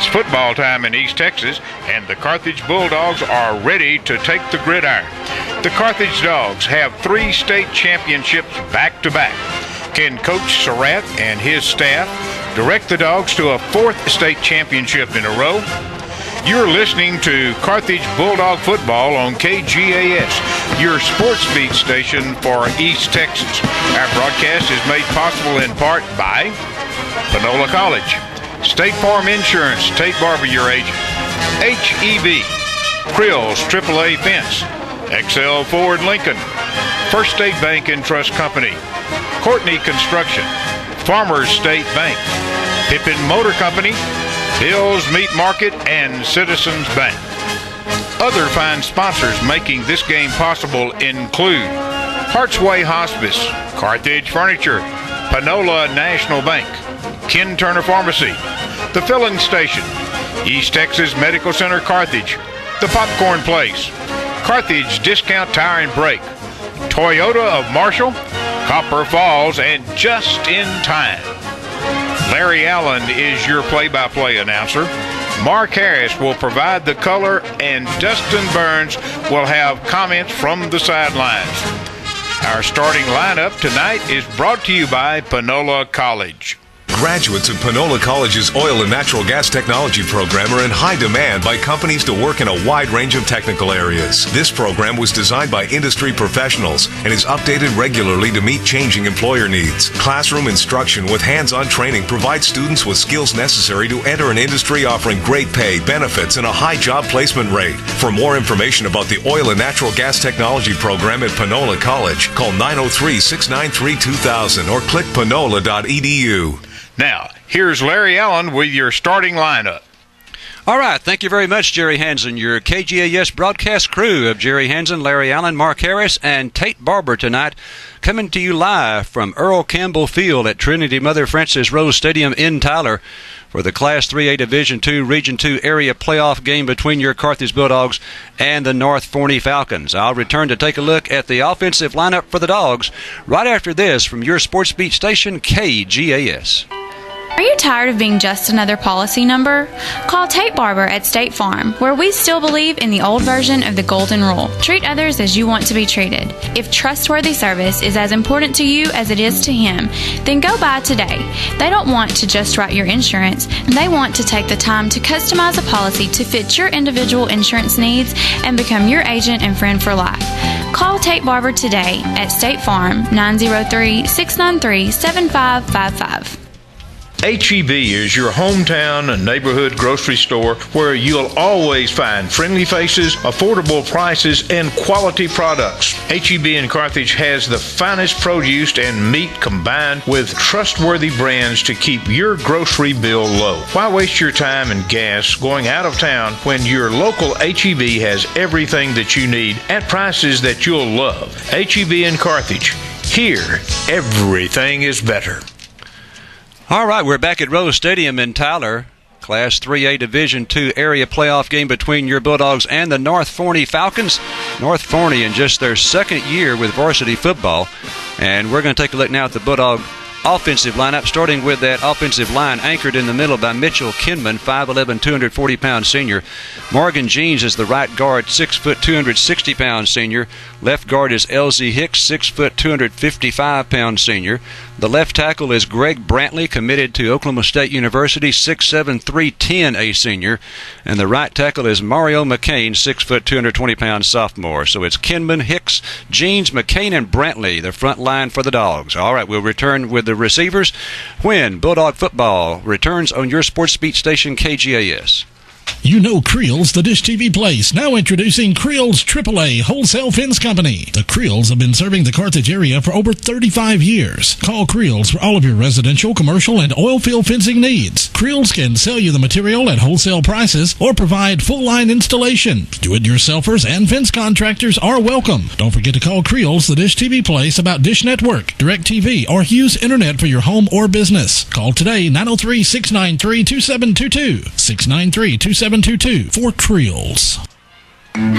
football time in East Texas, and the Carthage Bulldogs are ready to take the gridiron. The Carthage Dogs have 3 state championships back-to-back. Can Coach Surratt and his staff direct the Dogs to a 4th state championship in a row? You're listening to Carthage Bulldog football on KGAS, your sports beat station for East Texas. Our broadcast is made possible in part by Panola College, State Farm Insurance, Tate Barber, your agent, HEB, Krill's AAA Fence, XL Ford Lincoln, First State Bank and Trust Company, Courtney Construction, Farmers State Bank, Pippin Motor Company, Bill's Meat Market, and Citizens Bank. Other fine sponsors making this game possible include Hartsway Hospice, Carthage Furniture, Panola National Bank, Ken Turner Pharmacy, The Filling Station, East Texas Medical Center Carthage, The Popcorn Place, Carthage Discount Tire and Brake, Toyota of Marshall, Copper Falls, and Just in Time. Larry Allen is your play-by-play announcer. Mark Harris will provide the color, and Dustin Burns will have comments from the sidelines. Our starting lineup tonight is brought to you by Panola College. Graduates of Panola College's Oil and Natural Gas Technology program are in high demand by companies to work in a wide range of technical areas. This program was designed by industry professionals and is updated regularly to meet changing employer needs. Classroom instruction with hands-on training provides students with skills necessary to enter an industry offering great pay, benefits, and a high job placement rate. For more information about the Oil and Natural Gas Technology program at Panola College, call 903-693-2000 or click panola.edu. Now, here's Larry Allen with your starting lineup. All right, thank you very much, Jerry Hansen. Your KGAS broadcast crew of Jerry Hansen, Larry Allen, Mark Harris, and Tate Barber tonight, coming to you live from Earl Campbell Field at Trinity Mother Frances Rose Stadium in Tyler for the Class 3A Division II Region II area playoff game between your Carthage Bulldogs and the North Forney Falcons. I'll return to take a look at the offensive lineup for the Dogs right after this from your sports beat station, KGAS. Are you tired of being just another policy number? Call Tate Barber at State Farm, where we still believe in the old version of the golden rule. Treat others as you want to be treated. If trustworthy service is as important to you as it is to him, then go by today. They don't want to just write your insurance. They want to take the time to customize a policy to fit your individual insurance needs and become your agent and friend for life. Call Tate Barber today at State Farm, 903-693-7555. HEB is your hometown and neighborhood grocery store where you'll always find friendly faces, affordable prices, and quality products. HEB in Carthage has the finest produce and meat combined with trustworthy brands to keep your grocery bill low. Why waste your time and gas going out of town when your local HEB has everything that you need at prices that you'll love? HEB in Carthage. Here, everything is better. All right, we're back at Rose Stadium in Tyler. Class 3A Division II area playoff game between your Bulldogs and the North Forney Falcons. North Forney in just their second year with varsity football. And we're going to take a look now at the Bulldog offensive lineup, starting with that offensive line anchored in the middle by Mitchell Kinman, 5'11", 240-pound senior. Morgan Jeans is the right guard, 6', 260-pound senior. Left guard is LZ Hicks, 6', 255-pound senior. The left tackle is Greg Brantley, committed to Oklahoma State University, 6'7", 310, a senior. And the right tackle is Mario McCain, 6', 220-pound sophomore. So it's Kinman, Hicks, Jeans, McCain, and Brantley, the front line for the Dogs. All right, we'll return with the receivers when Bulldog football returns on your sports beat station, KGAS. You know Creel's, the Dish TV place. Now introducing Creel's AAA Wholesale Fence Company. The Creel's have been serving the Carthage area for over 35 years. Call Creel's for all of your residential, commercial, and oil field fencing needs. Creel's can sell you the material at wholesale prices or provide full-line installation. Do-it-yourselfers and fence contractors are welcome. Don't forget to call Creel's, the Dish TV place, about Dish Network, DirecTV, or Hughes Internet for your home or business. Call today, 903-693-2722. 693-2722 for Creel's.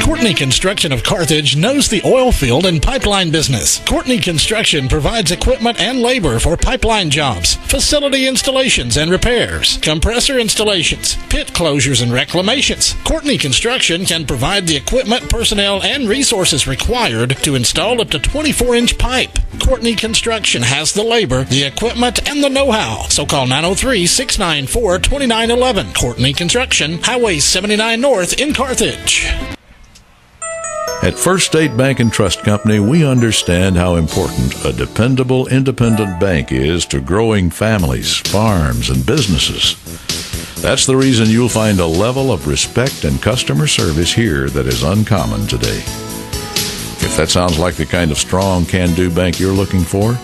Courtney Construction of Carthage knows the oil field and pipeline business. Courtney Construction provides equipment and labor for pipeline jobs, facility installations and repairs, compressor installations, pit closures and reclamations. Courtney Construction can provide the equipment, personnel, and resources required to install up to 24-inch pipe. Courtney Construction has the labor, the equipment, and the know-how. So call 903-694-2911. Courtney Construction, Highway 79 North in Carthage. At First State Bank and Trust Company, we understand how important a dependable, independent bank is to growing families, farms, and businesses. That's the reason you'll find a level of respect and customer service here that is uncommon today. If that sounds like the kind of strong, can-do bank you're looking for,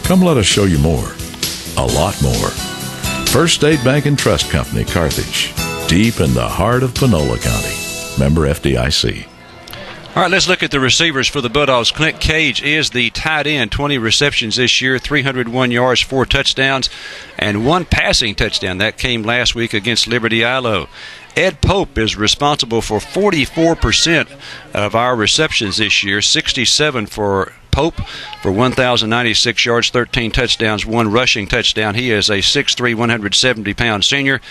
come let us show you more. A lot more. First State Bank and Trust Company, Carthage, deep in the heart of Panola County. Member FDIC. All right, let's look at the receivers for the Bulldogs. Clint Cage is the tight end, 20 receptions this year, 301 yards, 4 touchdowns, and 1 passing touchdown. That came last week against Liberty Ilo. Ed Pope is responsible for 44% of our receptions this year, 67 for Pope for 1,096 yards, 13 touchdowns, 1 rushing touchdown. He is a 6'3", 170-pound senior,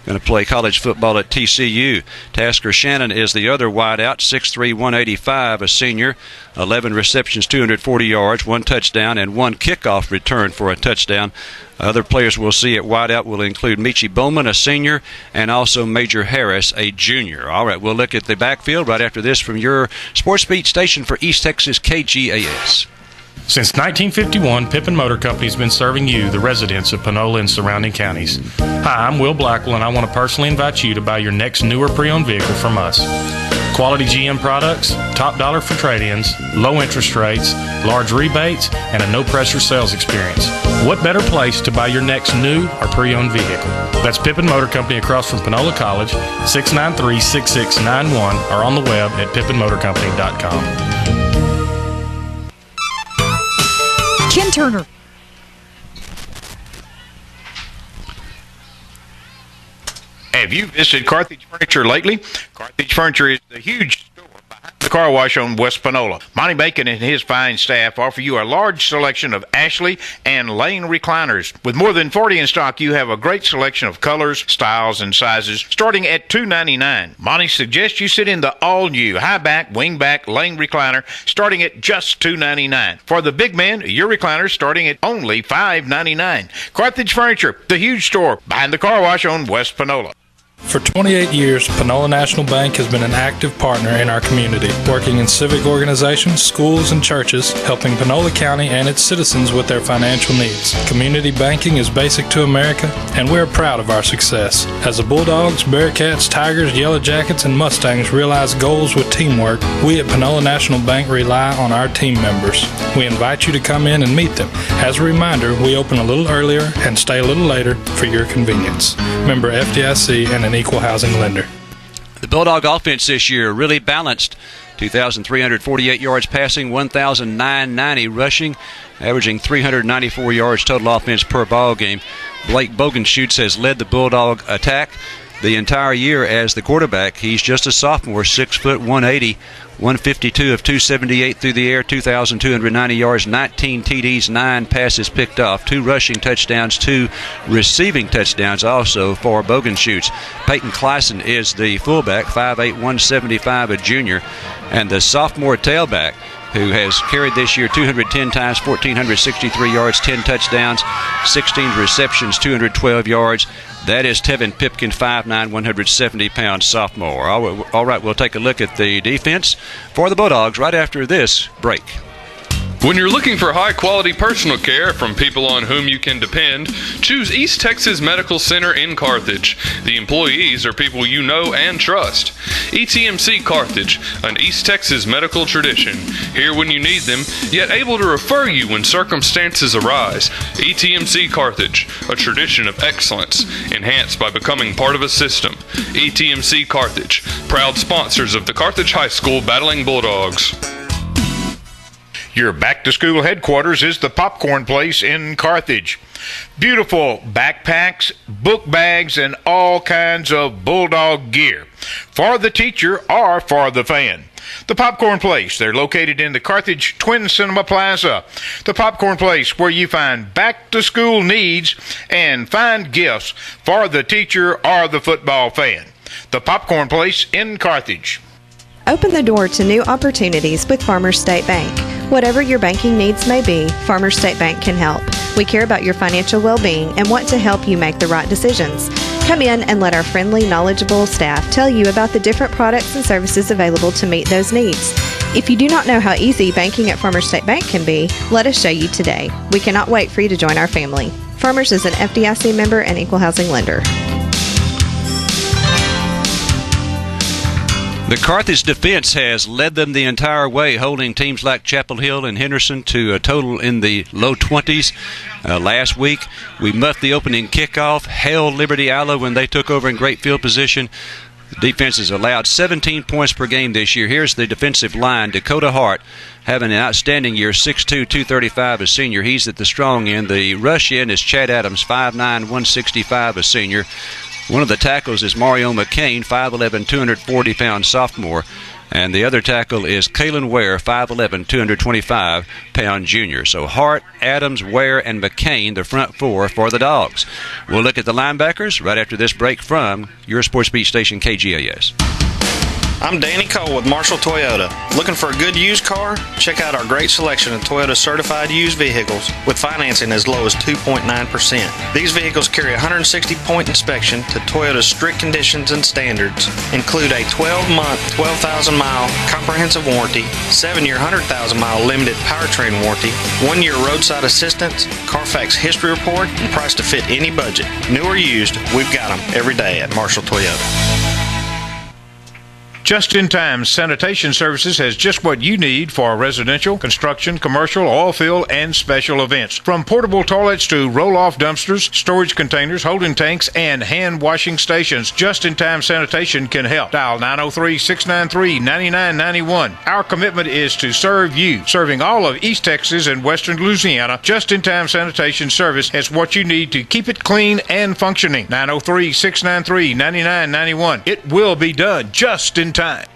going to play college football at TCU. Tasker Shannon is the other wideout, 6'3", 185, a senior, 11 receptions, 240 yards, 1 touchdown, and 1 kickoff return for a touchdown. Other players we'll see at wideout will include Michie Bowman, a senior, and also Major Harris, a junior. All right, we'll look at the backfield right after this from your Sports Beat station for East Texas KGAS. Since 1951, Pippin Motor Company has been serving you, the residents of Panola and surrounding counties. Hi, I'm Will Blackwell, and I want to personally invite you to buy your next newer pre-owned vehicle from us. Quality GM products, top dollar for trade-ins, low interest rates, large rebates, and a no-pressure sales experience. What better place to buy your next new or pre-owned vehicle? That's Pippin Motor Company across from Panola College, 693-6691, or on the web at pippinmotorcompany.com. Ken Turner. Have you visited Carthage Furniture lately? Carthage Furniture is the huge store behind the car wash on West Panola. Monty Bacon and his fine staff offer you a large selection of Ashley and Lane recliners. With more than 40 in stock, you have a great selection of colors, styles, and sizes starting at $299. Monty suggests you sit in the all-new high-back, wing-back Lane recliner starting at just $299. For the big man, your recliner starting at only $599. Carthage Furniture, the huge store behind the car wash on West Panola. For 28 years, Panola National Bank has been an active partner in our community, working in civic organizations, schools, and churches, helping Panola County and its citizens with their financial needs. Community banking is basic to America, and we're proud of our success. As the Bulldogs, Bearcats, Tigers, Yellow Jackets, and Mustangs realize goals with teamwork, we at Panola National Bank rely on our team members. We invite you to come in and meet them. As a reminder, we open a little earlier and stay a little later for your convenience. Member FDIC and an equal housing lender. The Bulldog offense this year really balanced. 2,348 yards passing, 1,990 rushing, averaging 394 yards total offense per ball game. Blake Bogenschutz has led the Bulldog attack the entire year as the quarterback. He's just a sophomore, 6 foot 180, 152 of 278 through the air, 2,290 yards, 19 TDs, 9 passes picked off, 2 rushing touchdowns, 2 receiving touchdowns also for Bogenschutz. Peyton Kleisen is the fullback, 5'8", 175, a junior, and the sophomore tailback, who has carried this year 210 times, 1,463 yards, 10 touchdowns, 16 receptions, 212 yards. That is Tevin Pipkin, 5'9", 170-pound sophomore. All right, we'll take a look at the defense for the Bulldogs right after this break. When you're looking for high-quality personal care from people on whom you can depend, choose East Texas Medical Center in Carthage. The employees are people you know and trust. ETMC Carthage, an East Texas medical tradition. Here when you need them, yet able to refer you when circumstances arise. ETMC Carthage, a tradition of excellence, enhanced by becoming part of a system. ETMC Carthage, proud sponsors of the Carthage High School Battling Bulldogs. Your back-to-school headquarters is the Popcorn Place in Carthage. Beautiful backpacks, book bags, and all kinds of Bulldog gear for the teacher or for the fan. The Popcorn Place, they're located in the Carthage Twin Cinema Plaza. The Popcorn Place, where you find back-to-school needs and find gifts for the teacher or the football fan. The Popcorn Place in Carthage. Open the door to new opportunities with Farmers State Bank. Whatever your banking needs may be, Farmers State Bank can help. We care about your financial well-being and want to help you make the right decisions. Come in and let our friendly, knowledgeable staff tell you about the different products and services available to meet those needs. If you do not know how easy banking at Farmers State Bank can be, let us show you today. We cannot wait for you to join our family. Farmers is an FDIC member and equal housing lender. The Carthage defense has led them the entire way, holding teams like Chapel Hill and Henderson to a total in the low 20s. Last week, we muffed the opening kickoff, held Liberty Isle when they took over in great field position. The defense has allowed 17 points per game this year. Here's the defensive line. Dakota Hart having an outstanding year, 6'2", 235 a senior. He's at the strong end. The rush end is Chad Adams, 5'9", 165 a senior. One of the tackles is Mario McCain, 5'11", 240-pound sophomore. And the other tackle is Kalen Ware, 5'11", 225-pound junior. So Hart, Adams, Ware, and McCain, the front four for the Dogs. We'll look at the linebackers right after this break from your Sports Beat station, KGAS. I'm Danny Cole with Marshall Toyota. Looking for a good used car? Check out our great selection of Toyota certified used vehicles with financing as low as 2.9%. These vehicles carry a 160-point inspection to Toyota's strict conditions and standards, include a 12-month, 12,000-mile comprehensive warranty, 7-year, 100,000-mile limited powertrain warranty, 1-year roadside assistance, Carfax history report, and price to fit any budget. New or used, we've got them every day at Marshall Toyota. Just-in-Time Sanitation Services has just what you need for residential, construction, commercial, oil field, and special events. From portable toilets to roll-off dumpsters, storage containers, holding tanks, and hand-washing stations, Just-in-Time Sanitation can help. Dial 903-693-9991. Our commitment is to serve you. Serving all of East Texas and Western Louisiana, Just-in-Time Sanitation Service has what you need to keep it clean and functioning. 903-693-9991. It will be done just in time.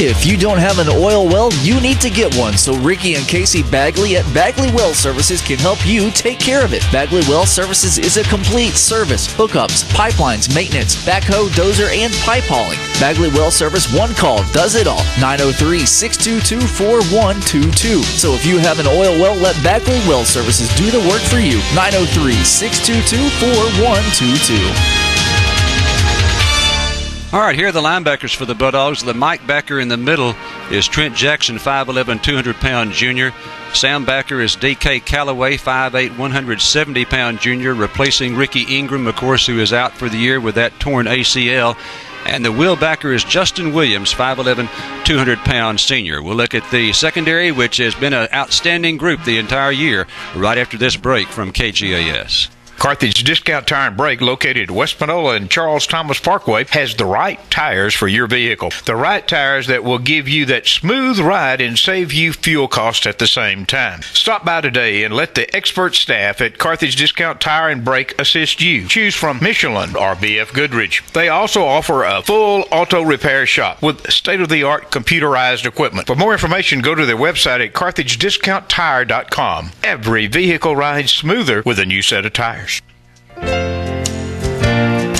If you don't have an oil well, you need to get one. So Ricky and Casey Bagley at Bagley Well Services can help you take care of it. Bagley Well Services is a complete service. Hookups, pipelines, maintenance, backhoe, dozer, and pipe hauling. Bagley Well Service, one call, does it all. 903-622-4122. So if you have an oil well, let Bagley Well Services do the work for you. 903-622-4122. All right, here are the linebackers for the Bulldogs. The Mike backer in the middle is Trent Jackson, 5'11", 200-pound junior. Sam backer is D.K. Callaway, 5'8", 170-pound junior, replacing Ricky Ingram, of course, who is out for the year with that torn ACL. And the wheel backer is Justin Williams, 5'11", 200-pound senior. We'll look at the secondary, which has been an outstanding group the entire year, right after this break from KGAS. Carthage Discount Tire and Brake, located at West Panola and Charles Thomas Parkway, has the right tires for your vehicle. The right tires that will give you that smooth ride and save you fuel costs at the same time. Stop by today and let the expert staff at Carthage Discount Tire and Brake assist you. Choose from Michelin or BF Goodrich. They also offer a full auto repair shop with state-of-the-art computerized equipment. For more information, go to their website at carthagediscounttire.com. Every vehicle rides smoother with a new set of tires.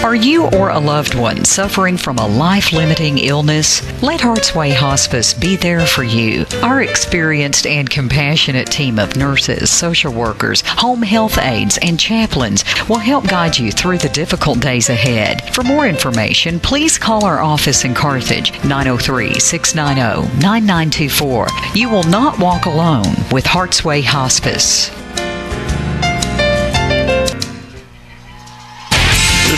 Are you or a loved one suffering from a life-limiting illness? Let Heart's Way Hospice be there for you. Our experienced and compassionate team of nurses, social workers, home health aides, and chaplains will help guide you through the difficult days ahead. For more information, please call our office in Carthage, 903-690-9924. You will not walk alone with Heart's Way Hospice.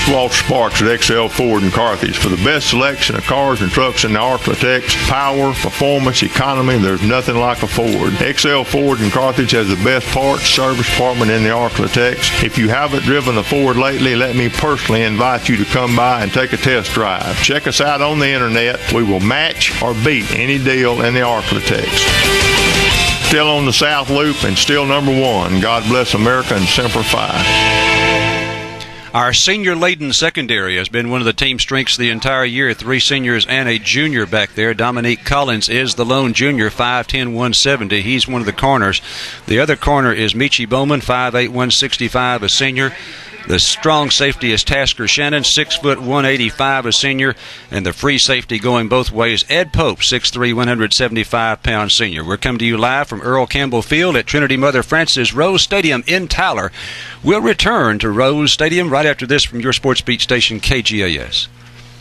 This is Walter Sparks at XL Ford in Carthage. For the best selection of cars and trucks in the Arklatex, power, performance, economy, there's nothing like a Ford. XL Ford in Carthage has the best parts service department in the Arklatex. If you haven't driven a Ford lately, let me personally invite you to come by and take a test drive. Check us out on the internet. We will match or beat any deal in the Arklatex. Still on the South Loop and still number one. God bless America and Semper Fi. Our senior-laden secondary has been one of the team's strengths the entire year. 3 seniors and a junior back there. Dominique Collins is the lone junior, 5'10", 170. He's one of the corners. The other corner is Michi Bowman, 5'8", 165, a senior. The strong safety is Tasker Shannon, 6', 185, a senior. And the free safety going both ways, Ed Pope, 6'3", 175-pound senior. We're coming to you live from Earl Campbell Field at Trinity Mother Frances Rose Stadium in Tyler. We'll return to Rose Stadium right after this from your Sports Beat station, KGAS.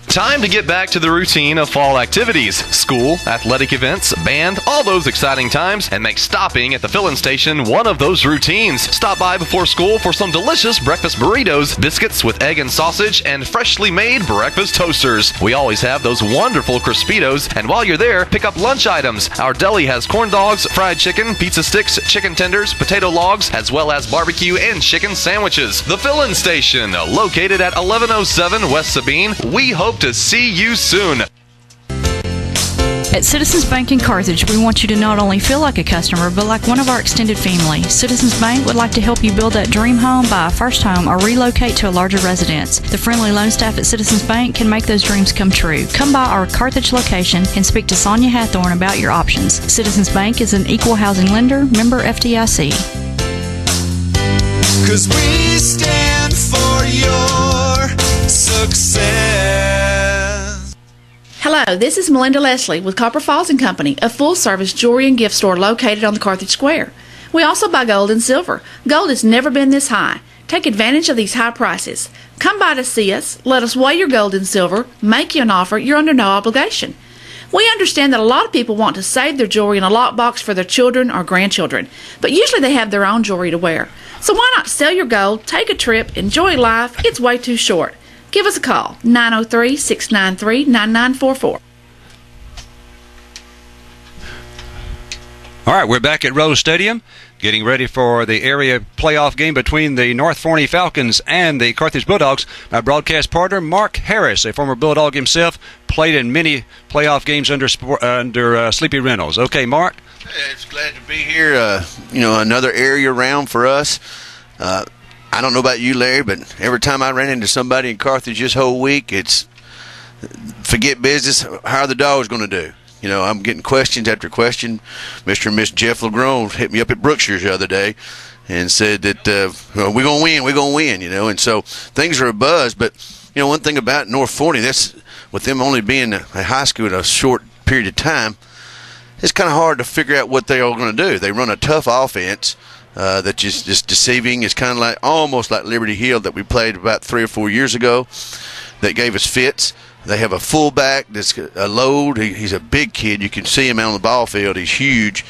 Time to get back to the routine of fall activities, school, athletic events, band, all those exciting times, and make stopping at the filling station one of those routines. Stop by before school for some delicious breakfast burritos, biscuits with egg and sausage, and freshly made breakfast toasters. We always have those wonderful Crispitos, and while you're there, pick up lunch items. Our deli has corn dogs, fried chicken, pizza sticks, chicken tenders, potato logs, as well as barbecue and chicken sandwiches. The filling station, located at 1107 West Sabine. We hope to see you soon. At Citizens Bank in Carthage, we want you to not only feel like a customer, but like one of our extended family. Citizens Bank would like to help you build that dream home, buy a first home, or relocate to a larger residence. The friendly loan staff at Citizens Bank can make those dreams come true. Come by our Carthage location and speak to Sonia Hathorn about your options. Citizens Bank is an equal housing lender, member FDIC. 'Cause we stand for your success. Hello, this is Melinda Leslie with Copper Falls & Company, a full-service jewelry and gift store located on the Carthage Square. We also buy gold and silver. Gold has never been this high. Take advantage of these high prices. Come by to see us, let us weigh your gold and silver, make you an offer. You're under no obligation. We understand that a lot of people want to save their jewelry in a lockbox for their children or grandchildren, but usually they have their own jewelry to wear. So why not sell your gold, take a trip, enjoy life? It's way too short. Give us a call, 903-693-9944. All right, we're back at Rose Stadium, getting ready for the area playoff game between the North Forney Falcons and the Carthage Bulldogs. My broadcast partner, Mark Harris, a former Bulldog himself, played in many playoff games under Sleepy Reynolds. Okay, Mark? Hey, it's glad to be here. Another area round for us. I don't know about you, Larry, but every time I ran into somebody in Carthage this whole week, it's forget business. How are the Dogs going to do? I'm getting questions after question. Mr. and Miss Jeff LeGrone hit me up at Brookshire's the other day and said that we're going to win, And so things are abuzz. But, one thing about North Forney, that's with them only being a high school in a short period of time, it's kind of hard to figure out what they are going to do. They run a tough offense. That just deceiving. It's kind of like almost like Liberty Hill that we played about 3 or 4 years ago that gave us fits. They have a fullback that's a load. He's a big kid. You can see him out on the ball field. He's huge.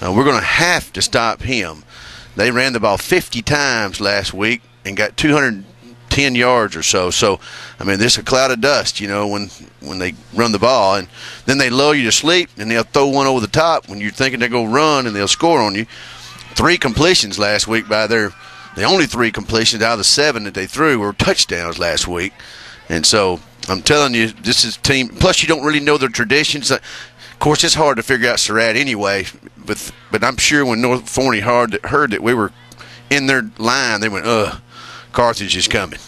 We're going to have to stop him. They ran the ball 50 times last week and got 210 yards or so. So, this is a cloud of dust, when they run the ball. And then they lull you to sleep, and they'll throw one over the top when you're thinking they're going to run, and they'll score on you. 3 completions last week the only 3 completions out of the 7 that they threw were touchdowns last week. And so I'm telling you, this is a team. Plus, you don't really know their traditions. Of course, it's hard to figure out Surratt anyway. But I'm sure when North Forney heard that we were in their line, they went, Carthage is coming.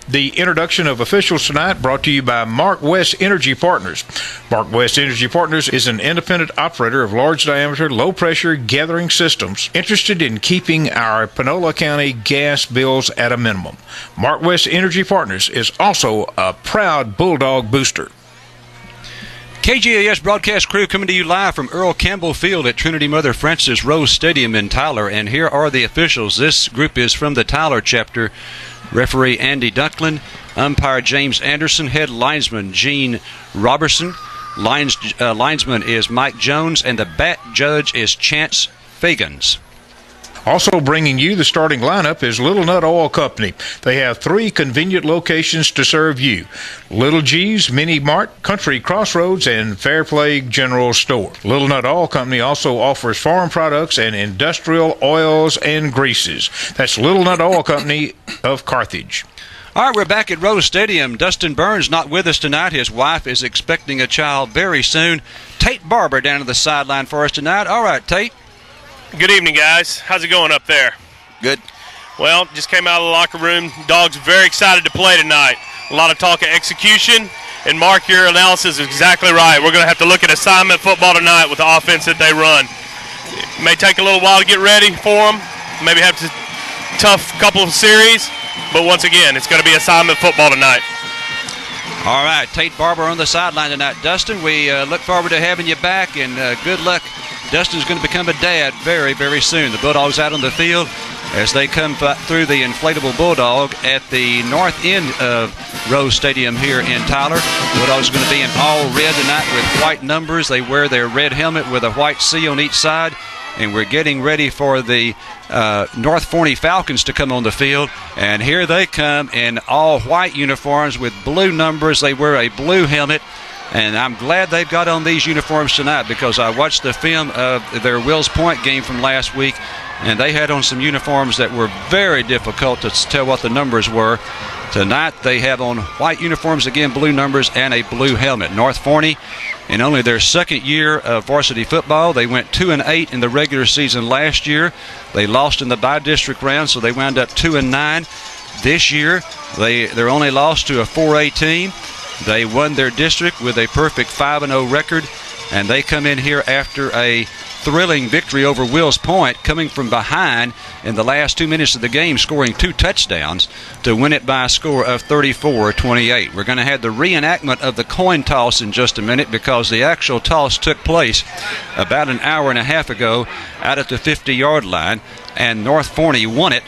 The introduction of officials tonight brought to you by Mark West Energy Partners. Mark West Energy Partners is an independent operator of large-diameter, low-pressure gathering systems interested in keeping our Panola County gas bills at a minimum. Mark West Energy Partners is also a proud Bulldog booster. KGAS broadcast crew coming to you live from Earl Campbell Field at Trinity Mother Frances Rose Stadium in Tyler. And here are the officials. This group is from the Tyler chapter. Referee Andy Dunklin, umpire James Anderson, head linesman Gene Robertson, linesman is Mike Jones, and the bat judge is Chance Fagans. Also bringing you the starting lineup is Little Nut Oil Company. They have 3 convenient locations to serve you: Little G's Mini Mart, Country Crossroads, and Fairplay General Store. Little Nut Oil Company also offers farm products and industrial oils and greases. That's Little Nut Oil Company of Carthage. All right, we're back at Rose Stadium. Dustin Burns not with us tonight. His wife is expecting a child very soon. Tate Barber down to the sideline for us tonight. All right, Tate. Good evening, guys. How's it going up there? Good. Well, just came out of the locker room. Dogs very excited to play tonight. A lot of talk of execution. And, Mark, your analysis is exactly right. We're going to have to look at assignment football tonight with the offense that they run. It may take a little while to get ready for them. Maybe have a tough couple of series. But, once again, it's going to be assignment football tonight. All right, Tate Barber on the sideline tonight. Dustin, we look forward to having you back, and good luck. Dustin's going to become a dad very, very soon. The Bulldogs out on the field as they come through the inflatable Bulldog at the north end of Rose Stadium here in Tyler. Bulldogs are going to be in all red tonight with white numbers. They wear their red helmet with a white C on each side. And we're getting ready for the North Forney Falcons to come on the field. And here they come in all white uniforms with blue numbers. They wear a blue helmet. And I'm glad they've got on these uniforms tonight because I watched the film of their Wills Point game from last week, and they had on some uniforms that were very difficult to tell what the numbers were. Tonight they have on white uniforms again, blue numbers, and a blue helmet. North Forney, in only their second year of varsity football, they went 2-8 in the regular season last year. They lost in the by-district round, so they wound up 2-9. This year, their only loss to a 4A team. They won their district with a perfect 5-0 record, and they come in here after a thrilling victory over Wills Point, coming from behind in the last 2 minutes of the game, scoring 2 touchdowns to win it by a score of 34-28. We're going to have the reenactment of the coin toss in just a minute because the actual toss took place about an hour and a half ago out at the 50-yard line, and North Forney won it.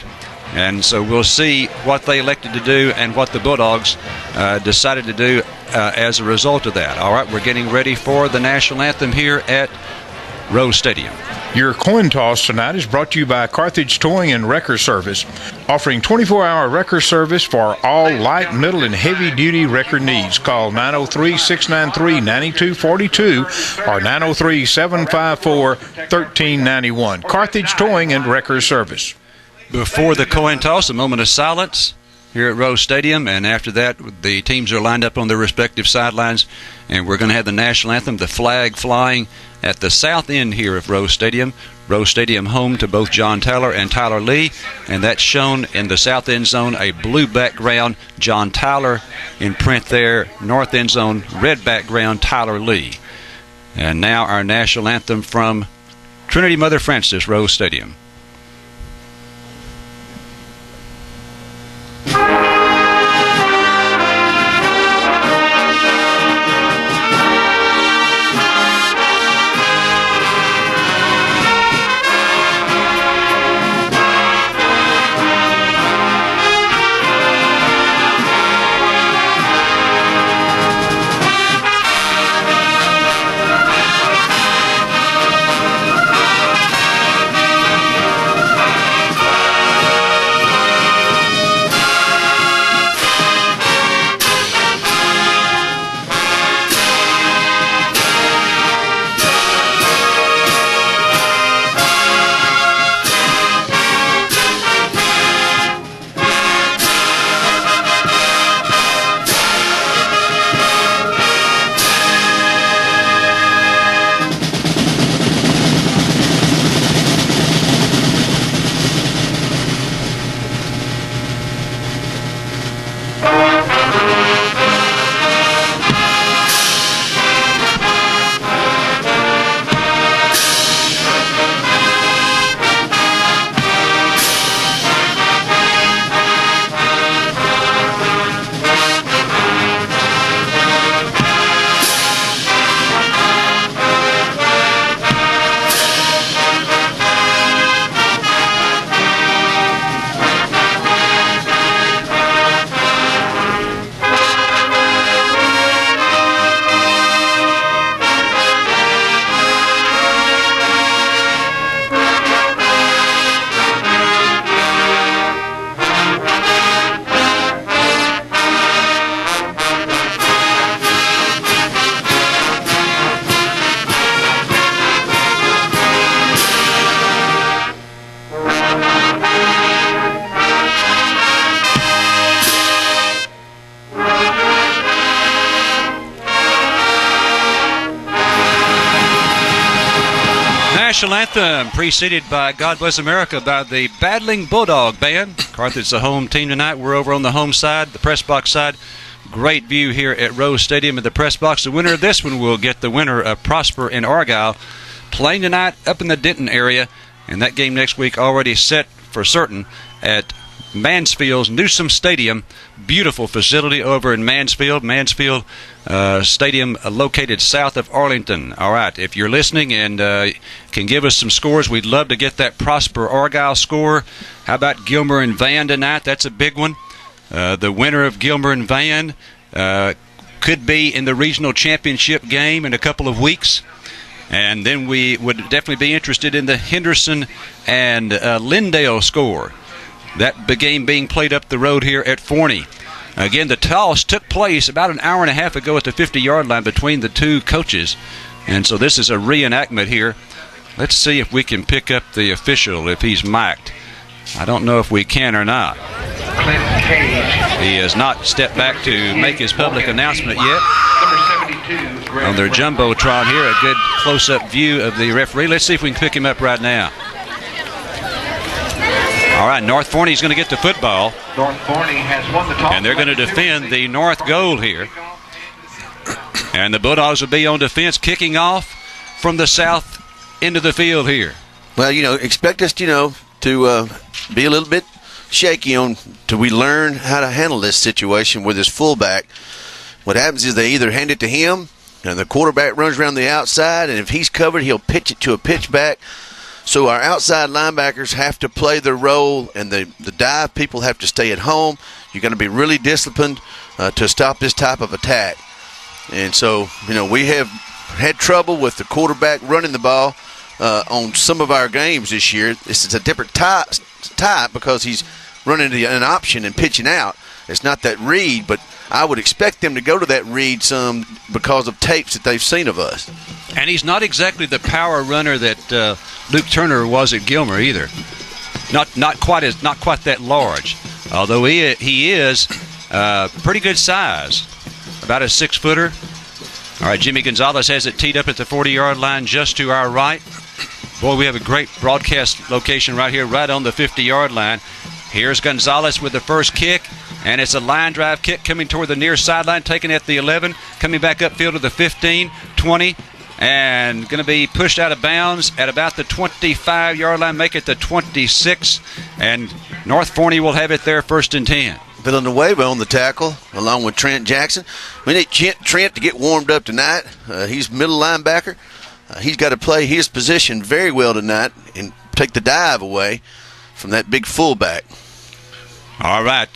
And so we'll see what they elected to do and what the Bulldogs decided to do as a result of that. All right, we're getting ready for the national anthem here at Rose Stadium. Your coin toss tonight is brought to you by Carthage Towing and Wrecker Service, offering 24-hour wrecker service for all light, middle, and heavy-duty wrecker needs. Call 903-693-9242 or 903-754-1391. Carthage Towing and Wrecker Service. Before the coin toss, a moment of silence here at Rose Stadium, and after that, the teams are lined up on their respective sidelines, and we're going to have the national anthem, the flag flying at the south end here of Rose Stadium. Rose Stadium home to both John Tyler and Tyler Lee, and that's shown in the south end zone, a blue background, John Tyler in print there, north end zone, red background, Tyler Lee. And now our national anthem from Trinity Mother Francis, Rose Stadium. national anthem, preceded by God Bless America by the Battling Bulldog Band. Carthage, the home team tonight. We're over on the home side, the press box side. Great view here at Rose Stadium at the press box. The winner of this one will get the winner of Prosper in Argyle, playing tonight up in the Denton area, and that game next week already set for certain at Mansfield's Newsom Stadium. Beautiful facility over in Mansfield. Mansfield Stadium located south of Arlington. All right, if you're listening and can give us some scores, we'd love to get that Prosper Argyle score. How about Gilmer and Van tonight? That's a big one. The winner of Gilmer and Van could be in the regional championship game in a couple of weeks. And then we would definitely be interested in the Henderson and Lindale score. That game being played up the road here at Forney. Again, the toss took place about an hour and a half ago at the 50-yard line between the two coaches. And so this is a reenactment here. Let's see if we can pick up the official, if he's mic'd. I don't know if we can or not. He has not stepped back to make his public announcement yet. On their Jumbotron here, a good close-up view of the referee. Let's see if we can pick him up right now. All right, North Forney's going to get the football. North Forney has won the toss. And they're going to defend the north goal here. And the Bulldogs will be on defense, kicking off from the south into the field here. Well, expect us, to be a little bit shaky till we learn how to handle this situation with this fullback. What happens is they either hand it to him, and the quarterback runs around the outside, and if he's covered, he'll pitch it to a pitchback. So our outside linebackers have to play their role, and the dive people have to stay at home. You're going to be really disciplined to stop this type of attack. And so, we have had trouble with the quarterback running the ball on some of our games this year. This is a different type because he's running an option and pitching out. It's not that read, but I would expect them to go to that read some because of tapes that they've seen of us. And he's not exactly the power runner that Luke Turner was at Gilmer either. Not quite that large. Although he is pretty good size, about a 6-footer. All right, Jimmy Gonzalez has it teed up at the 40-yard line just to our right. Boy, we have a great broadcast location right here, right on the 50-yard line. Here's Gonzalez with the first kick, and it's a line drive kick coming toward the near sideline, taken at the 11, coming back upfield to the 15, 20, and going to be pushed out of bounds at about the 25-yard line, make it the 26, and North Forney will have it there, 1st and 10. Villanueva on the tackle, along with Trent Jackson. We need Trent to get warmed up tonight. He's middle linebacker. He's got to play his position very well tonight and take the dive away from that big fullback. All right.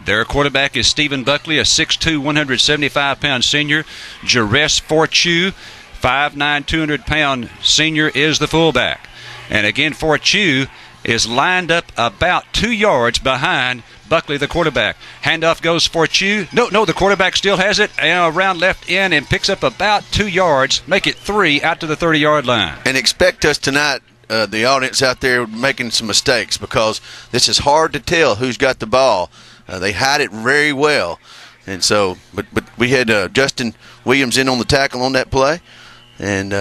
Their quarterback is Stephen Buckley, a 6'2", 175-pound senior. Jerez Fortu, 5'9", 200-pound senior, is the fullback. And again, Fortu is lined up about 2 yards behind Buckley, the quarterback. Handoff goes Fortu. No, the quarterback still has it. Around left end and picks up about 2 yards. Make it 3 out to the 30-yard line. And expect us tonight, the audience out there, making some mistakes because this is hard to tell who's got the ball. They hide it very well. And so, but we had Justin Williams in on the tackle on that play. And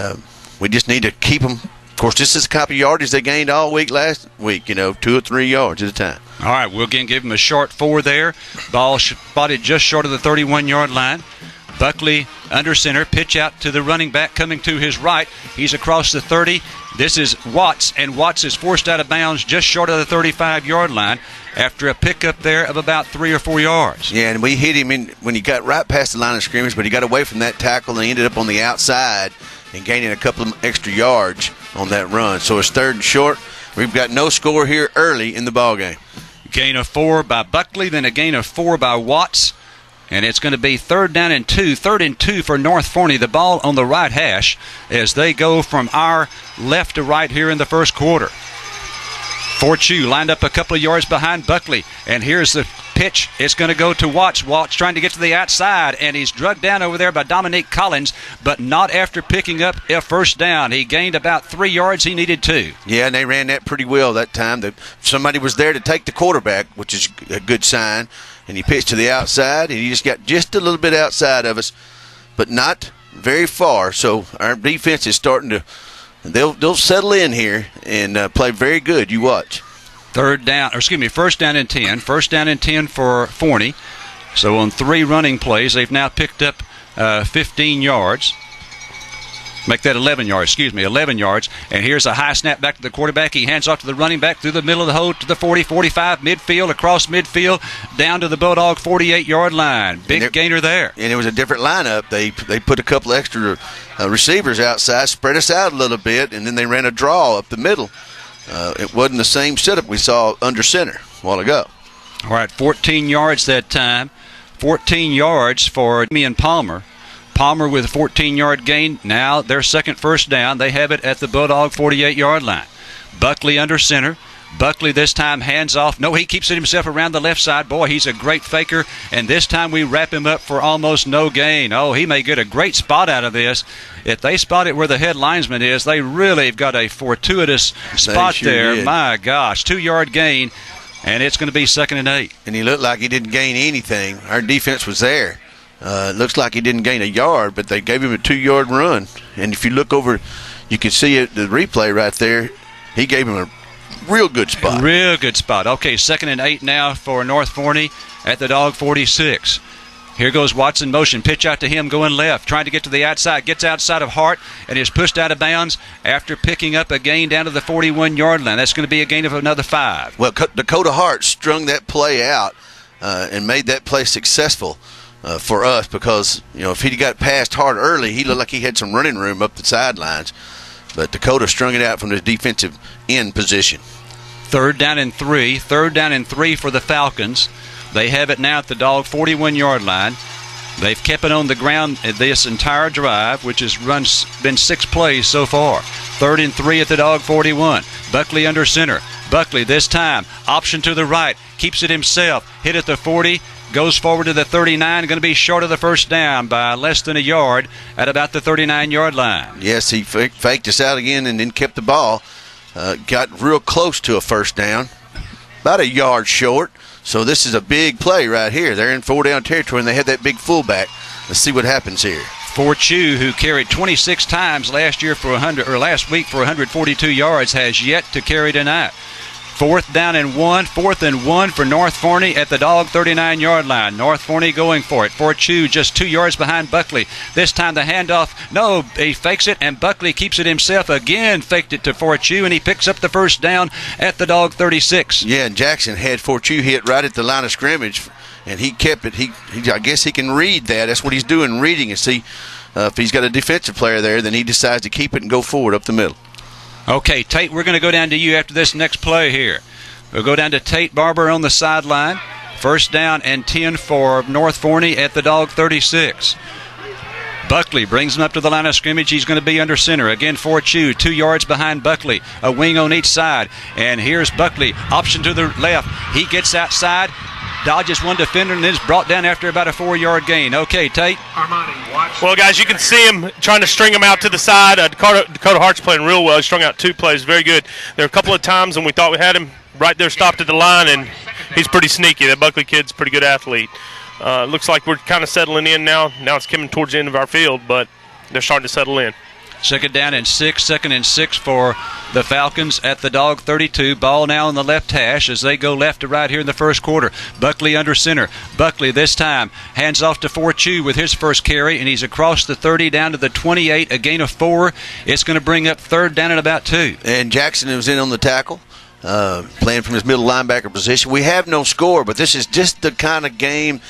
we just need to keep them. Of course, this is the type of yardage they gained all week last week, 2 or 3 yards at a time. All right, we'll again give him a short 4 there. Ball spotted just short of the 31-yard line. Buckley under center, pitch out to the running back coming to his right. He's across the 30. This is Watts, and Watts is forced out of bounds just short of the 35-yard line after a pickup there of about 3 or 4 yards. Yeah, and we hit him when he got right past the line of scrimmage, but he got away from that tackle and he ended up on the outside and gaining a couple of extra yards on that run. So it's 3rd and short. We've got no score here early in the ballgame. Gain of 4 by Buckley, then a gain of 4 by Watts. And it's going to be 3rd down and 2. 3rd and 2 for North Forney. The ball on the right hash as they go from our left to right here in the first quarter. Fortu lined up a couple of yards behind Buckley. And here's the pitch. It's going to go to Watts. Watts trying to get to the outside, and he's drugged down over there by Dominique Collins, but not after picking up a first down. He gained about 3 yards. He needed 2. Yeah, and they ran that pretty well that time. Somebody was there to take the quarterback, which is a good sign, and he pitched to the outside, and he just got just a little bit outside of us, but not very far. So our defense is starting to they'll settle in here and play very good. You watch. First down and 10. First down and 10 for Forney. So on 3 running plays, they've now picked up 15 yards. Make that 11 yards. 11 yards. And here's a high snap back to the quarterback. He hands off to the running back through the middle of the hole to the 40, 45, midfield, across midfield, down to the Bulldog 48-yard line. Big gainer there. And it was a different lineup. They put a couple extra receivers outside, spread us out a little bit, and then they ran a draw up the middle. It wasn't the same setup we saw under center a while ago. All right, 14 yards that time. 14 yards for me and Palmer. Palmer with a 14-yard gain. Now their second first down. They have it at the Bulldog 48-yard line. Buckley under center. Buckley this time hands off. No, he keeps it himself around the left side. Boy, he's a great faker. And this time we wrap him up for almost no gain. Oh, he may get a great spot out of this. If they spot it where the head linesman is, they really have got a fortuitous spot there. Did. My gosh, 2-yard gain. And it's going to be 2nd and 8. And he looked like he didn't gain anything. Our defense was there. It looks like he didn't gain a yard, but they gave him a 2-yard run. And if you look over, you can see it, the replay right there. He gave him a real good spot. Real good spot. Okay, 2nd and 8 now for North Forney at the Dog 46. Here goes Watson motion. Pitch out to him going left. Trying to get to the outside. Gets outside of Hart and is pushed out of bounds after picking up a gain down to the 41-yard line. That's going to be a gain of another 5. Well, Dakota Hart strung that play out and made that play successful for us because, if he'd got past Hart early, he looked like he had some running room up the sidelines. But Dakota strung it out from his defensive end position. 3rd down and 3. 3rd down and 3 for the Falcons. They have it now at the Dog 41-yard line. They've kept it on the ground this entire drive, which has been 6 plays so far. 3rd and 3 at the Dog 41. Buckley under center. Buckley this time, option to the right, keeps it himself. Hit at the 40, goes forward to the 39, going to be short of the first down by less than a yard at about the 39-yard line. Yes, he faked us out again and then kept the ball. Got real close to a first down, about a yard short. So this is a big play right here. They're in 4-down territory, and they had that big fullback. Let's see what happens here. Forchu, who carried 26 times last week for 142 yards, has yet to carry tonight. 4th down and 1. 4th and 1 for North Forney at the Dog 39-yard line. North Forney going for it. Forchu just 2 yards behind Buckley. This time the handoff. No, he fakes it, and Buckley keeps it himself again. Faked it to Forchu, and he picks up the first down at the Dog 36. Yeah, and Jackson had Forchu hit right at the line of scrimmage, and he kept it. He I guess he can read that. That's what he's doing, reading it. See, if he's got a defensive player there, then he decides to keep it and go forward up the middle. Okay, Tate, we're going to go down to you after this next play here. We'll go down to Tate Barber on the sideline. 1st down and 10 for North Forney at the Dog 36. Buckley brings him up to the line of scrimmage. He's going to be under center. Again, Forchu, 2 yards behind Buckley. A wing on each side. And here's Buckley. Option to the left. He gets outside, dodges one defender, and then is brought down after about a 4-yard gain. Okay, Tate. Well, guys, you can see him trying to string him out to the side. Dakota Hart's playing real well. He strung out 2 plays. Very good. There were a couple of times when we thought we had him right there stopped at the line, and he's pretty sneaky. That Buckley kid's a pretty good athlete. Looks like we're kind of settling in now. Now it's coming towards the end of our field, but they're starting to settle in. 2nd down and 6. 2nd and 6 for the Falcons at the Dog 32. Ball now on the left hash as they go left to right here in the first quarter. Buckley under center. Buckley this time hands off to Forchu with his first carry, and he's across the 30 down to the 28. A gain of 4. It's going to bring up 3rd down and about 2. And Jackson was in on the tackle, playing from his middle linebacker position. We have no score, but this is just the kind of game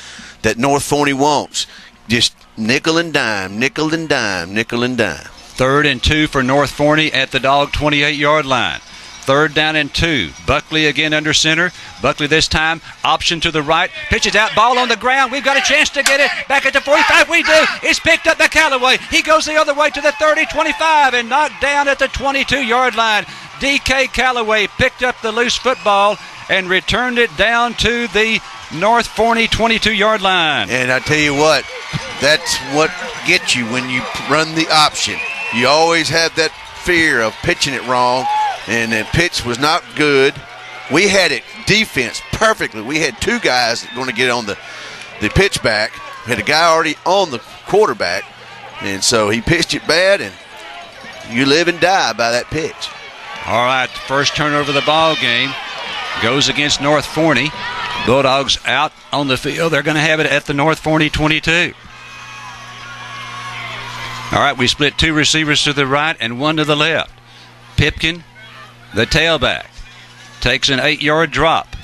that North Forney wants. Just nickel and dime, nickel and dime, nickel and dime. 3rd and 2 for North Forney at the Dog 28-yard line. 3rd down and 2. Buckley again under center. Buckley this time, option to the right. Pitches out, ball on the ground. We've got a chance to get it. Back at the 45, we do. It's picked up by Callaway. He goes the other way to the 30, 25, and knocked down at the 22-yard line. D.K. Callaway picked up the loose football and returned it down to the North Forney 22-yard line. And I tell you what, that's what gets you when you run the option. You always have that fear of pitching it wrong, and the pitch was not good. We had it defense perfectly. We had 2 guys going to get on the pitch back. We had a guy already on the quarterback, and so he pitched it bad, and you live and die by that pitch. All right, first turnover of the ball game goes against North Forney. Bulldogs out on the field. They're going to have it at the North Forney 22. All right, we split 2 receivers to the right and 1 to the left. Pipkin, the tailback, takes an 8-yard drop.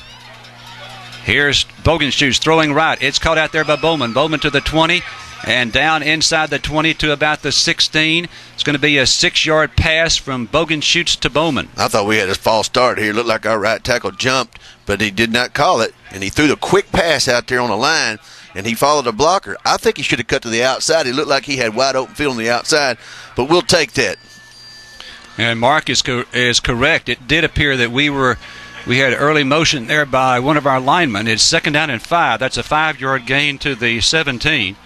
Here's Bogenschutz throwing right. It's caught out there by Bowman. Bowman to the 20 and down inside the 20 to about the 16. It's going to be a 6-yard pass from Bogenschutz to Bowman. I thought we had a false start here. It looked like our right tackle jumped, but he did not call it, and he threw the quick pass out there on the line, and he followed a blocker. I think he should have cut to the outside. He looked like he had wide open field on the outside, but we'll take that. And Mark is correct. It did appear that we had early motion there by one of our linemen. It's 2nd down and 5. That's a 5-yard gain to the 17.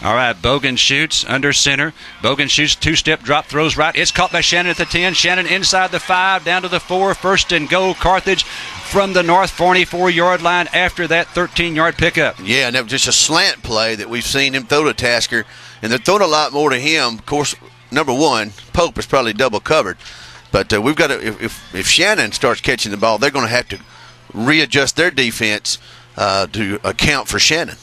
All right, Bogenschutz under center. Bogenschutz 2-step drop, throws right. It's caught by Shannon at the 10. Shannon inside the 5, down to the 4. First and goal, Carthage from the North Forney 4-yard line after that 13-yard pickup. Yeah, and that was just a slant play that we've seen him throw to Tasker, and they're throwing a lot more to him. Of course, number one, Pope is probably double covered. But we've got to, if Shannon starts catching the ball, they're going to have to readjust their defense to account for Shannon.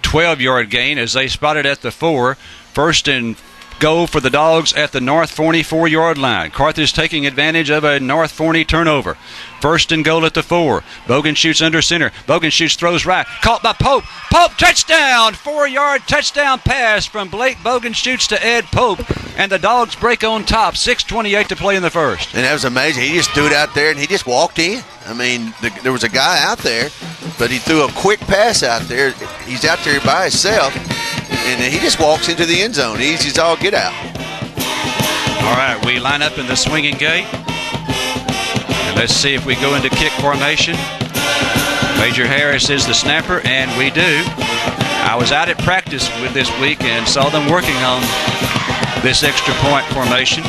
12-yard gain as they spotted at the 4. First and goal for the Dogs at the North Forney 4-yard line. Carthage taking advantage of a North Forney turnover. First and goal at the 4. Bogenschutz under center. Bogenschutz throws right. Caught by Pope. Pope, touchdown! 4-yard touchdown pass from Blake Bogenschutz to Ed Pope. And the Dogs break on top. 6:28 to play in the first. And that was amazing. He just stood out there and he just walked in. I mean, there was a guy out there, but he threw a quick pass out there. He's out there by himself, and he just walks into the end zone. Easy as all get out. All right, we line up in the swinging gate. And let's see if we go into kick formation. Major Harris is the snapper, and we do. I was out at practice with this week and saw them working on this extra point formation.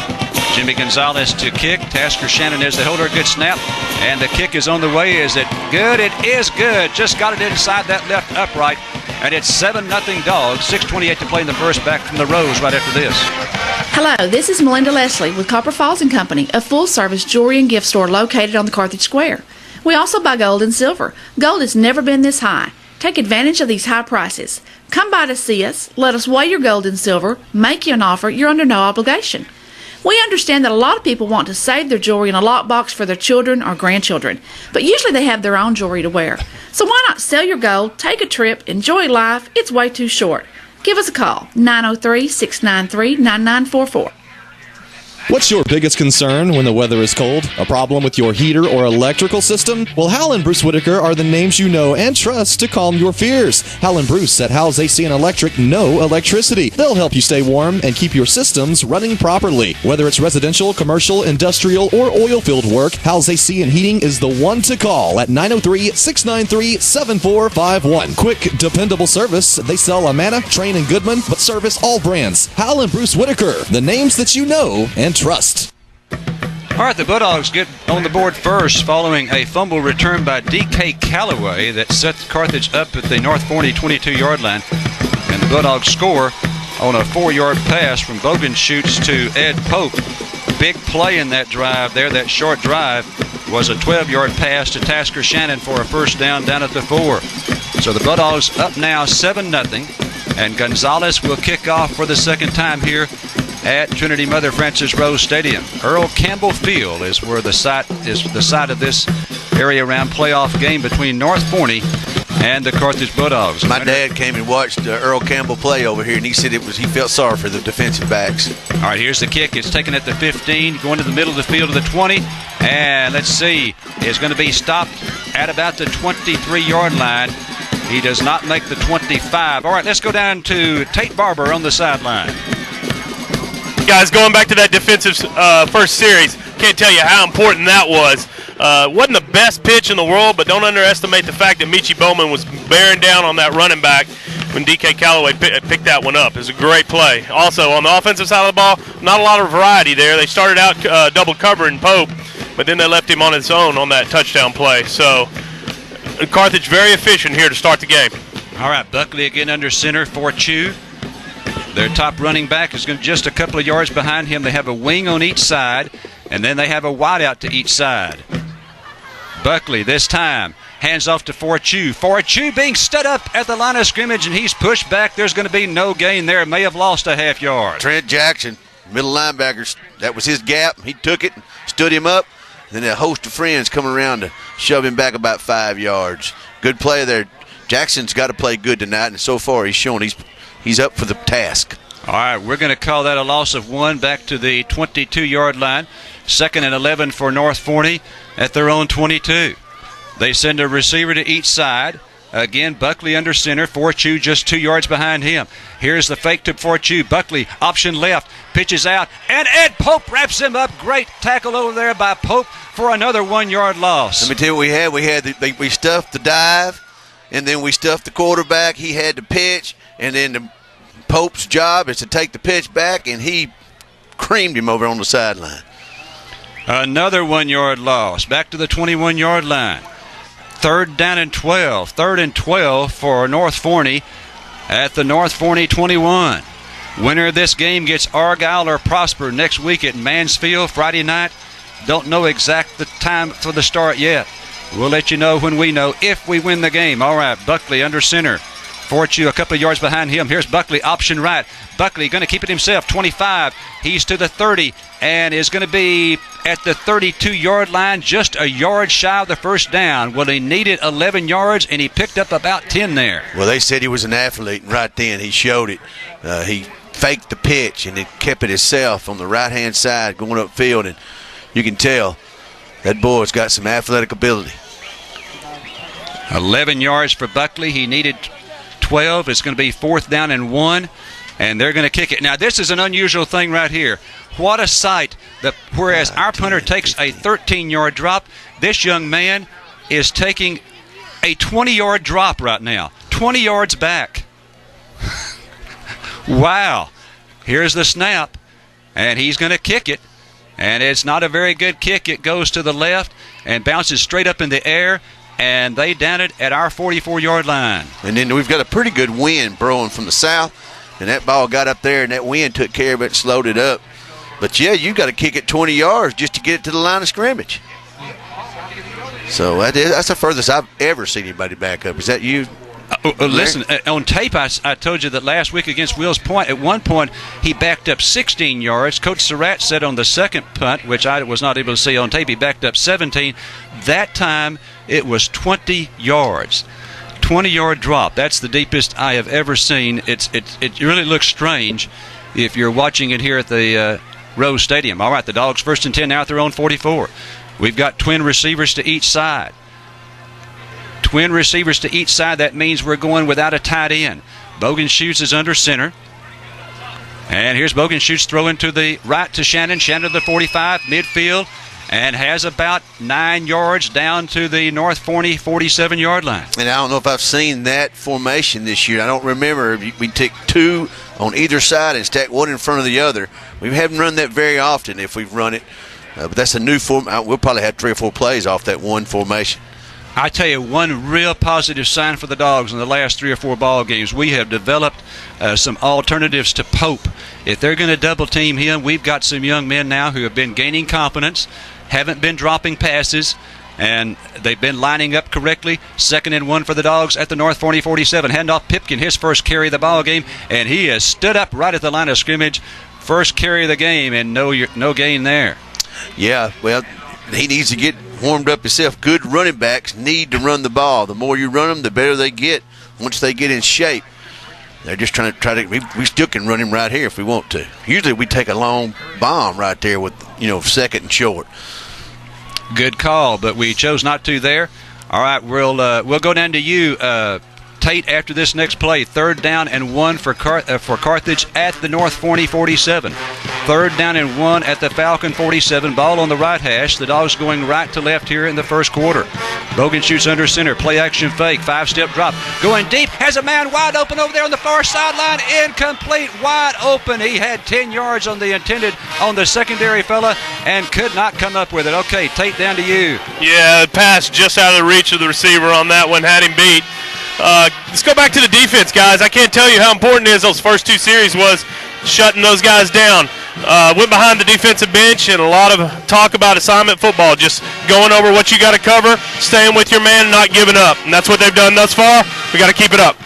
Jimmy Gonzalez to kick. Tasker Shannon is the holder. Good snap. And the kick is on the way. Is it good? It is good. Just got it inside that left upright. And it's 7-0 Dogs. 6:28 to play in the first. Back from the Rose right after this. Hello, this is Melinda Leslie with Copper Falls & Company, a full-service jewelry and gift store located on the Carthage Square. We also buy gold and silver. Gold has never been this high. Take advantage of these high prices. Come by to see us. Let us weigh your gold and silver. Make you an offer. You're under no obligation. We understand that a lot of people want to save their jewelry in a lockbox for their children or grandchildren, but usually they have their own jewelry to wear. So why not sell your gold, take a trip, enjoy life? It's way too short. Give us a call, 903-693-9944. What's your biggest concern when the weather is cold? A problem with your heater or electrical system? Well, Hal and Bruce Whitaker are the names you know and trust to calm your fears. Hal and Bruce at Hal's AC and Electric know electricity. They'll help you stay warm and keep your systems running properly. Whether it's residential, commercial, industrial, or oil-filled work, Hal's AC and Heating is the one to call at 903-693-7451. Quick, dependable service. They sell Amana, Train, and Goodman, but service all brands. Hal and Bruce Whitaker, the names that you know and trust. All right, the Bulldogs get on the board first following a fumble return by D.K. Calloway that set Carthage up at the North Forney 22-yard line. And the Bulldogs score on a 4-yard pass from Bogenschutz to Ed Pope. Big play in that drive there. That short drive was a 12-yard pass to Tasker Shannon for a first down at the 4. So the Bulldogs up now 7-0. And Gonzalez will kick off for the second time here at Trinity Mother Frances Rose Stadium. Earl Campbell Field is where the site of this area round playoff game between North Forney and the Carthage Bulldogs. My dad came and watched Earl Campbell play over here, and he said he felt sorry for the defensive backs. All right, here's the kick. It's taken at the 15, going to the middle of the field to the 20, and let's see, it's going to be stopped at about the 23-yard line. He does not make the 25. All right, let's go down to Tate Barber on the sideline. Guys, going back to that defensive first series, can't tell you how important that was. Wasn't the best pitch in the world, but don't underestimate the fact that Michi Bowman was bearing down on that running back when D.K. Calloway picked that one up. It was a great play. Also, on the offensive side of the ball, not a lot of variety there. They started out double covering Pope, but then they left him on his own on that touchdown play. So Carthage very efficient here to start the game. All right, Buckley again under center for Chew. Their top running back is just a couple of yards behind him. They have a wing on each side, and then they have a wideout to each side. Buckley this time hands off to Forchu. Forchu being stood up at the line of scrimmage, and he's pushed back. There's going to be no gain there. May have lost a half yard. Trent Jackson, middle linebacker, that was his gap. He took it, stood him up, and then a host of friends coming around to shove him back about 5 yards. Good play there. Jackson's got to play good tonight, and so far he's shown he's up for the task. All right, we're going to call that a loss of 1 back to the 22-yard line. 2nd and 11 for North Forney at their own 22. They send a receiver to each side. Again, Buckley under center. Forchu just 2 yards behind him. Here's the fake to Forchu. Buckley, option left, pitches out, and Ed Pope wraps him up. Great tackle over there by Pope for another 1 yard loss. Let me tell you what we had. We stuffed the dive, and then we stuffed the quarterback. He had to pitch, and then Pope's job is to take the pitch back, and he creamed him over on the sideline. Another 1 yard loss. Back to the 21-yard line. 3rd down and 12. 3rd and 12 for North Forney at the North Forney 21. Winner of this game gets Argyle or Prosper next week at Mansfield Friday night. Don't know exact the time for the start yet. We'll let you know when we know if we win the game. All right, Buckley under center. Forchu a couple of yards behind him. Here's Buckley, option right. Buckley going to keep it himself, 25. He's to the 30 and is going to be at the 32-yard line, just a yard shy of the first down. Well, he needed 11 yards, and he picked up about 10 there. Well, they said he was an athlete, and right then he showed it. He faked the pitch, and he kept it himself on the right-hand side going upfield, and you can tell that boy's got some athletic ability. 11 yards for Buckley. He needed 12. It's going to be 4th down and 1, and they're going to kick it. Now, this is an unusual thing right here. What a sight. Whereas our punter takes a 13-yard drop, this young man is taking a 20-yard drop right now. 20 yards back. Wow. Here's the snap, and he's going to kick it. And it's not a very good kick. It goes to the left and bounces straight up in the air, and they down it at our 44-yard line. And then we've got a pretty good wind blowing from the south, and that ball got up there, and that wind took care of it and slowed it up. But, yeah, you got to kick it 20 yards just to get it to the line of scrimmage. So that's the furthest I've ever seen anybody back up. Is that you? Listen, on tape, I told you that last week against Wills Point, at one point, he backed up 16 yards. Coach Surratt said on the second punt, which I was not able to see on tape, he backed up 17. That time, it was 20 yards. 20-yard drop. That's the deepest I have ever seen. It really looks strange if you're watching it here at the Rose Stadium. All right, the Dogs 1st and 10 now at their own 44. We've got twin receivers to each side. Twin receivers to each side. That means we're going without a tight end. Bogenschutz is under center. And here's Bogenschutz throwing to the right to Shannon. Shannon to the 45, midfield, and has about 9 yards down to the North Forney 47-yard line. And I don't know if I've seen that formation this year. I don't remember. We take 2 on either side and stack one in front of the other. We haven't run that very often if we've run it. But that's a new form. We'll probably have 3 or 4 plays off that one formation. I tell you, one real positive sign for the Dogs in the last 3 or 4 ball games, we have developed some alternatives to Pope. If they're going to double team him, we've got some young men now who have been gaining confidence, haven't been dropping passes, and they've been lining up correctly. 2nd and 1 for the Dogs at the North Forney 47. Handoff Pipkin, his first carry of the ball game, and he has stood up right at the line of scrimmage. First carry of the game, and no gain there. Yeah, well, he needs to get warmed up himself. Good running backs need to run the ball. The more you run them, the better they get once they get in shape. They're just trying to we still can run him right here if we want to. Usually we take a long bomb right there with, 2nd and short. Good call, but we chose not to there. All right, we'll go down to you, Tate, after this next play. 3rd down and 1 for Carthage at the North Forney 47. 3rd down and 1 at the Falcon 47. Ball on the right hash. The Dogs going right to left here in the first quarter. Bogenschutz under center. Play action fake. 5-step drop. Going deep. Has a man wide open over there on the far sideline. Incomplete. Wide open. He had 10 yards on the secondary fella and could not come up with it. Okay, Tate, down to you. Yeah, the pass just out of the reach of the receiver on that one. Had him beat. Let's go back to the defense, guys. I can't tell you how important it is those first 2 series was shutting those guys down. Went behind the defensive bench and a lot of talk about assignment football, just going over what you got to cover, staying with your man, and not giving up. And that's what they've done thus far. We got to keep it up.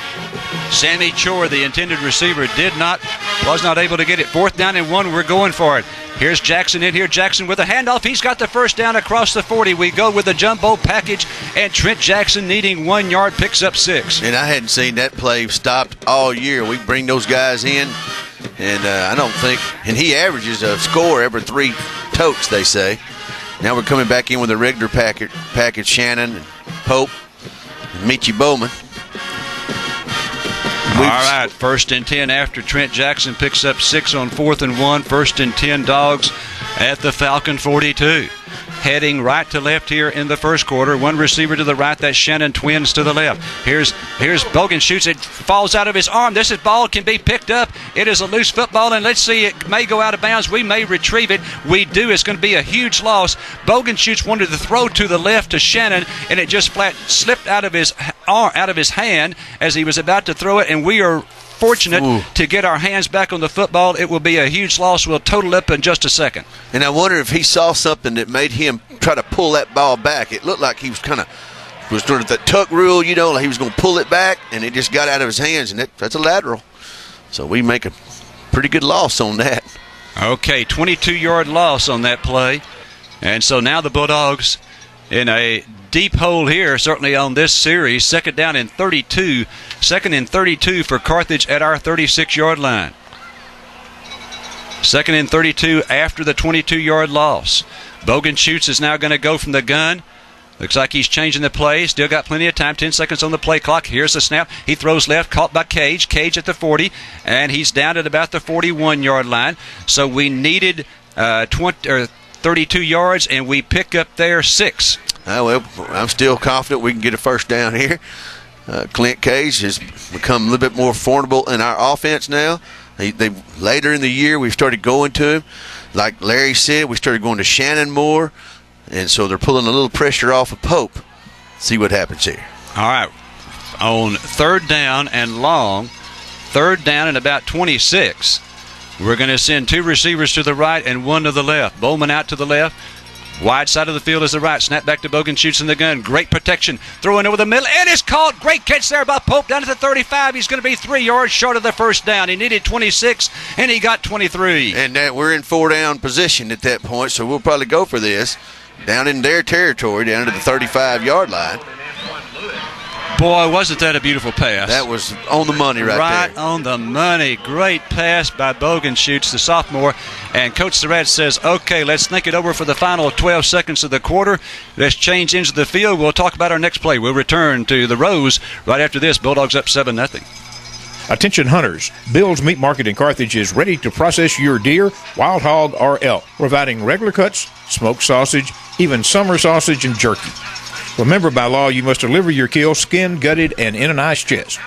Sammy Chore, the intended receiver, was not able to get it. 4th down and 1, we're going for it. Here's Jackson in here. Jackson with a handoff. He's got the first down across the 40. We go with the jumbo package, and Trent Jackson, needing 1 yard, picks up 6. And I hadn't seen that play stopped all year. We bring those guys in, and I don't think – and he averages a score every 3 totes, they say. Now we're coming back in with a regular package, Shannon and Pope and Michie Bowman. All right, 1st and 10 after Trent Jackson picks up 6 on 4th and 1. 1st and 10 Dogs at the Falcon 42. Heading right to left here in the first quarter. 1 receiver to the right. That's Shannon. Twins to the left. Here's Bogan shoots. It falls out of his arm. This ball can be picked up. It is a loose football, and let's see, it may go out of bounds. We may retrieve it. We do. It's going to be a huge loss. Bogan shoots wanted to throw to the left to Shannon, and it just flat slipped out of his hand as he was about to throw it, and we are fortunate to get our hands back on the football. It will be a huge loss. We'll total up in just a second. And I wonder if he saw something that made him try to pull that ball back. It looked like he was doing the tuck rule, like he was going to pull it back, and it just got out of his hands, and that's a lateral. So we make a pretty good loss on that. Okay, 22-yard loss on that play. And so now the Bulldogs in a deep hole here, certainly on this series. 2nd down and 32. 2nd and 32 for Carthage at our 36-yard line. 2nd and 32 after the 22-yard loss. Bogan shoots is now going to go from the gun. Looks like he's changing the play. Still got plenty of time. 10 seconds on the play clock. Here's the snap. He throws left, caught by Cage. Cage at the 40, and he's down at about the 41-yard line. So we needed 32 yards, and we pick up there 6. Well, I'm still confident we can get a first down here. Clint Cage has become a little bit more formidable in our offense now. Later in the year, we started going to him. Like Larry said, we started going to Shannon more, and so they're pulling a little pressure off of Pope. See what happens here. All right. On 3rd down and long, 3rd down and about 26, we're going to send 2 receivers to the right and 1 to the left. Bowman out to the left. Wide side of the field is the right. Snap back to Bogan, shoots in the gun. Great protection. Throwing over the middle, and it's caught. Great catch there by Pope down to the 35. He's going to be 3 yards short of the first down. He needed 26, and he got 23. And we're in 4-down position at that point, so we'll probably go for this down in their territory, down to the 35-yard line. Boy, wasn't that a beautiful pass. That was on the money right there. Right on the money. Great pass by Bogan shoots, the sophomore. And Coach Surratt says, okay, let's think it over for the final 12 seconds of the quarter. Let's change into the field. We'll talk about our next play. We'll return to the Rose right after this. Bulldogs up 7-0. Attention hunters, Bill's Meat Market in Carthage is ready to process your deer, wild hog, or elk, providing regular cuts, smoked sausage, even summer sausage and jerky. Remember, by law, you must deliver your kill skinned, gutted, and in an ice chest.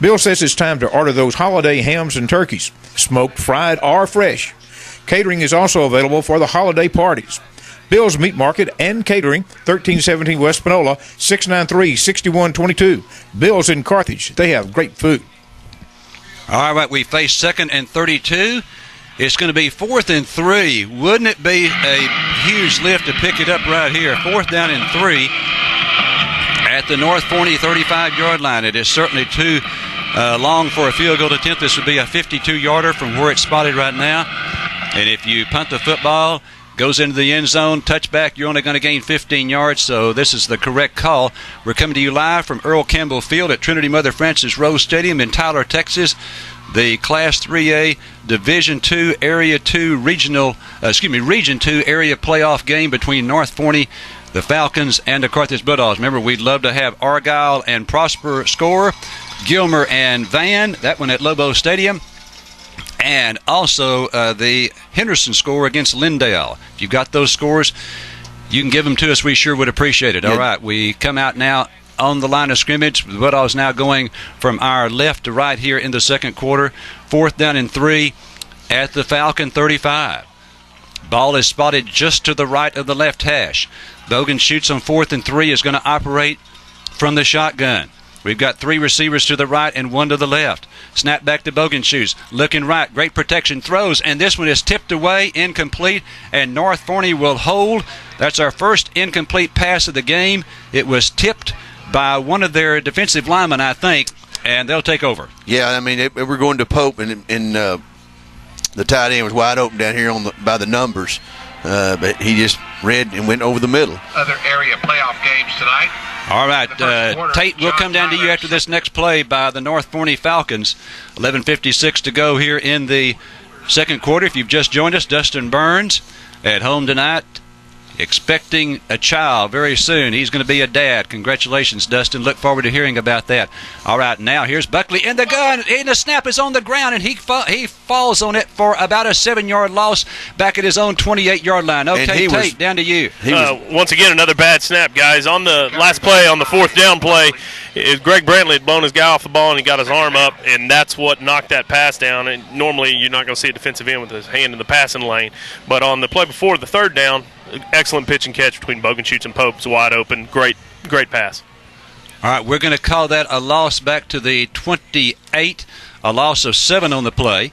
Bill says it's time to order those holiday hams and turkeys, smoked, fried, or fresh. Catering is also available for the holiday parties. Bill's Meat Market and Catering, 1317 West Panola, 693-6122. Bill's in Carthage. They have great food. All right, we face 2nd and 32. It's going to be 4th and 3. Wouldn't it be a huge lift to pick it up right here? 4th down and 3 at the North Forney 35-yard line. It is certainly too long for a field goal attempt. This would be a 52-yarder from where it's spotted right now. And if you punt the football, goes into the end zone, touchback, you're only going to gain 15 yards, so this is the correct call. We're coming to you live from Earl Campbell Field at Trinity Mother Frances Rose Stadium in Tyler, Texas. The Class 3A Division II Area 2 Region 2 Area Playoff game between North Forney, the Falcons, and the Carthage Bulldogs. Remember, we'd love to have Argyle and Prosper score, Gilmer and Van, that one at Lobo Stadium, and also the Henderson score against Lindale. If you've got those scores, you can give them to us. We sure would appreciate it. All right, we come out now on the line of scrimmage. The Bulldogs now going from our left to right here in the second quarter. 4th down and 3 at the Falcon 35. Ball is spotted just to the right of the left hash. Bogan shoots on 4th and 3, is going to operate from the shotgun. We've got 3 receivers to the right and 1 to the left. Snap back to Bogenschutz. Looking right. Great protection. Throws. And this one is tipped away. Incomplete. And North Forney will hold. That's our first incomplete pass of the game. It was tipped by one of their defensive linemen, I think, and they'll take over. Yeah, I mean, we're going to Pope, and the tight end was wide open down here by the numbers. But he just read and went over the middle. Other area playoff games tonight. All right, Tate, we'll come down to you after this next play by the North Forney Falcons. 11:56 to go here in the second quarter. If you've just joined us, Dustin Burns at home tonight, expecting a child very soon. He's going to be a dad. Congratulations, Dustin. Look forward to hearing about that. All right, now here's Buckley in the gun, and the snap is on the ground, and he falls on it for about a 7-yard loss back at his own 28-yard line. Okay, Tate, down to you. Once again, another bad snap, guys. On the last play, on the 4th down play, Greg Brantley had blown his guy off the ball, and he got his arm up, and that's what knocked that pass down. And normally you're not going to see a defensive end with his hand in the passing lane. But on the play before, the 3rd down, excellent pitch and catch between Bogenschutz and Pope. It's wide open. Great pass. All right, we're going to call that a loss back to the 28, a loss of 7 on the play.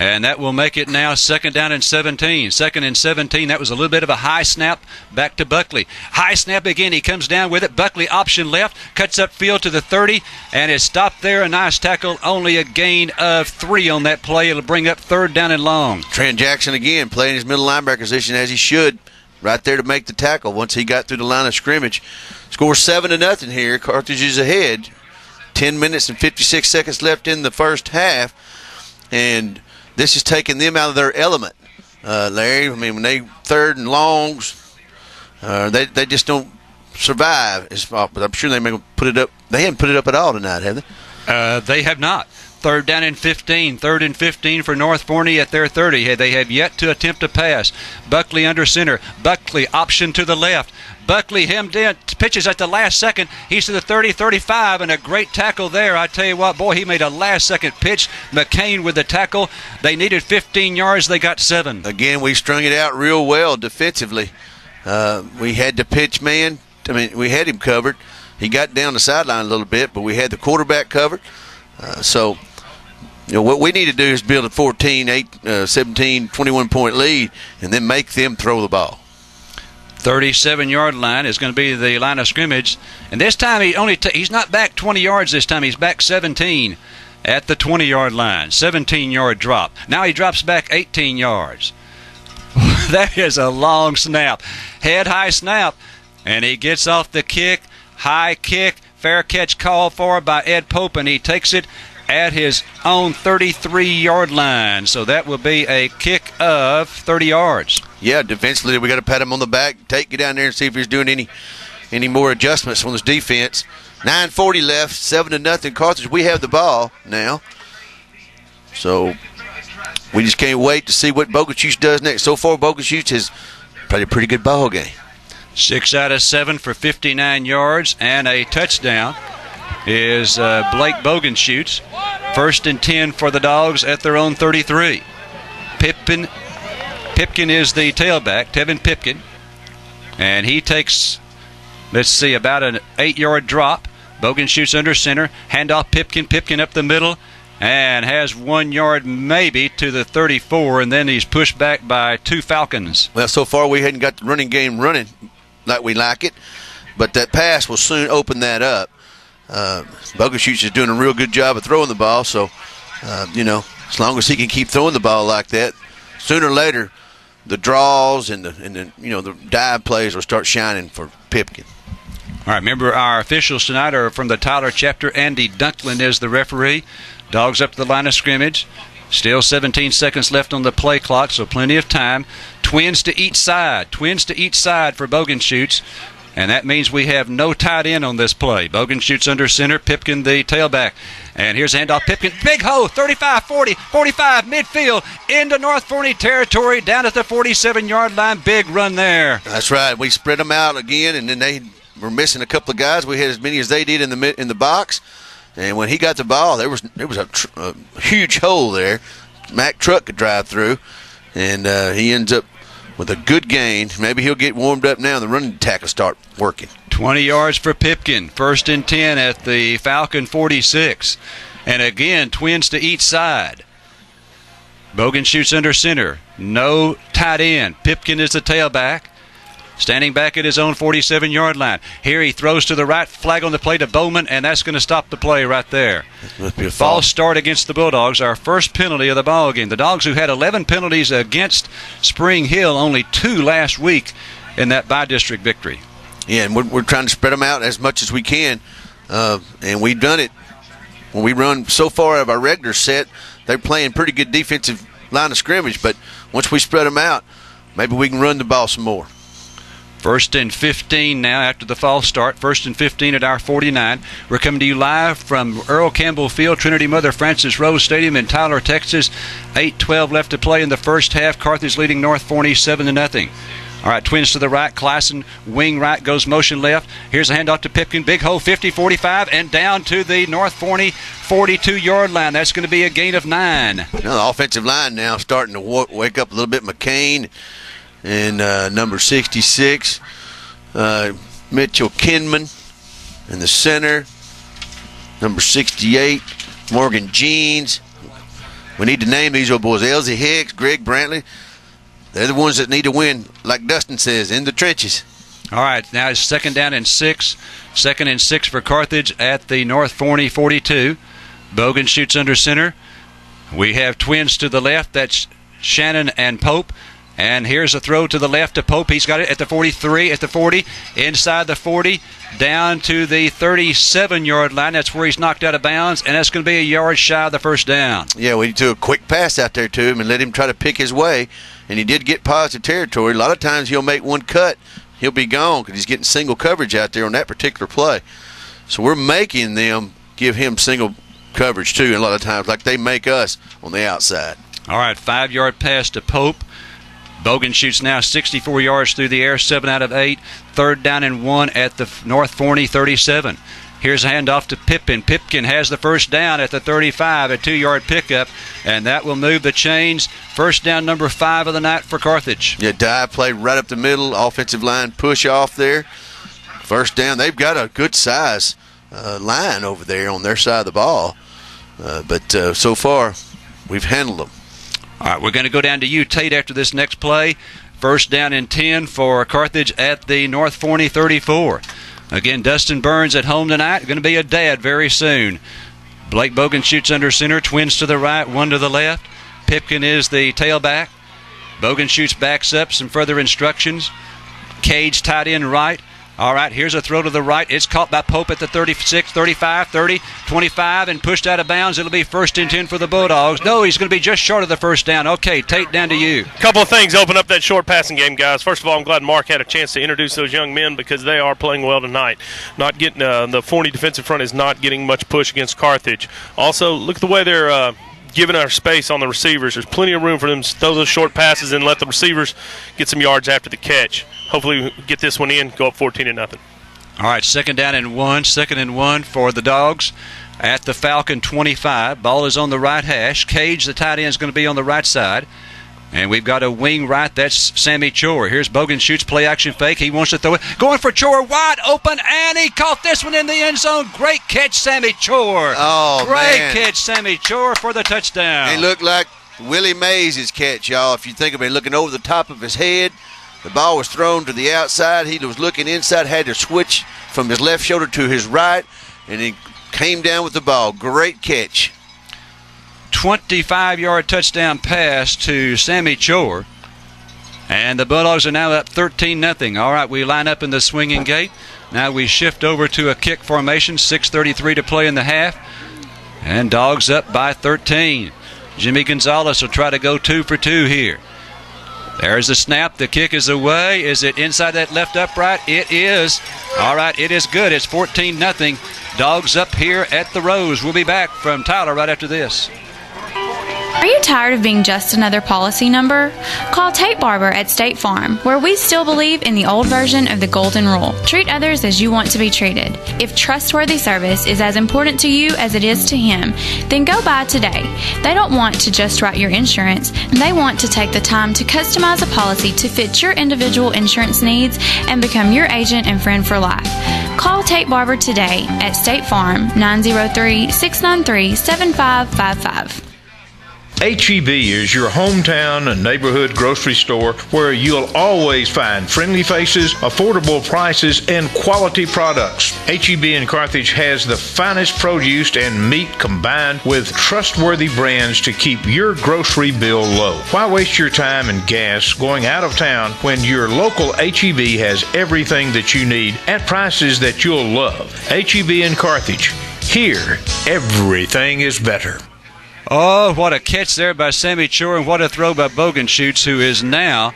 And that will make it now 2nd down and 17. 2nd and 17. That was a little bit of a high snap back to Buckley. High snap again. He comes down with it. Buckley option left. Cuts up field to the 30. And is stopped there. A nice tackle. Only a gain of 3 on that play. It'll bring up 3rd down and long. Trent Jackson again playing his middle linebacker position as he should. Right there to make the tackle once he got through the line of scrimmage. Score 7-0 here. Carthage is ahead. 10 minutes and 56 seconds left in the first half. And this is taking them out of their element, Larry. I mean, when they 3rd and longs, they just don't survive. But I'm sure they may put it up. They haven't put it up at all tonight, have they? They have not. 3rd down and 15. 3rd and 15 for North Forney at their 30. They have yet to attempt a pass. Buckley under center. Buckley option to the left. Buckley hemmed in, pitches at the last second. He's to the 30, 35, and a great tackle there. I tell you what, boy, he made a last-second pitch. McCain with the tackle. They needed 15 yards. They got 7. Again, we strung it out real well defensively. We had the pitch man. I mean, we had him covered. He got down the sideline a little bit, but we had the quarterback covered. So, you know, what we need to do is build a 14, 17, 21-point lead and then make them throw the ball. 37-yard line is going to be the line of scrimmage. And this time he's not back 20 yards this time. He's back 17 at the 20-yard line. 17-yard drop. Now he drops back 18 yards. That is a long snap. Head-high snap. And he gets off the kick. High kick. Fair catch called for by Ed Pope, and he takes it at his own 33-yard line. So that will be a kick of 30 yards. Yeah, defensively, we got to pat him on the back. Get down there and see if he's doing any more adjustments on his defense. 9:40 left, 7-0 Carthage. We have the ball now. So we just can't wait to see what Bogenschutz does next. So far, Bogenschutz has played a pretty good ball game. 6 out of 7 for 59 yards and a touchdown is Blake Bogenschutz. 1st and 10 for the Dogs at their own 33. Pipkin is the tailback, Tevin Pipkin. And he takes, about an 8-yard drop. Bogenschutz under center. Handoff Pipkin up the middle. And has 1 yard maybe to the 34. And then he's pushed back by 2 Falcons. Well, so far we hadn't got the running game running like we like it. But that pass will soon open that up. Bogenschutz is doing a real good job of throwing the ball. So, as long as he can keep throwing the ball like that, sooner or later, the draws and the dive plays will start shining for Pipkin. All right, remember our officials tonight are from the Tyler chapter. Andy Dunklin is the referee. Dogs up to the line of scrimmage. Still 17 seconds left on the play clock, so plenty of time. Twins to each side for Bogenschutz. And that means we have no tight end on this play. Bogenschutz under center, Pipkin the tailback. And here's handoff Pipkin. Big hole, 35, 40, 45, midfield, into North Forney territory, down at the 47-yard line. Big run there. That's right. We spread them out again, and then they were missing a couple of guys. We had as many as they did in the box. And when he got the ball, there was a huge hole there. Mack Truck could drive through, and he ends up with a good gain. Maybe he'll get warmed up now and the running tackle start working. 20 yards for Pipkin. 1st and 10 at the Falcon 46. And again, twins to each side. Bogan shoots under center. No tight end. Pipkin is the tailback. Standing back at his own 47-yard line. Here he throws to the right, flag on the play to Bowman, and that's going to stop the play right there. False start against the Bulldogs, our first penalty of the ball game. The Dogs, who had 11 penalties against Spring Hill, only 2 last week in that by-district victory. Yeah, and we're trying to spread them out as much as we can, and we've done it. When we run so far out of our regular set, they're playing pretty good defensive line of scrimmage, but once we spread them out, maybe we can run the ball some more. 1st and 15 now after the false start. 1st and 15 at our 49. We're coming to you live from Earl Campbell Field, Trinity Mother Frances Rose Stadium in Tyler, Texas. 8:12 left to play in the first half. Carthage leading North Forney 7-0. All right, twins to the right. Classen, wing right, goes motion left. Here's a handoff to Pipkin. Big hole, 50, 45, and down to the North Forney 42-yard line. That's going to be a gain of 9. Now the offensive line now starting to wake up a little bit. McCain and number 66, Mitchell Kinman in the center. Number 68, Morgan Jeans. We need to name these old boys. Elsie Hicks, Greg Brantley. They're the ones that need to win, like Dustin says, in the trenches. All right, now it's 2nd down and 6. 2nd and 6 for Carthage at the North Forney 42. Bogan shoots under center. We have twins to the left. That's Shannon and Pope. And here's a throw to the left to Pope. He's got it at the 43, at the 40, inside the 40, down to the 37-yard line. That's where he's knocked out of bounds, and that's going to be a yard shy of the first down. Yeah, we threw a quick pass out there to him and let him try to pick his way, and he did get positive territory. A lot of times he'll make one cut, he'll be gone because he's getting single coverage out there on that particular play. So we're making them give him single coverage too, and a lot of times like they make us on the outside. All right, 5-yard pass to Pope. Bogan shoots now 64 yards through the air, 7 out of 8. 3rd down and 1 at the North Forney 37. Here's a handoff to Pipkin. Pipkin has the first down at the 35, a 2-yard pickup, and that will move the chains. First down, number 5 of the night for Carthage. Yeah, dive play right up the middle, offensive line push off there. First down. They've got a good size line over there on their side of the ball, but so far we've handled them. All right, we're going to go down to you, Tate, after this next play. 1st down and 10 for Carthage at the North Forney 34. Again, Dustin Burns at home tonight. Going to be a dad very soon. Blake Bogan shoots under center. Twins to the right, 1 to the left. Pipkin is the tailback. Bogan shoots, backs up. Some further instructions. Cage tight end right. All right, here's a throw to the right. It's caught by Pope at the 36, 35, 30, 25, and pushed out of bounds. It'll be 1st and 10 for the Bulldogs. No, he's going to be just short of the first down. Okay, Tate, down to you. A couple of things open up that short passing game, guys. First of all, I'm glad Mark had a chance to introduce those young men because they are playing well tonight. Not getting the Forney defensive front is not getting much push against Carthage. Also, look at the way they're giving our space on the receivers. There's plenty of room for them to throw those short passes and let the receivers get some yards after the catch. Hopefully we get this one in, go up 14-0. All right, 2nd down and 1. 2nd and 1 for the Dogs at the Falcon 25. Ball is on the right hash. Cage, the tight end, is going to be on the right side. And we've got a wing right. That's Sammy Chore. Here's Bogan shoots, play action fake. He wants to throw it. Going for Chore, wide open, and he caught this one in the end zone. Great catch, Sammy Chore. Oh, Great man. catch, Sammy Chore for the touchdown. He looked like Willie Mays' catch, y'all. If you think of it, looking over the top of his head. The ball was thrown to the outside. He was looking inside, had to switch from his left shoulder to his right, and he came down with the ball. Great catch. 25-yard touchdown pass to Sammy Chore. And the Bulldogs are now up 13-0. All right, we line up in the swinging gate. Now we shift over to a kick formation. 6:33 to play in the half. And Dogs up by 13. Jimmy Gonzalez will try to go 2 for 2 here. There's the snap. The kick is away. Is it inside that left upright? It is. All right, it is good. It's 14-0. Dogs up here at the Rose. We'll be back from Tyler right after this. Are you tired of being just another policy number? Call Tate Barber at State Farm, where we still believe in the old version of the golden rule. Treat others as you want to be treated. If trustworthy service is as important to you as it is to him, then go by today. They don't want to just write your insurance. They want to take the time to customize a policy to fit your individual insurance needs and become your agent and friend for life. Call Tate Barber today at State Farm, 903-693-7555. H-E-B is your hometown and neighborhood grocery store where you'll always find friendly faces, affordable prices, and quality products. H-E-B in Carthage has the finest produce and meat combined with trustworthy brands to keep your grocery bill low. Why waste your time and gas going out of town when your local H-E-B has everything that you need at prices that you'll love? H-E-B in Carthage. Here, everything is better. Oh, what a catch there by Sammy Chore, and what a throw by Bogenschutz, who is now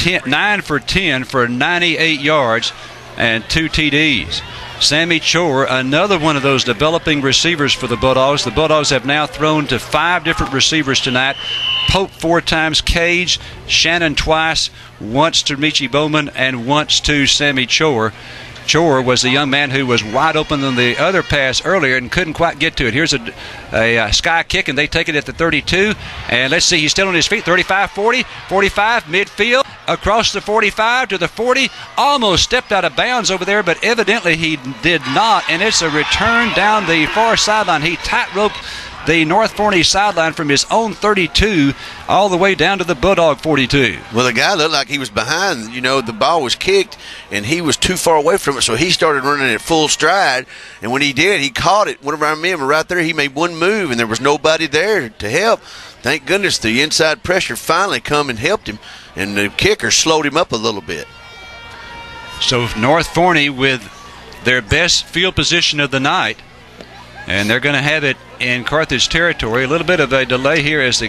9 for 10 for 98 yards and 2 TDs. Sammy Chore, another one of those developing receivers for the Bulldogs. The Bulldogs have now thrown to 5 different receivers tonight. Pope 4 times, Cage, Shannon twice, once to Michi Bowman, and once to Sammy Chore. Chore was the young man who was wide open on the other pass earlier and couldn't quite get to it. Here's a sky kick, and they take it at the 32. And let's see, he's still on his feet. 35, 40, 45, midfield, across the 45 to the 40. Almost stepped out of bounds over there, but evidently he did not. And it's a return down the far sideline. He tight-roped the North Forney sideline from his own 32 all the way down to the Bulldog 42. Well, the guy looked like he was behind. You know, the ball was kicked, and he was too far away from it, so he started running at full stride. And when he did, he caught it. One of our men were right there. He made one move, and there was nobody there to help. Thank goodness the inside pressure finally come and helped him, and the kicker slowed him up a little bit. So North Forney with their best field position of the night, and they're going to have it in Carthage territory. A little bit of a delay here as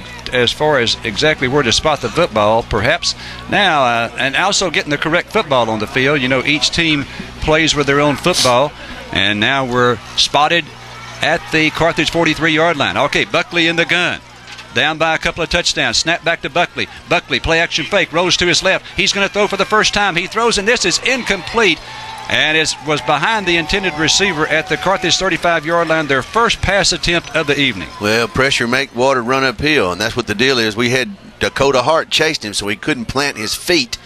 far as exactly where to spot the football, perhaps. Now, and also getting the correct football on the field. You know, each team plays with their own football, and now we're spotted at the Carthage 43-yard line. Okay, Buckley in the gun. Down by a couple of touchdowns. Snap back to Buckley. Buckley, play action fake, rolls to his left. He's going to throw for the first time. He throws, and this is incomplete. And it was behind the intended receiver at the Carthage 35-yard line, their first pass attempt of the evening. Well, pressure make water run uphill, and that's what the deal is. We had Dakota Hart chased him, so he couldn't plant his feet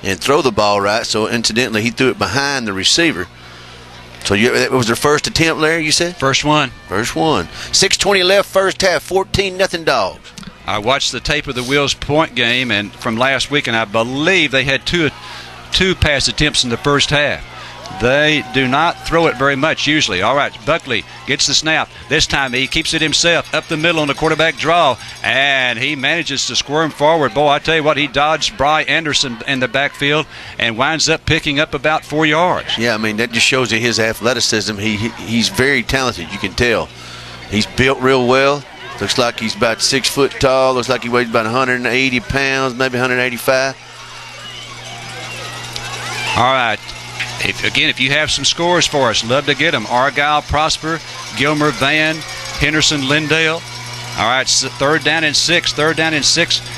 and throw the ball right. So, incidentally, he threw it behind the receiver. So, it was their first attempt, Larry, you said? First one. First one. 6:20 left, first half, 14-0 Dogs. I watched the tape of the Wills Point game and from last week, and I believe they had two pass attempts in the first half. They do not throw it very much usually. All right, Buckley gets the snap. This time he keeps it himself up the middle on the quarterback draw, and he manages to squirm forward. Boy, I tell you what, he dodged Bry Anderson in the backfield and winds up picking up about 4 yards. Yeah, I mean, that just shows you his athleticism. He's very talented, you can tell. He's built real well. Looks like he's about 6 foot tall. Looks like he weighs about 180 pounds, maybe 185. All right. If you have some scores for us, love to get them. Argyle, Prosper, Gilmer, Van, Henderson, Lindale. All right, third down and 6,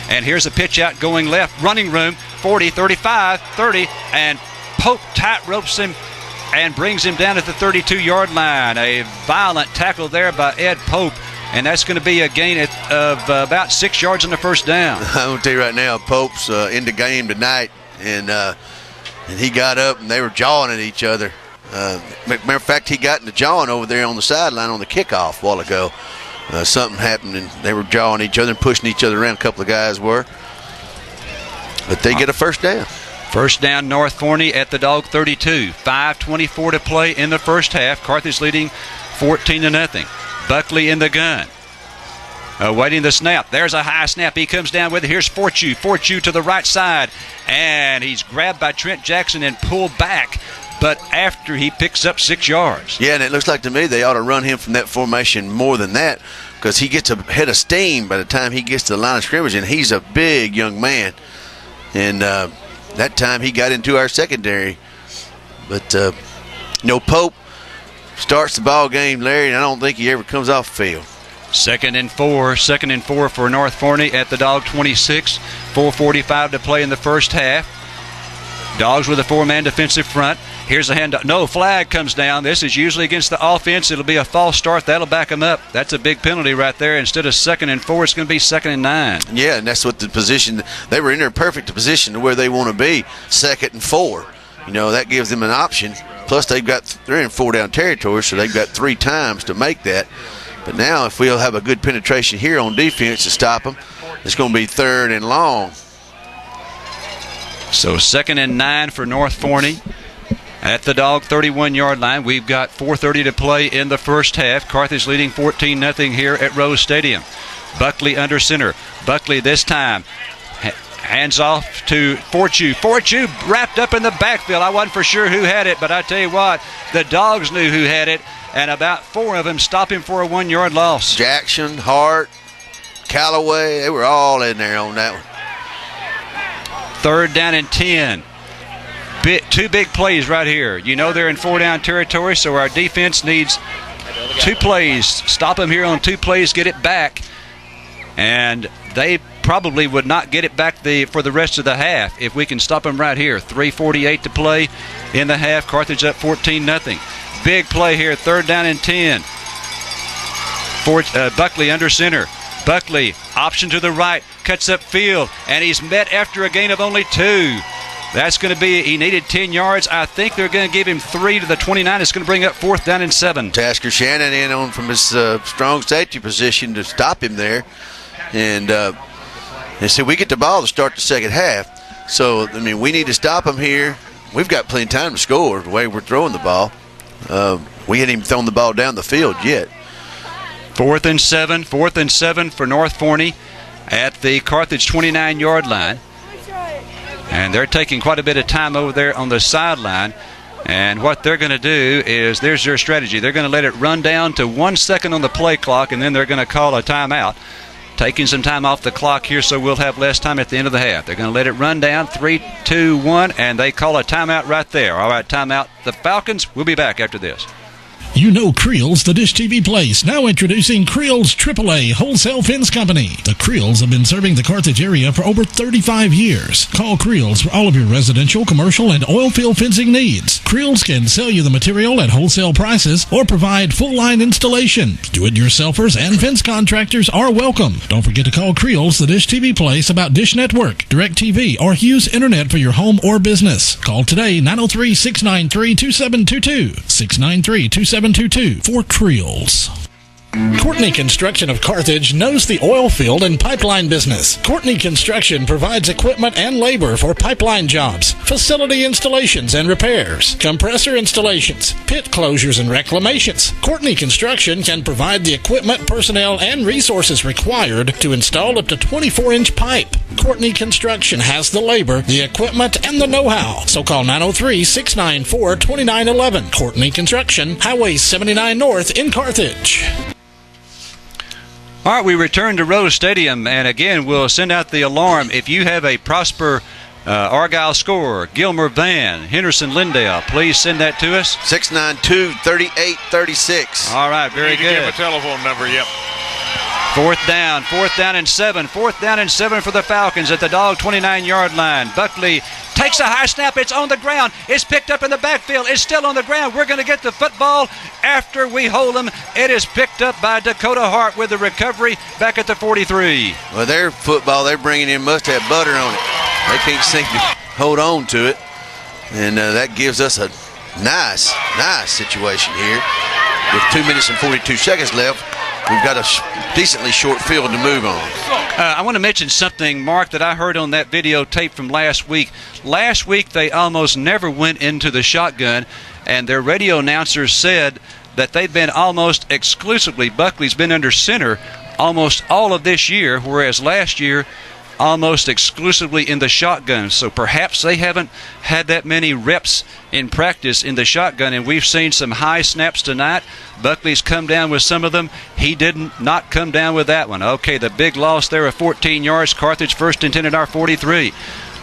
and here's a pitch out going left. Running room, 40, 35, 30, and Pope tight ropes him and brings him down at the 32-yard line. A violent tackle there by Ed Pope, and that's going to be a gain of about 6 yards on the first down. I'm going to tell you right now, Pope's in the game tonight, and he got up and they were jawing at each other. Matter of fact, he got in the jawing over there on the sideline on the kickoff a while ago. Something happened and they were jawing each other and pushing each other around. A couple of guys were. But they get a first down. First down, North Forney at the Dog 32. 5:24 to play in the first half. Carthage leading 14-0. Buckley in the gun. Waiting the snap. There's a high snap. He comes down with it. Here's Fortune. Fortune to the right side. And he's grabbed by Trent Jackson and pulled back. But after he picks up 6 yards. Yeah, and it looks like to me they ought to run him from that formation more than that, because he gets a head of steam by the time he gets to the line of scrimmage, and he's a big young man. And that time he got into our secondary. But, Pope starts the ball game, Larry, and I don't think he ever comes off the field. Second and four for North Forney at the Dog 26. 4:45 to play in the first half. Dogs with a 4-man defensive front. Here's a hand. No, flag comes down. This is usually against the offense. It'll be a false start. That'll back them up. That's a big penalty right there. Instead of 2nd and 4, it's going to be 2nd and 9. Yeah, and that's what the position. They were in their perfect position to where they want to be, 2nd and 4. That gives them an option. Plus, they're in 4-down territory, so they've got 3 times to make that. But now, if we'll have a good penetration here on defense to stop them, it's going to be 3rd and long. So 2nd and 9 for North Forney at the Dog 31-yard line. We've got 4:30 to play in the first half. Carthage leading 14-0 here at Rose Stadium. Buckley under center. Buckley this time hands off to Fortune. Fortune wrapped up in the backfield. I wasn't for sure who had it, but I tell you what, the Dogs knew who had it, and about 4 of them stopped him for a 1-yard loss. Jackson, Hart, Callaway, they were all in there on that one. 3rd down and 10. 2 big plays right here. They're in 4-down territory, so our defense needs 2 plays. Stop them here on 2 plays, get it back. And they probably would not get it back for the rest of the half if we can stop them right here. 3:48 to play in the half. Carthage up 14-0. Big play here, 3rd down and 10. Buckley under center. Buckley, option to the right, cuts up field, and he's met after a gain of only 2. That's going to be, he needed 10 yards. I think they're going to give him 3 to the 29. It's going to bring up 4th down and 7. Tasker Shannon in on from his strong safety position to stop him there. And they said we get the ball to start the second half. So, we need to stop them here. We've got plenty of time to score the way we're throwing the ball. We hadn't even thrown the ball down the field yet. 4th and 7 for North Forney at the Carthage 29-yard line. And they're taking quite a bit of time over there on the sideline. And what they're going to do is, there's their strategy. They're going to let it run down to 1 second on the play clock, and then they're going to call a timeout. Taking some time off the clock here so we'll have less time at the end of the half. They're going to let it run down, 3, 2, 1, and they call a timeout right there. All right, timeout. The Falcons, we'll be back after this. Creel's, the Dish TV place. Now introducing Creel's AAA Wholesale Fence Company. The Creels have been serving the Carthage area for over 35 years. Call Creel's for all of your residential, commercial, and oil field fencing needs. Creel's can sell you the material at wholesale prices or provide full-line installation. Do-it-yourselfers and fence contractors are welcome. Don't forget to call Creel's, the Dish TV place, about Dish Network, DirecTV, or Hughes Internet for your home or business. Call today, 903-693-2722. 693-2722 for Creels. Courtney Construction of Carthage knows the oil field and pipeline business. Courtney Construction provides equipment and labor for pipeline jobs, facility installations and repairs, compressor installations, pit closures and reclamations. Courtney Construction can provide the equipment, personnel, and resources required to install up to 24-inch pipe. Courtney Construction has the labor, the equipment, and the know-how. So call 903-694-2911. Courtney Construction, Highway 79 North in Carthage. All right, we return to Rose Stadium, and again, we'll send out the alarm. If you have a Prosper Argyle scorer, Gilmer Van, Henderson Lindale, please send that to us. 692-3836. All right, very good. Give a telephone number, yep. 4th down and 7. 4th down and 7 for the Falcons at the Dog 29-yard line. Buckley takes a high snap. It's on the ground. It's picked up in the backfield. It's still on the ground. We're going to get the football after we hold them. It is picked up by Dakota Hart with the recovery back at the 43. Well, their football they're bringing in must have butter on it. They can't seem to hold on to it. And that gives us a nice situation here. With 2 minutes and 42 seconds left, we've got a decently short field to move on. I want to mention something, Mark, that I heard on that videotape from last week. Last week, they almost never went into the shotgun, and their radio announcers said that they've been almost exclusively, Buckley's been under center almost all of this year, whereas last year, almost exclusively in the shotgun. So perhaps they haven't had that many reps in practice in the shotgun, and we've seen some high snaps tonight. Buckley's come down with some of them. He did not come down with that one. Okay, the big loss there of 14 yards. Carthage 1st and 10 at our 43.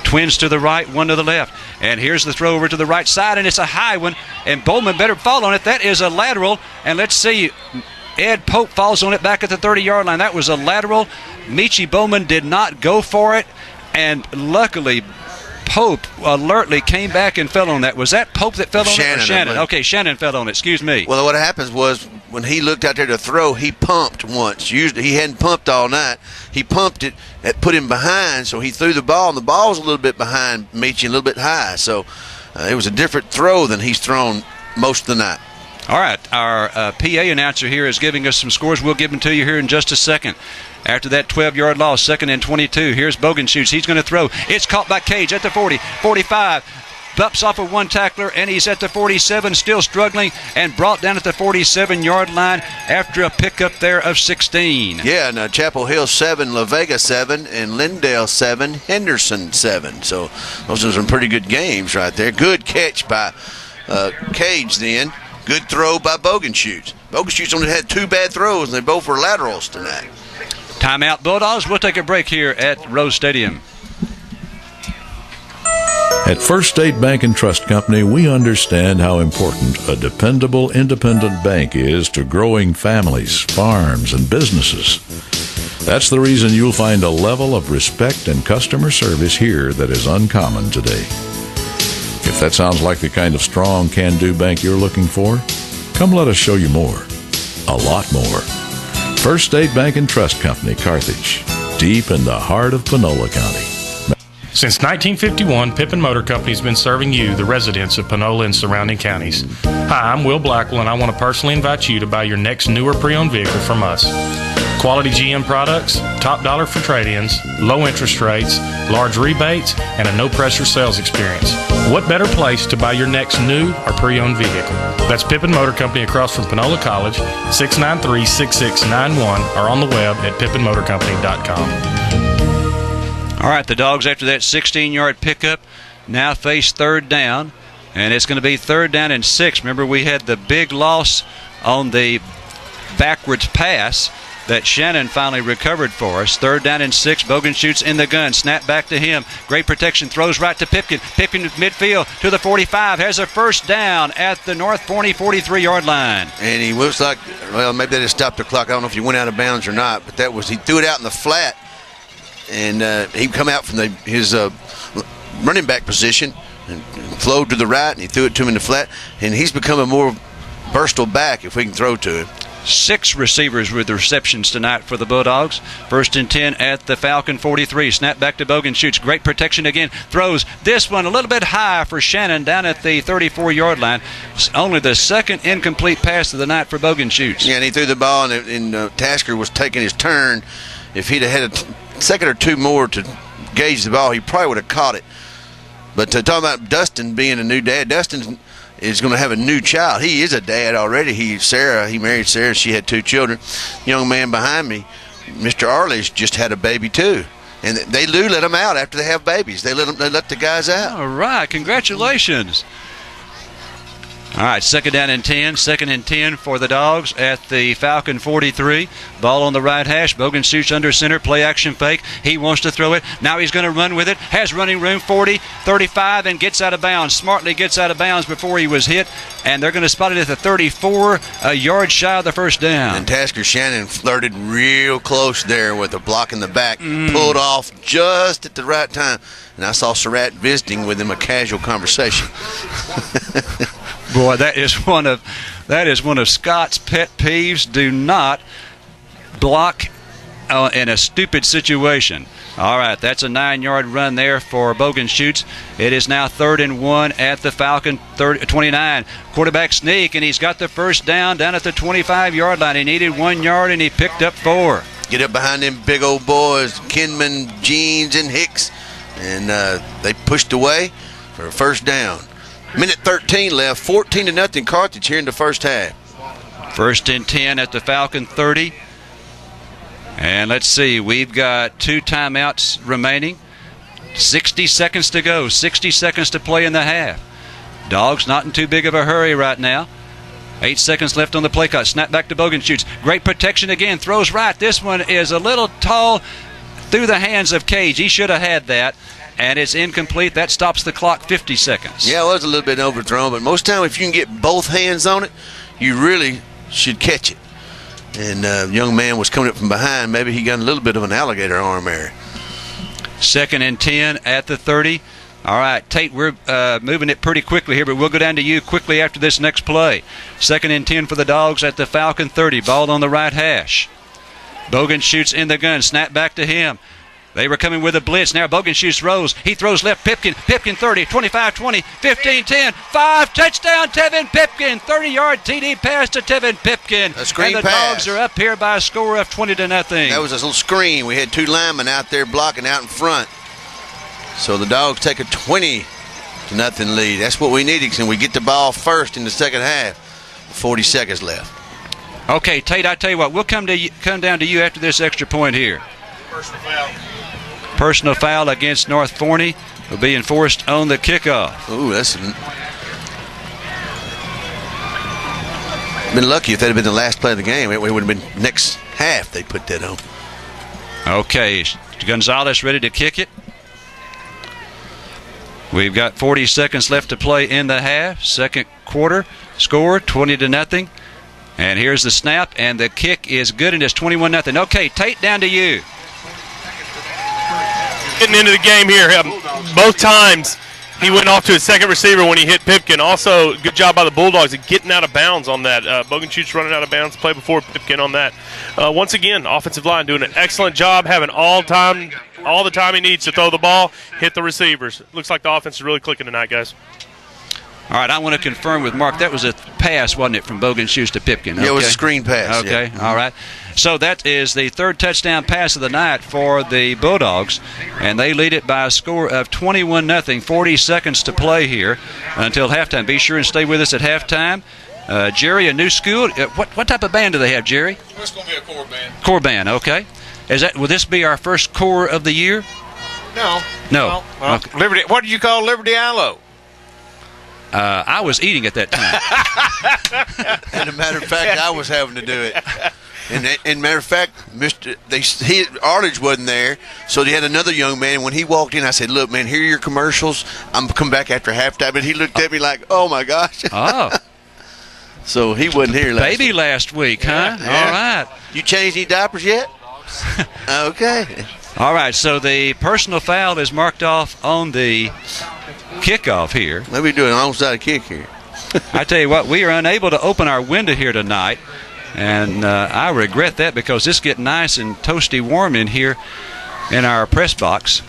Twins to the right, 1 to the left. And here's the throw over to the right side, and it's a high one, and Bowman better fall on it. That is a lateral, and let's see. Ed Pope falls on it back at the 30-yard line. That was a lateral. Michi Bowman did not go for it, and luckily Pope alertly came back and fell on that. Was that Pope that fell on it or Shannon? Okay, Shannon fell on it. Excuse me. Well, what happens was when he looked out there to throw, he pumped once. Usually he hadn't pumped all night. He pumped it, that put him behind, so he threw the ball, and the ball was a little bit behind Michi, a little bit high. So it was a different throw than he's thrown most of the night. All right, our PA announcer here is giving us some scores. We'll give them to you here in just a second. After that 12-yard loss, 2nd and 22. Here's Bogenschutz. He's going to throw. It's caught by Cage at the 40, 45. Bumps off of one tackler, and he's at the 47, still struggling, and brought down at the 47-yard line after a pickup there of 16. Yeah, and Chapel Hill 7, La Vega 7, and Lindale 7, Henderson 7. So those are some pretty good games right there. Good catch by Cage then. Good throw by Bogenschutz. Bogenschutz only had 2 bad throws, and they both were laterals tonight. Timeout, Bulldogs. We'll take a break here at Rose Stadium. At First State Bank and Trust Company, we understand how important a dependable, independent bank is to growing families, farms, and businesses. That's the reason you'll find a level of respect and customer service here that is uncommon today. If that sounds like the kind of strong, can-do bank you're looking for, come let us show you more. A lot more. First State Bank and Trust Company, Carthage, deep in the heart of Panola County. Since 1951, Pippin Motor Company has been serving you, the residents of Panola and surrounding counties. Hi, I'm Will Blackwell, and I want to personally invite you to buy your next newer pre-owned vehicle from us. Quality GM products, top dollar for trade-ins, low interest rates, large rebates, and a no-pressure sales experience. What better place to buy your next new or pre-owned vehicle? That's Pippin Motor Company across from Panola College, 693-6691, or on the web at pippinmotorcompany.com. All right, the Dogs, after that 16-yard pickup, now face 3rd down, and it's going to be 3rd down and 6. Remember, we had the big loss on the backwards pass that Shannon finally recovered for us. 3rd down and 6. Bogenschutz in the gun. Snap back to him. Great protection. Throws right to Pipkin. Pipkin midfield to the 45. Has a first down at the North Forney 43-yard line. And he looks like, well, maybe they just stopped the clock. I don't know if he went out of bounds or not, but he threw it out in the flat. And he come out from his running back position and flowed to the right, and he threw it to him in the flat. And he's become a more versatile back if we can throw to him. 6 receivers with the receptions tonight for the Bulldogs. 1st and 10 at the Falcon 43. Snap back to Bogenschutz. Great protection again. Throws this one a little bit high for Shannon down at the 34-yard line. It's only the 2nd incomplete pass of the night for Bogenschutz. Yeah, and he threw the ball, and Tasker was taking his turn. If he'd have had a second or two more to gauge the ball, he probably would have caught it. But talking about Dustin being a new dad, Dustin is going to have a new child. He is a dad already. He married Sarah. She had 2 children. Young man behind me, Mr. Arlish, just had a baby too. And they do let them out after they have babies. They let the guys out. All right, congratulations. All right, 2nd down and 10. 2nd and 10 for the Dogs at the Falcon 43. Ball on the right hash. Bogenschutz under center. Play action fake. He wants to throw it. Now he's going to run with it. Has running room. 40, 35, and gets out of bounds. Smartly gets out of bounds before he was hit. And they're going to spot it at the 34, a yard shy of the first down. And Tasker Shannon flirted real close there with a block in the back. Pulled off just at the right time. And I saw Surratt visiting with him, a casual conversation. Boy, that is one of Scott's pet peeves. Do not block in a stupid situation. All right, that's a 9-yard run there for Bogenschutz. It is now 3rd and 1 at the Falcon 29. Quarterback sneak, and he's got the first down at the 25-yard line. He needed 1 yard, and he picked up 4. Get up behind them big old boys, Kinman, Jeans, and Hicks, and they pushed away for a first down. Minute 13 left, 14-0 Carthage here in the first half. 1st and 10 at the Falcon 30. And let's see, we've got 2 timeouts remaining. 60 seconds to go, 60 seconds to play in the half. Dogs not in too big of a hurry right now. 8 seconds left on the play clock. Snap back to Bogenschutz. Great protection again, throws right. This one is a little tall through the hands of Cage. He should have had that. And it's incomplete. That stops the clock 50 seconds. Yeah, it was a little bit overthrown, but most time if you can get both hands on it, you really should catch it. and a young man was coming up from behind. Maybe he got a little bit of an alligator arm there. 2nd and 10 at the 30. All right, Tate, we're moving it pretty quickly here, but we'll go down to you quickly after this next play. 2nd and 10 for the Dogs at the Falcon 30. Ball on the right hash. Bogan shoots in the gun. Snap back to him. They were coming with a blitz. Now Bogan shoots, throws. He throws left. Pipkin. Pipkin 30, 25-20, 15-10, 5. Touchdown, Tevin Pipkin. 30-yard TD pass to Tevin Pipkin. A screen and the pass. Dogs are up here by a score of 20-0. That was a little screen. We had 2 linemen out there blocking out in front. So the Dogs take a 20-0 lead. That's what we needed, and we get the ball first in the second half. 40 seconds left. Okay, Tate, I tell you what, we'll come down to you after this extra point here. Personal foul. Personal foul against North Forney will be enforced on the kickoff. Ooh, that's been lucky if that had been the last play of the game. It would have been next half they put that on. Okay, Gonzalez ready to kick it. We've got 40 seconds left to play in the half. Second quarter, score 20-0. And here's the snap, and the kick is good, and it's 21-0. Okay, Tate, down to you. Getting into the game here. Both times he went off to his second receiver when he hit Pipkin. Also, good job by the Bulldogs of getting out of bounds on that. Boganchuk's running out of bounds, play before Pipkin on that. Once again, offensive line doing an excellent job, having all the time he needs to throw the ball, hit the receivers. Looks like the offense is really clicking tonight, guys. All right, I want to confirm with Mark, that was a pass, wasn't it, from Boganchuk to Pipkin? Yeah, it was a screen pass. Okay, yeah. All right. So that is the third touchdown pass of the night for the Bulldogs, and they lead it by a score of 21-0. 40 seconds to play here until halftime. Be sure and stay with us at halftime. Jerry, a new school. What type of band do they have, Jerry? It's going to be a core band. Core band, okay. Will this be our first core of the year? No. No. Well, Okay. Liberty. What did you call Liberty Aloe? I was eating at that time. And a matter of fact, I was having to do it. And matter of fact, Arledge wasn't there, so they had another young man. When he walked in, I said, "Look, man, here are your commercials. I'm come back after halftime." And he looked at me like, "Oh my gosh!" Oh. So he wasn't here last week, huh? Yeah. All right. You changed any diapers yet? Okay. All right, so the personal foul is marked off on the kickoff here. Let me do an onside kick here. I tell you what, we are unable to open our window here tonight, and I regret that because it's getting nice and toasty warm in here in our press box.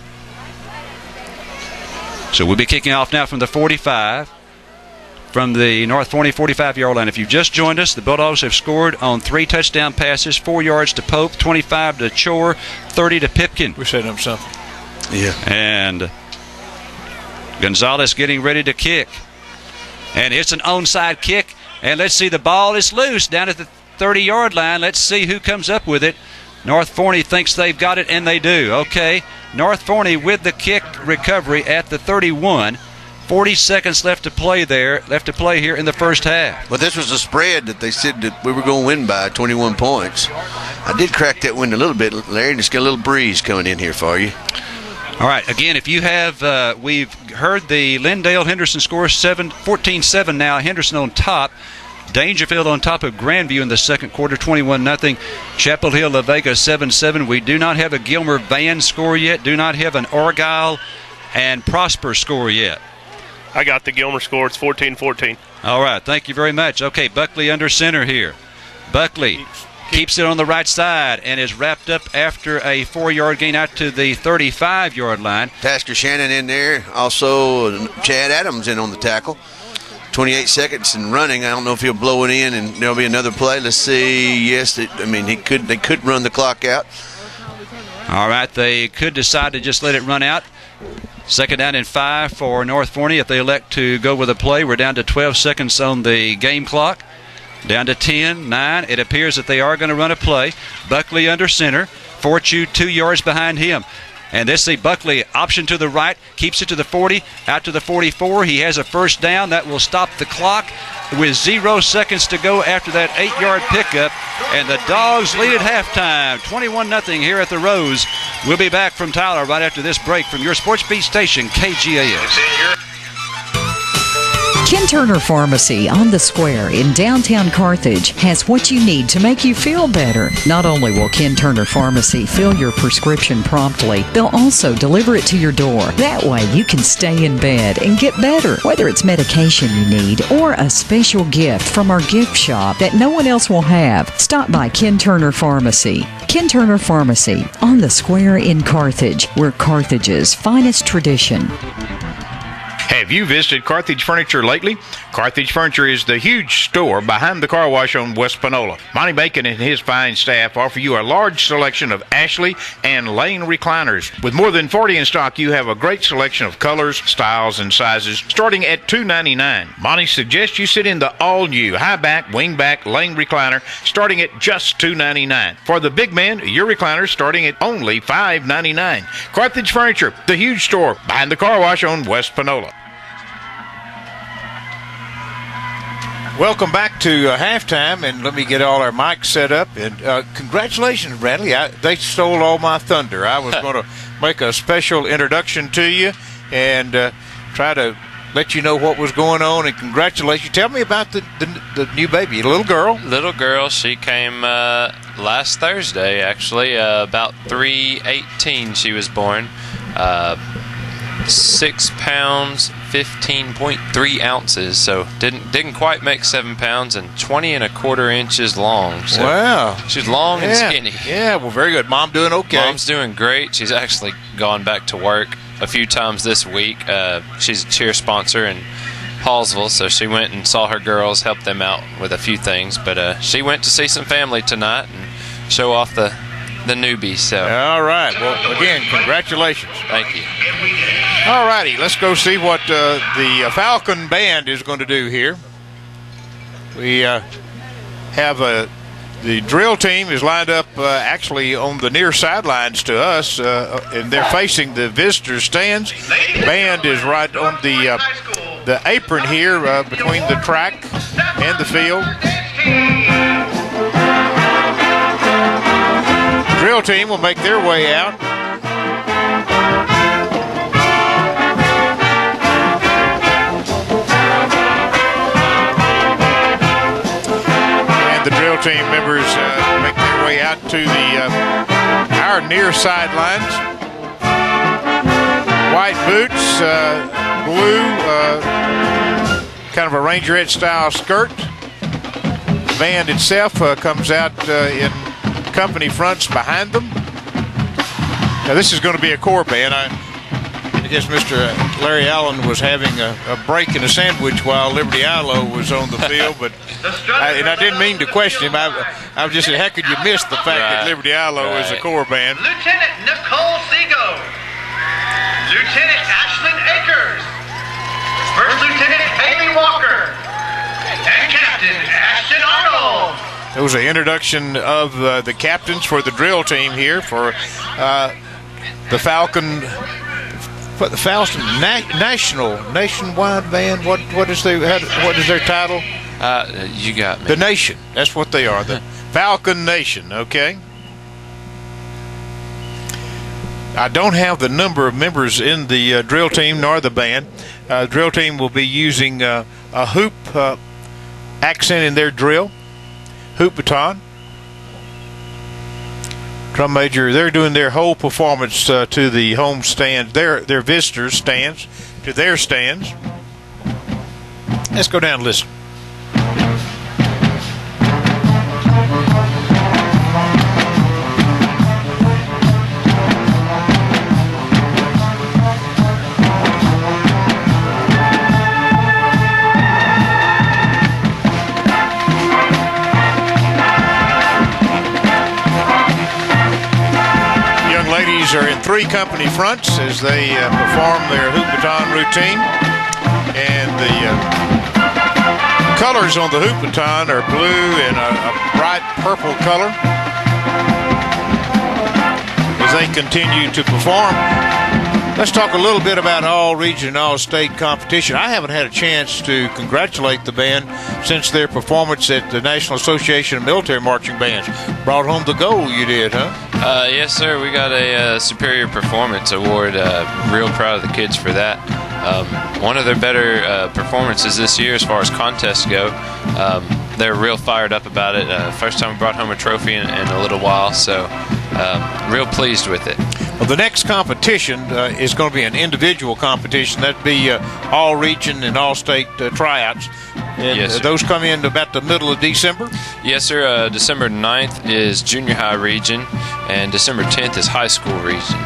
So we'll be kicking off now from the 45. From the North Forney 45-yard line. If you've just joined us, the Bulldogs have scored on 3 touchdown passes, 4 yards to Pope, 25 to Chore, 30 to Pipkin. We're setting up something. Yeah. And Gonzalez getting ready to kick. And it's an onside kick. And let's see, the ball is loose down at the 30-yard line. Let's see who comes up with it. North Forney thinks they've got it, and they do. Okay, North Forney with the kick recovery at the 31. 40 seconds left to play here in the first half. But this was a spread that they said that we were going to win by 21 points. I did crack that window a little bit, Larry, and it's got a little breeze coming in here for you. All right, again, if you have, we've heard the Lindale-Henderson score 14-7 now. Henderson on top. Dangerfield on top of Grandview in the second quarter, 21-0. Chapel Hill, La Vega, 7-7. We do not have a Gilmer Van score yet. Do not have an Argyle and Prosper score yet. I got the Gilmer score. It's 14-14. All right, thank you very much. Okay, Buckley under center here. Buckley keeps it on the right side and is wrapped up after a 4-yard gain out to the 35-yard line. Tasker Shannon in there. Also, Chad Adams in on the tackle. 28 seconds and running. I don't know if he'll blow it in and there'll be another play. Let's see. Yes, they could run the clock out. All right, they could decide to just let it run out. Second down and 5 for North Forney if they elect to go with a play. We're down to 12 seconds on the game clock. Down to 10, 9. It appears that they are going to run a play. Buckley under center. Fortune 2 yards behind him. And this is Buckley option to the right, keeps it to the 40, out to the 44. He has a first down. That will stop the clock with 0 seconds to go after that 8-yard pickup. And the Dogs lead at halftime, 21-0 here at the Rose. We'll be back from Tyler right after this break from your Sports Beat station, KGAS. Ken Turner Pharmacy on the Square in downtown Carthage has what you need to make you feel better. Not only will Ken Turner Pharmacy fill your prescription promptly, they'll also deliver it to your door. That way you can stay in bed and get better, whether it's medication you need or a special gift from our gift shop that no one else will have. Stop by Ken Turner Pharmacy. Ken Turner Pharmacy on the Square in Carthage, where Carthage's finest tradition. Have you visited Carthage Furniture lately? Carthage Furniture is the huge store behind the car wash on West Panola. Monty Bacon and his fine staff offer you a large selection of Ashley and Lane recliners. With more than 40 in stock, you have a great selection of colors, styles, and sizes starting at $299. Monty suggests you sit in the all-new high-back, wing-back Lane recliner starting at just $299. For the big man, your recliner starting at only $599. Carthage Furniture, the huge store behind the car wash on West Panola. Welcome back to halftime, and let me get all our mics set up. And congratulations, Bradley. They stole all my thunder. I was going to make a special introduction to you and try to let you know what was going on, and congratulate you. Tell me about the new baby, little girl. Little girl, she came last Thursday, actually, about 3:18 she was born. 6 pounds, 15.3 ounces, so didn't quite make 7 pounds, and 20 1/4 inches long. So wow. She's long and skinny. Yeah, well, very good. Mom doing okay? Mom's doing great. She's actually gone back to work a few times this week. She's a cheer sponsor in Hallsville, so she went and saw her girls, helped them out with a few things, but she went to see some family tonight and show off the newbie. So all right. Well, again, congratulations. Thank you. All righty, let's go see what the Falcon Band is going to do here. We have the drill team is lined up actually on the near sidelines to us, and they're facing the visitor stands. Band is right on the apron here between the track and the field. Drill team will make their way out. And the drill team members make their way out to our near sidelines. White boots, blue, kind of a rangerette style skirt. The band itself comes out in company fronts behind them. Now this is going to be a core band. I guess Mr. Larry Allen was having a break in a sandwich while Liberty Ilo was on the field, but I didn't mean to question him. I was just saying, how could you miss the fact that Liberty Ilo is a core band? Lieutenant Nicole Seago, Lieutenant Ashlyn Akers, First Lieutenant Haley Walker, and Captain Ashton Arnold. It was an introduction of the captains for the drill team here for the Falcon. What the Falcon nationwide band? What is their title? You got me. The Nation. That's what they are. The Falcon Nation. Okay. I don't have the number of members in the drill team nor the band. The drill team will be using a hoop accent in their drill. Hoop baton. Drum major, they're doing their whole performance to the home stand, their visitors' stands, to their stands. Let's go down and listen. Are in three company fronts as they perform their hoop baton routine, and the colors on the hoop baton are blue and a bright purple color as they continue to perform. Let's talk a little bit about all-region and all-state competition. I haven't had a chance to congratulate the band since their performance at the National Association of Military Marching Bands. Brought home the gold, you did, huh? Yes, sir. We got a Superior Performance Award. Real proud of the kids for that. one of their better performances this year as far as contests go. They're real fired up about it. First time we brought home a trophy in a little while, so real pleased with it. Well, the next competition is going to be an individual competition. That'd be all region and all state tryouts. And Yes, sir. those come in about the middle of December? Yes, sir. December 9th is junior high region, and December 10th is high school region.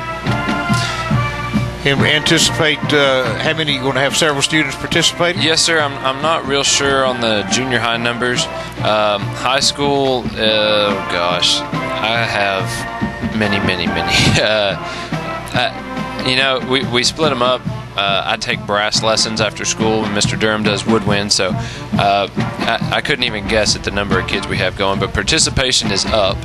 And we anticipate how many? You're going to have several students participating? Yes, sir. I'm not real sure on the junior high numbers. High school, gosh, I have many. We split them up. I take brass lessons after school, and Mr. Durham does woodwind, so I couldn't even guess at the number of kids we have going, but participation is up,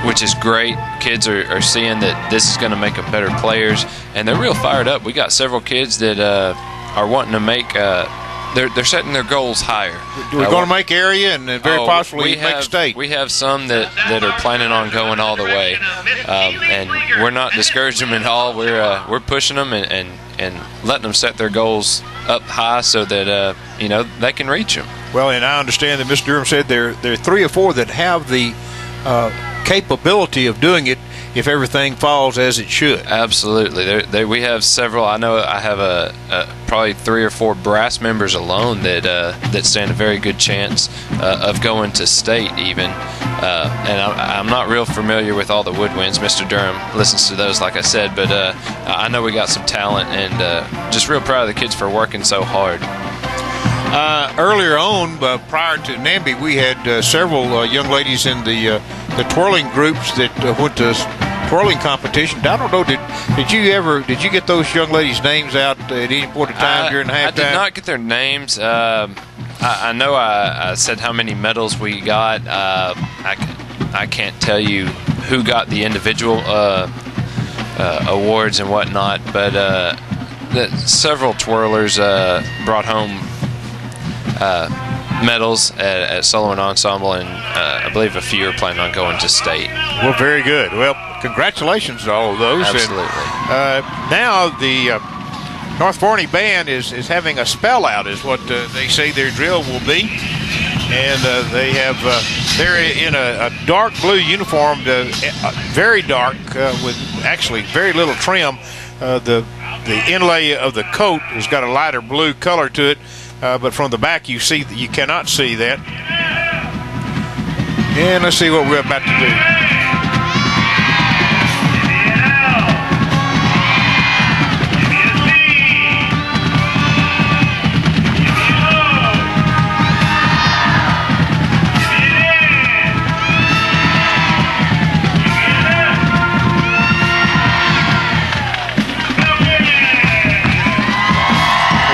which is great. Kids are seeing that this is going to make them better players, and they're real fired up. We got several kids that are wanting to make they're setting their goals higher. We're going to make area and very possibly make state. We have some that are planning on going all the way, and we're not discouraging them at all. We're pushing them and letting them set their goals up high so that they can reach them. Well, and I understand that Mr. Durham said there are 3 or 4 that have the capability of doing it if everything falls as it should. Absolutely. We have several. I know I have probably 3 or 4 brass members alone that stand a very good chance of going to state even. And I'm not real familiar with all the woodwinds. Mr. Durham listens to those, like I said, but I know we got some talent, and just real proud of the kids for working so hard. Earlier on, prior to NAMBY, we had several young ladies in the twirling groups that went to twirling competition. I don't know, did you get those young ladies' names out at any point in time during the halftime? I did not get their names. I know I said how many medals we got. I can't tell you who got the individual awards and whatnot, but several twirlers brought home medals at Sullivan Ensemble, and I believe a few are planning on going to state. Well, very good. Well, congratulations to all of those. Absolutely. And, now the North Forney band is having a spell out, is what they say their drill will be. And they're in a dark blue uniform, very dark, with actually very little trim. The inlay of the coat has got a lighter blue color to it. But from the back, you cannot see that. And let's see what we're about to do.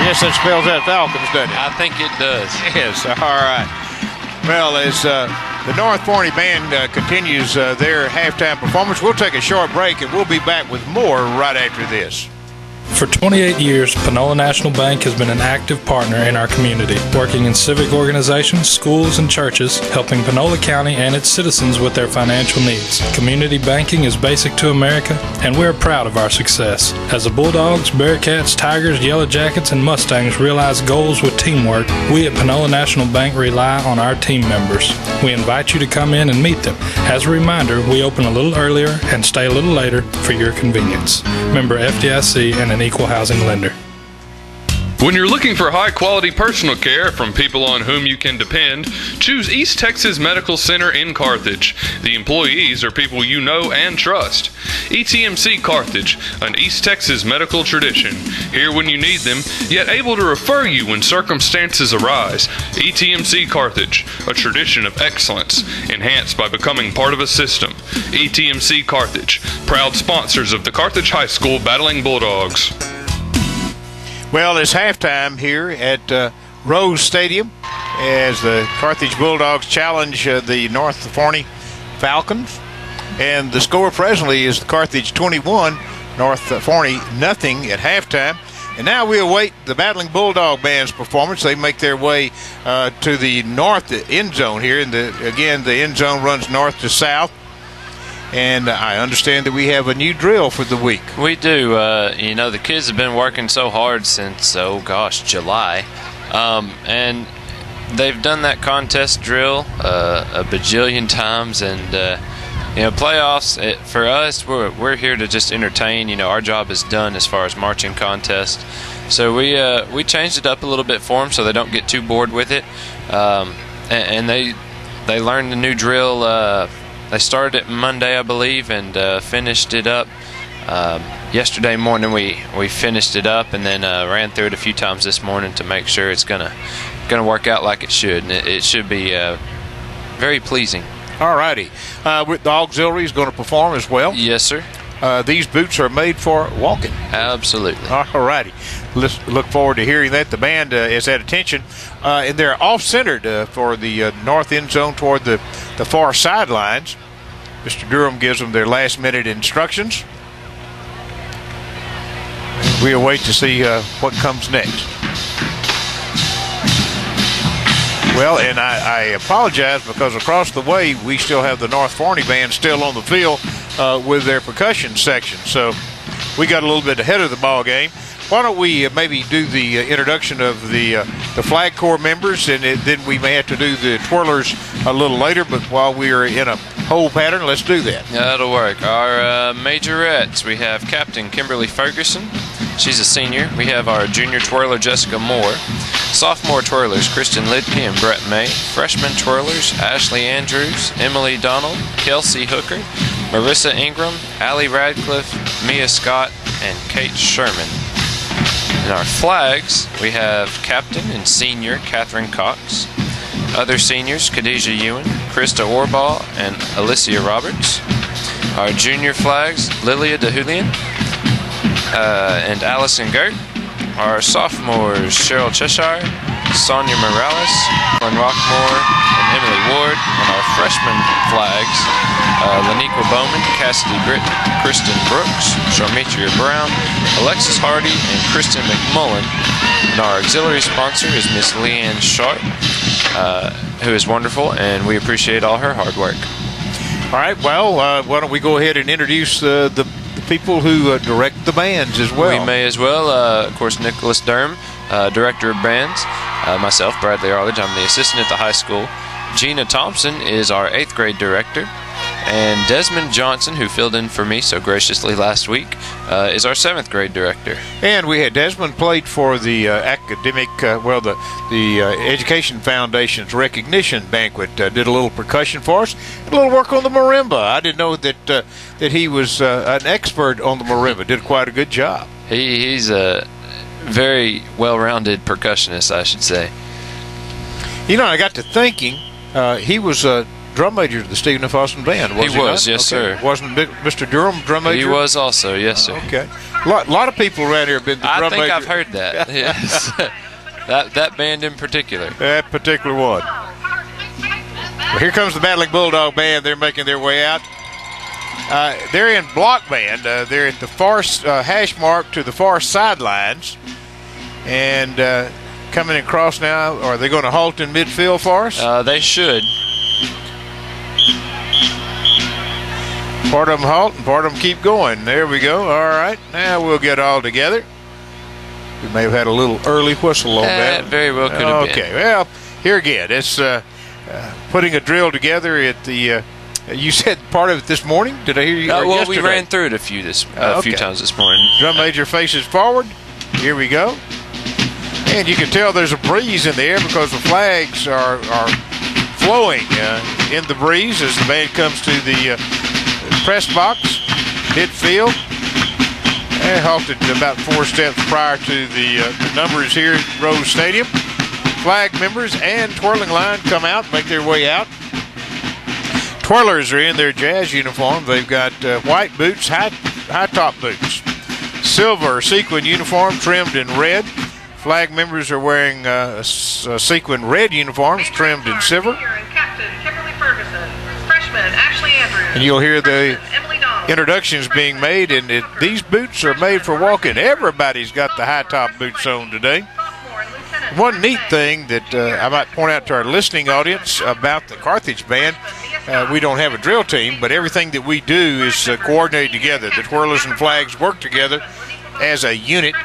Yes, that spells out Falcons, doesn't it? I think it does. Yes, all right. Well, as the North Forney band continues their halftime performance, we'll take a short break, and we'll be back with more right after this. For 28 years, Panola National Bank has been an active partner in our community, working in civic organizations, schools, and churches, helping Panola County and its citizens with their financial needs. Community banking is basic to America, and we're proud of our success. As the Bulldogs, Bearcats, Tigers, Yellow Jackets, and Mustangs realize goals with teamwork, we at Panola National Bank rely on our team members. We invite you to come in and meet them. As a reminder, we open a little earlier and stay a little later for your convenience. Member FDIC and an equal housing lender. When you're looking for high-quality personal care from people on whom you can depend, choose East Texas Medical Center in Carthage. The employees are people you know and trust. ETMC Carthage, an East Texas medical tradition. Here when you need them, yet able to refer you when circumstances arise. ETMC Carthage, a tradition of excellence, enhanced by becoming part of a system. ETMC Carthage, proud sponsors of the Carthage High School Battling Bulldogs. Well, it's halftime here at Rose Stadium as the Carthage Bulldogs challenge the North Forney Falcons. And the score presently is Carthage 21, North Forney nothing at halftime. And now we await the Battling Bulldog Band's performance. They make their way to the north end zone here. And again, the end zone runs north to south. And I understand that we have a new drill for the week. We do. The kids have been working so hard since, July. And they've done that contest drill a bajillion times. And, playoffs, for us, we're here to just entertain. Our job is done as far as marching contest. So we changed it up a little bit for them so they don't get too bored with it. And they learned the new drill. They started it Monday, I believe, and finished it up yesterday morning. We finished it up and then ran through it a few times this morning to make sure it's gonna work out like it should, and it should be very pleasing. All righty. The auxiliary is going to perform as well. Yes, sir. These boots are made for walking. Absolutely. All righty. Let's look forward to hearing that. The band is at attention, and they're off-centered for the north end zone toward the far sidelines. Mr. Durham gives them their last-minute instructions. We await to see what comes next. Well, and I apologize because across the way we still have the North Forney band still on the field with their percussion section. So we got a little bit ahead of the ball game. Why don't we maybe do the introduction of the Flag Corps members, and then we may have to do the twirlers a little later, but while we are in a whole pattern, let's do that. That'll work. Our majorettes, we have Captain Kimberly Ferguson. She's a senior. We have our junior twirler, Jessica Moore. Sophomore twirlers, Kristen Lidke and Brett May. Freshman twirlers, Ashley Andrews, Emily Donald, Kelsey Hooker, Marissa Ingram, Allie Radcliffe, Mia Scott, and Kate Sherman. In our flags, we have Captain and Senior Catherine Cox. Other seniors, Khadijah Ewan, Krista Orbaugh, and Alicia Roberts. Our junior flags, Lilia DeHulian and Allison Gert. Our sophomores, Cheryl Cheshire, Sonia Morales, Glenn Rockmore, and Emily Ward. And our freshman flags, Laniqua Bowman, Cassidy Britton, Kristen Brooks, Sharmitra Brown, Alexis Hardy, and Kristen McMullen. And our auxiliary sponsor is Miss Leanne Sharp, who is wonderful, and we appreciate all her hard work. All right, well, why don't we go ahead and introduce the people who direct the bands as well. We may as well. Of course, Nicholas Durham, Director of Bands. Myself, Bradley Arledge, I'm the assistant at the high school. Gina Thompson is our 8th grade director. And Desmond Johnson, who filled in for me so graciously last week, is our 7th grade director. And we had Desmond played for the academic, the Education Foundation's recognition banquet. Did a little percussion for us, a little work on the marimba. I didn't know that he was an expert on the marimba. Did quite a good job. He's a very well-rounded percussionist, I should say. I got to thinking, he was a drum major to the Stephen F. Austin Band, was he? He was, not? yes, okay. sir. Wasn't Mr. Durham drum major? He was also, yes, sir. Okay. A lot of people around here have been the drum major. I think I've heard that, yes. that band in particular. That particular one. Well, here comes the Battling Bulldog Band. They're making their way out. They're in block band. They're at the far hash mark to the far sidelines. And coming across now, are they going to halt in midfield for us? They should. Part of them halt and part of them keep going. There we go. All right. Now we'll get all together. We may have had a little early whistle on that. Very well could have been. Okay. Well, here again, it's putting a drill together at the you said part of it this morning? Did I hear you? Well, yesterday? We ran through it a few times this morning. Drum major faces forward. Here we go. And you can tell there's a breeze in the air because the flags are flowing in the breeze as the band comes to the press box, midfield, and halted about 4 steps prior to the numbers here at Rose Stadium. Flag members and twirling line come out, make their way out. Twirlers are in their jazz uniform. They've got white boots, high top boots, silver sequin uniform trimmed in red. Flag members are wearing sequin red uniforms trimmed in silver. Captain Kimberly Ferguson, freshman Ashley Andrews, and you'll hear the introductions being made, and these boots are made for walking. Everybody's got the high top boots on today. One neat thing that I might point out to our listening audience about the Carthage Band, we don't have a drill team, but everything that we do is coordinated together. The twirlers and flags work together as a unit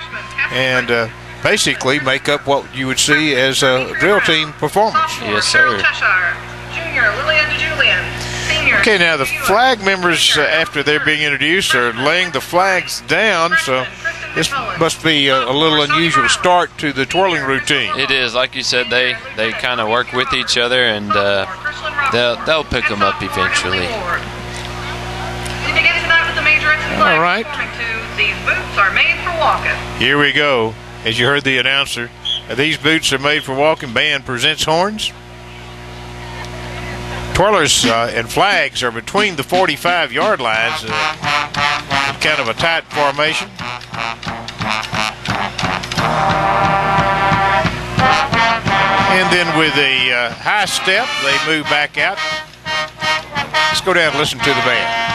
and basically make up what you would see as a drill team performance. Yes, sir. Okay, now the flag members, after they're being introduced, are laying the flags down, so this must be a little unusual start to the twirling routine. It is. Like you said, they kind of work with each other, and they'll pick them up eventually. All right. These boots are made for walking. Here we go. As you heard the announcer, these boots are made for walking. Band presents horns. Twirlers and flags are between the 45-yard lines, kind of a tight formation. And then with a high step, they move back out. Let's go down and listen to the band.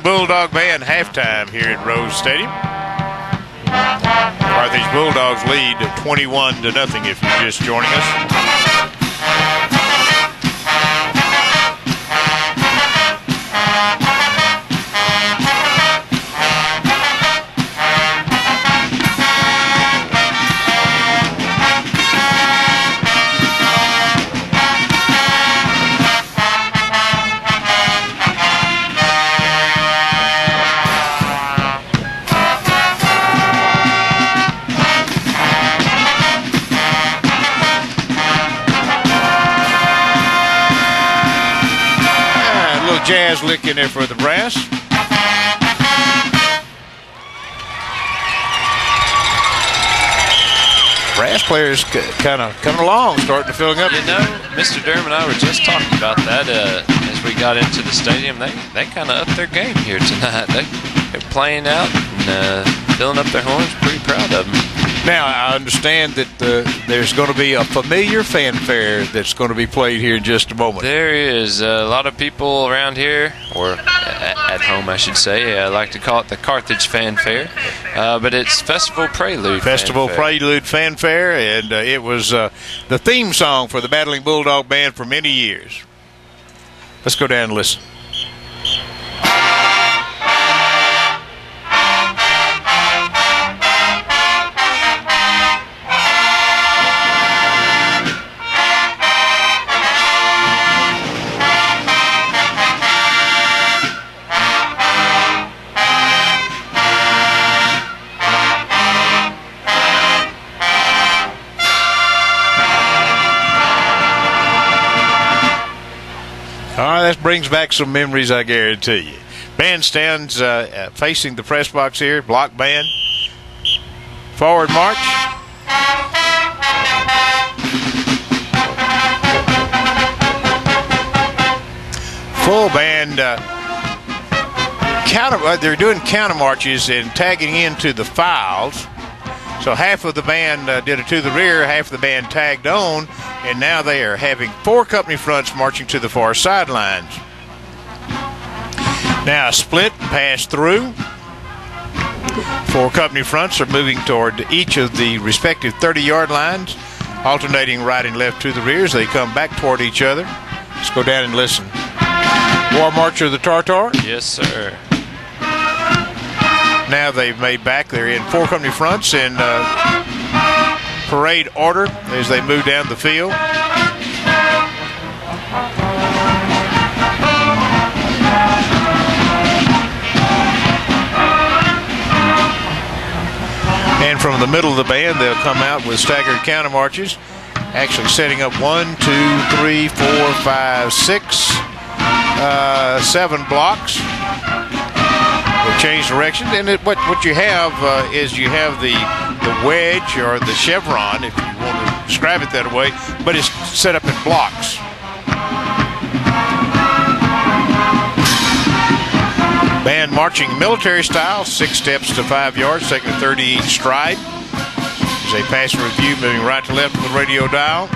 Bulldog band halftime here at Rose Stadium. Carthage Bulldogs lead 21-0 if you're just joining us. Jazz lick in there for the brass. Brass players kind of coming along, starting to fill up. You know, Mr. Durham and I were just talking about that as we got into the stadium. They kind of upped their game here tonight. They're playing out and filling up their horns. Pretty proud of them. Now, I understand that there's going to be a familiar fanfare that's going to be played here in just a moment. There is a lot of people around here, or at home, I should say. I like to call it the Carthage fanfare, but it's Festival Prelude. Festival Prelude fanfare, and it was the theme song for the Battling Bulldog Band for many years. Let's go down and listen. That brings back some memories, I guarantee you. Band stands facing the press box here. Block band. Forward march. Full band. They're doing counter marches and tagging into the files. So half of the band did it to the rear, half of the band tagged on, and now they are having 4 company fronts marching to the far sidelines. Now a split pass through. 4 company fronts are moving toward each of the respective 30-yard lines, alternating right and left to the rear as they come back toward each other. Let's go down and listen. War March of the Tartar. Yes, sir. Now they've made back. They're in 4 company fronts in parade order as they move down the field. And from the middle of the band, they'll come out with staggered counter marches, actually setting up 1, 2, 3, 4, 5, 6, 7 blocks. They change direction, and what you have is you have the wedge or the chevron, if you want to describe it that way, but it's set up in blocks. Band marching military style, 6 steps to 5 yards, taking a 30 each stride. As they pass a review, moving right to left on the radio dial.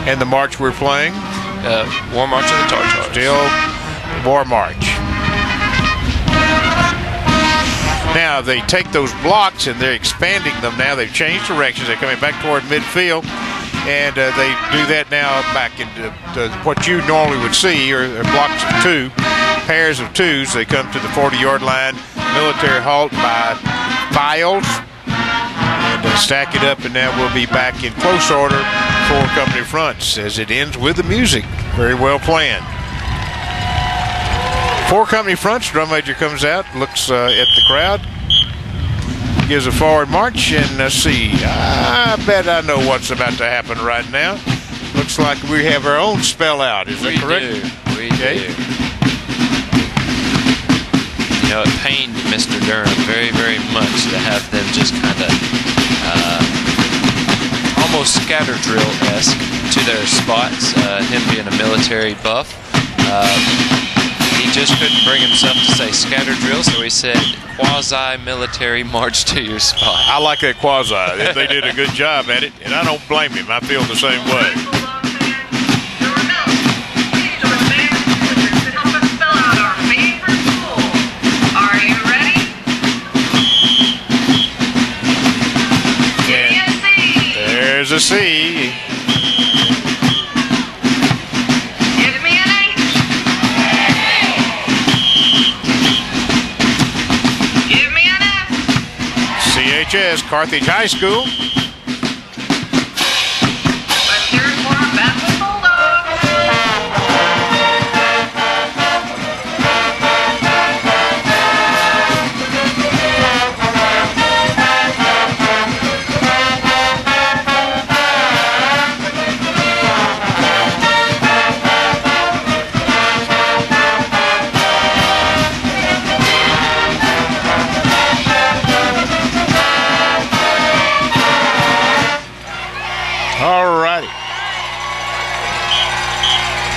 And the march we're playing. War March of the Tartars. Still War March. Now they take those blocks and they're expanding them now. They've changed directions. They're coming back toward midfield. And they do that now back into what you normally would see are blocks of 2, pairs of 2s. They come to the 40-yard line, military halt by files, and stack it up, and now we'll be back in close order for company fronts as it ends with the music. Very well planned. 4 company fronts. Drum major comes out, looks at the crowd, gives a forward march, and see. I bet I know what's about to happen right now. Looks like we have our own spell out. Is that correct? We do. You know, it pained Mr. Durham very, very much to have them just kind of almost scatter drill-esque to their spots, him being a military buff. He just couldn't bring himself to say scatter drill, so he said quasi-military march to your spot. I like that quasi. They did a good job at it, and I don't blame him. I feel the same way. Are you ready? Give me a C. There's a C. CHS, Carthage High School. Let's hear it for our Baptist Bulldogs.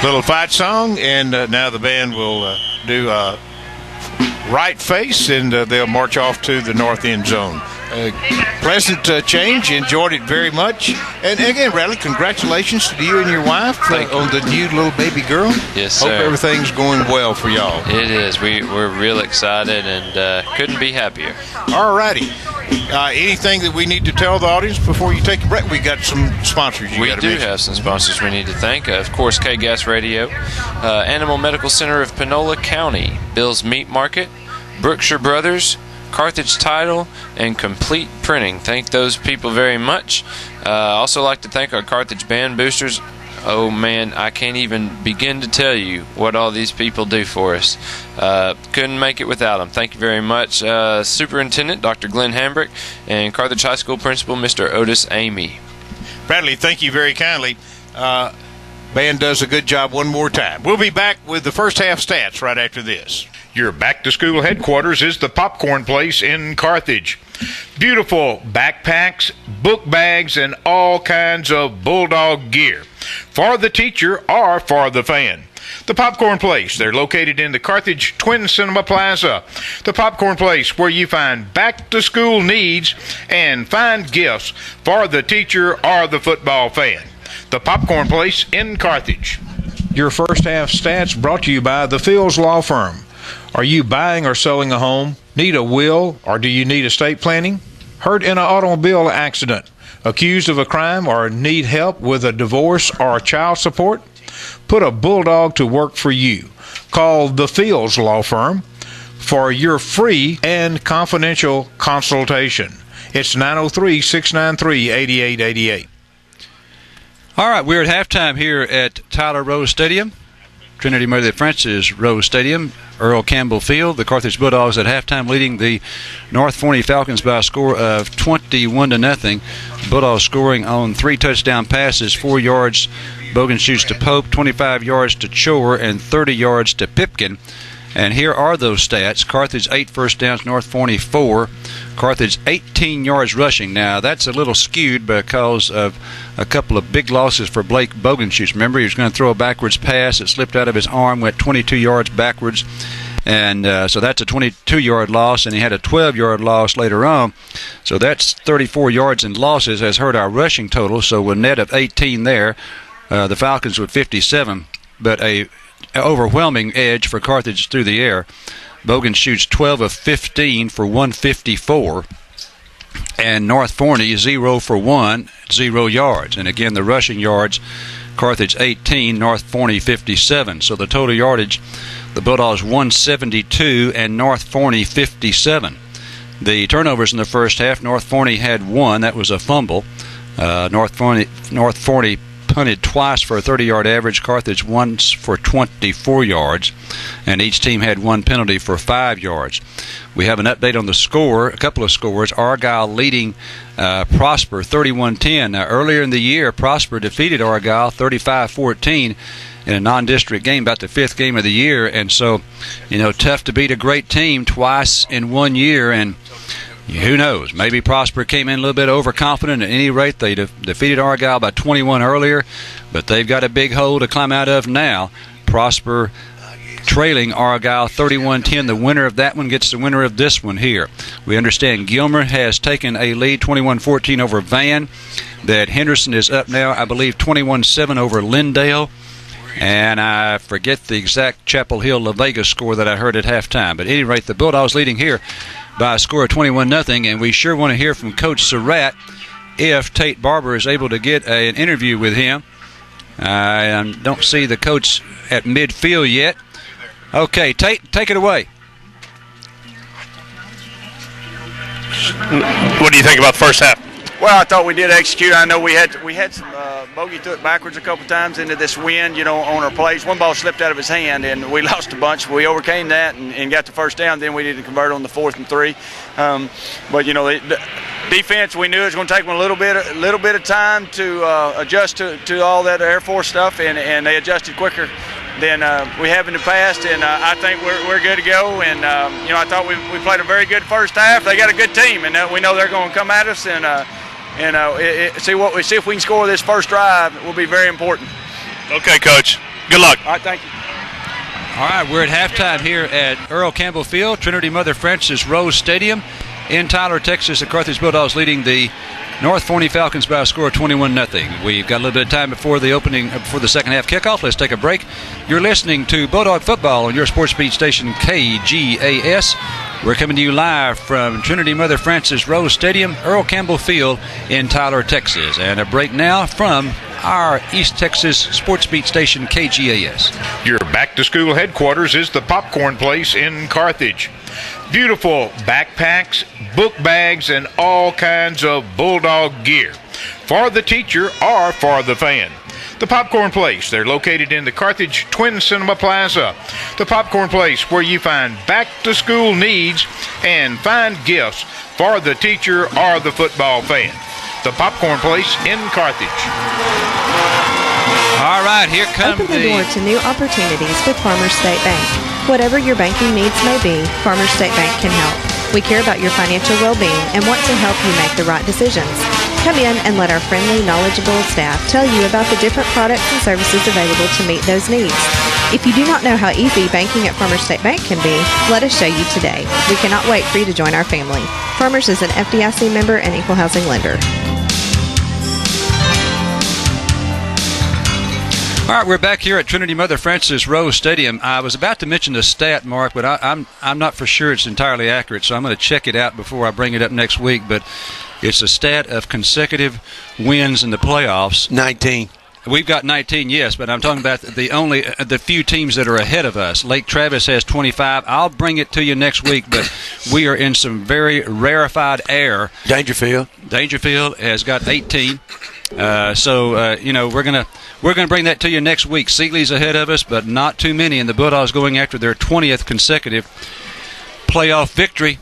Little fight song, and now the band will do right face, and they'll march off to the north end zone. Pleasant change. Enjoyed it very much. And again, Bradley, congratulations to you and your wife on the new little baby girl. Yes, sir. Hope everything's going well for y'all. It is. We're real excited and couldn't be happier. All righty. Anything that we need to tell the audience before you take a break? We got some sponsors We do have some sponsors we need to thank. Of course, KGAS Radio, Animal Medical Center of Panola County, Bill's Meat Market, Brookshire Brothers, Carthage Title, and Complete Printing. Thank those people very much. Also like to thank our Carthage Band Boosters. Oh man, I can't even begin to tell you what all these people do for us. Couldn't make it without them. Thank you very much. Superintendent Dr. Glenn Hambrick and Carthage High School Principal Mr. Otis Amy. Bradley, thank you very kindly. Band does a good job one more time. We'll be back with the first half stats right after this. Your back-to-school headquarters is the Popcorn Place in Carthage. Beautiful backpacks, book bags, and all kinds of Bulldog gear for the teacher or for the fan. The Popcorn Place, they're located in the Carthage Twin Cinema Plaza. The Popcorn Place, where you find back-to-school needs and find gifts for the teacher or the football fan. The Popcorn Place in Carthage. Your first half stats brought to you by the Fields Law Firm. Are you buying or selling a home? Need a will, or do you need estate planning? Hurt in an automobile accident? Accused of a crime, or need help with a divorce or child support? Put a Bulldog to work for you. Call the Fields Law Firm for your free and confidential consultation. It's 903-693-8888. All right, we're at halftime here at Tyler Rose Stadium. Trinity Mother Francis Rose Stadium, Earl Campbell Field. The Carthage Bulldogs at halftime leading the North Forney Falcons by a score of 21-0. Bulldogs scoring on 3 touchdown passes, 4 yards Bogan shoots to Pope, 25 yards to Chore, and 30 yards to Pipkin. And here are those stats. Carthage 8 first downs, North Forney 4. Carthage 18 yards rushing. Now, that's a little skewed because of a couple of big losses for Blake Bogenschutz. Remember, he was going to throw a backwards pass. It slipped out of his arm, went 22 yards backwards. And so that's a 22-yard loss, and he had a 12-yard loss later on. So that's 34 yards in losses has hurt our rushing total. So with a net of 18 there, the Falcons with 57, but a overwhelming edge for Carthage through the air. Bogenschutz 12 of 15 for 154. And North Forney 0 for 1, 0 yards. And again, the rushing yards, Carthage 18, North Forney 57. So the total yardage, the Bulldogs 172 and North Forney 57. The turnovers in the first half, North Forney had one. That was a fumble. North Forney punted twice for a 30-yard average, Carthage once for 24 yards, and each team had one penalty for 5 yards. We have an update on the score, a couple of scores. Argyle leading Prosper 31-10. Now, earlier in the year, Prosper defeated Argyle 35-14 in a non-district game, about the 5th game of the year, and so, tough to beat a great team twice in 1 year, and who knows? Maybe Prosper came in a little bit overconfident. At any rate, they defeated Argyle by 21 earlier, but they've got a big hole to climb out of now. Prosper trailing Argyle 31-10. The winner of that one gets the winner of this one here. We understand Gilmer has taken a lead 21-14 over Van, that Henderson is up now, I believe, 21-7 over Lindale. And I forget the exact Chapel Hill-La Vega score that I heard at halftime. But at any rate, the Bulldogs leading here by a score of 21-0, and we sure want to hear from Coach Surratt if Tate Barber is able to get an interview with him. I don't see the coach at midfield yet. Okay, Tate, take it away. What do you think about the first half? Well, I thought we did execute. I know we had some bogey threw it backwards a couple times into this wind, on our plays. One ball slipped out of his hand, and we lost a bunch. We overcame that and got the first down. Then we needed to convert on the 4th and 3. But the defense, we knew it was going to take them a little bit of time to adjust to all that Air Force stuff, and they adjusted quicker than we have in the past, and I think we're good to go. And I thought we played a very good first half. They got a good team, and we know they're going to come at us and see if we can score this first drive. It will be very important. Okay, Coach. Good luck. All right, thank you. All right, we're at halftime here at Earl Campbell Field, Trinity Mother Frances Rose Stadium in Tyler, Texas. The Carthage Bulldogs leading the North Forney Falcons by a score of 21-0. We've got a little bit of time before the second half kickoff. Let's take a break. You're listening to Bulldog Football on your sports beat station KGAS. We're coming to you live from Trinity Mother Frances Rose Stadium, Earl Campbell Field in Tyler, Texas. And a break now from our East Texas sports beat station KGAS. Your back-to-school headquarters is the Popcorn Place in Carthage. Beautiful backpacks, book bags, and all kinds of Bulldog gear for the teacher or for the fan. The Popcorn Place, they're located in the Carthage Twin Cinema Plaza. The Popcorn Place, where you find back-to-school needs and find gifts for the teacher or the football fan. The Popcorn Place in Carthage. All right, here comes Open the door to new opportunities with Farmers State Bank. Whatever your banking needs may be, Farmers State Bank can help. We care about your financial well-being and want to help you make the right decisions. Come in and let our friendly, knowledgeable staff tell you about the different products and services available to meet those needs. If you do not know how easy banking at Farmers State Bank can be, let us show you today. We cannot wait for you to join our family. Farmers is an FDIC member and equal housing lender. All right, we're back here at Trinity Mother Frances Rose Stadium. I was about to mention the stat, Mark, but I'm not for sure it's entirely accurate, so I'm going to check it out before I bring it up next week. But it's a stat of consecutive wins in the playoffs. 19. We've got 19, yes, but I'm talking about the few teams that are ahead of us. Lake Travis has 25. I'll bring it to you next week, but we are in some very rarefied air. Dangerfield has got 18. We're gonna bring that to you next week. Sealy's ahead of us, but not too many, and the Bulldogs going after their 20th consecutive playoff victory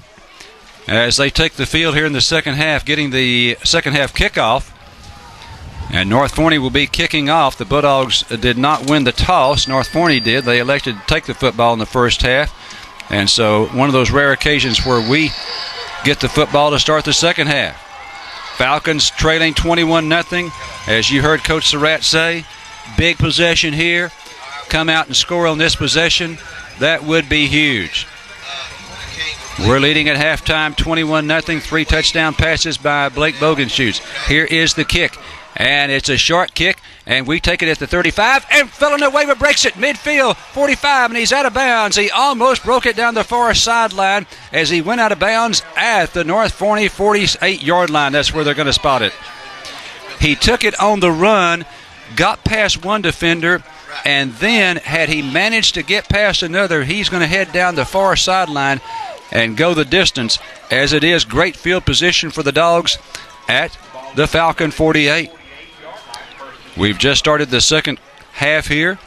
as they take the field here in the second half, getting the second half kickoff. And North Forney will be kicking off. The Bulldogs did not win the toss. North Forney did. They elected to take the football in the first half, and so one of those rare occasions where we get the football to start the second half. Falcons trailing 21-0 As you heard Coach Surratt say, big possession here. Come out and score on this possession. That would be huge. We're leading at halftime, 21-0. 3 touchdown passes by Blake Bogenschutz. Here is the kick, and it's a short kick, and we take it at the 35, and Villanueva breaks it midfield, 45, and he's out of bounds. He almost broke it down the far sideline as he went out of bounds at the North Forney 48-yard line. That's where they're going to spot it. He took it on the run, got past one defender, and then had he managed to get past another, he's going to head down the far sideline and go the distance, as it is great field position for the Dogs at the Falcon 48. We've just started the second half here.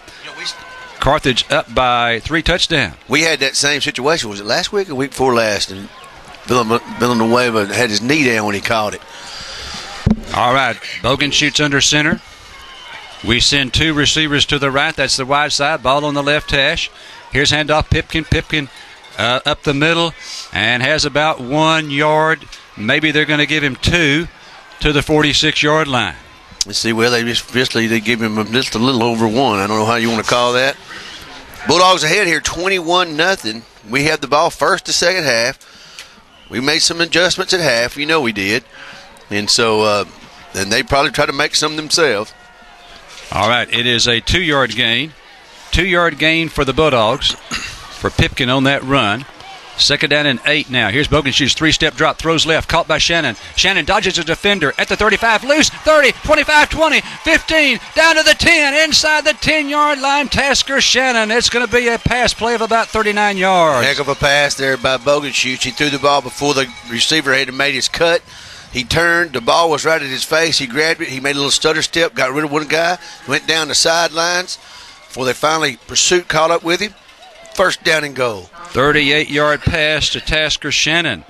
Carthage up by 3 touchdowns. We had that same situation. Was it last week or week before last? And Villanueva had his knee down when he caught it. All right, Bogenschutz under center. We send 2 receivers to the right. That's the wide side. Ball on the left hash. Here's handoff. Pipkin up the middle and has about 1 yard. Maybe they're going to give him 2 to the 46-yard line. Let's see, well, they give him just a little over 1. I don't know how you want to call that. Bulldogs ahead here, 21-0. We have the ball first to second half. We made some adjustments at half. You know we did. And so and they probably try to make some themselves. All right, it is a 2-yard gain. 2-yard gain for the Bulldogs. For Pipkin on that run. 2nd down and 8 now. Here's Bogenschutz, 3-step drop, throws left, caught by Shannon. Shannon dodges a defender at the 35, loose, 30, 25, 20, 15, down to the 10, inside the 10-yard line. Tasker Shannon. It's going to be a pass play of about 39 yards. Heck of a pass there by Bogenschutz. He threw the ball before the receiver had made his cut. He turned, the ball was right at his face. He grabbed it, he made a little stutter step, got rid of one guy, went down the sidelines before they finally pursuit caught up with him. 1st down and goal. 38-yard pass to Tasker Shannon.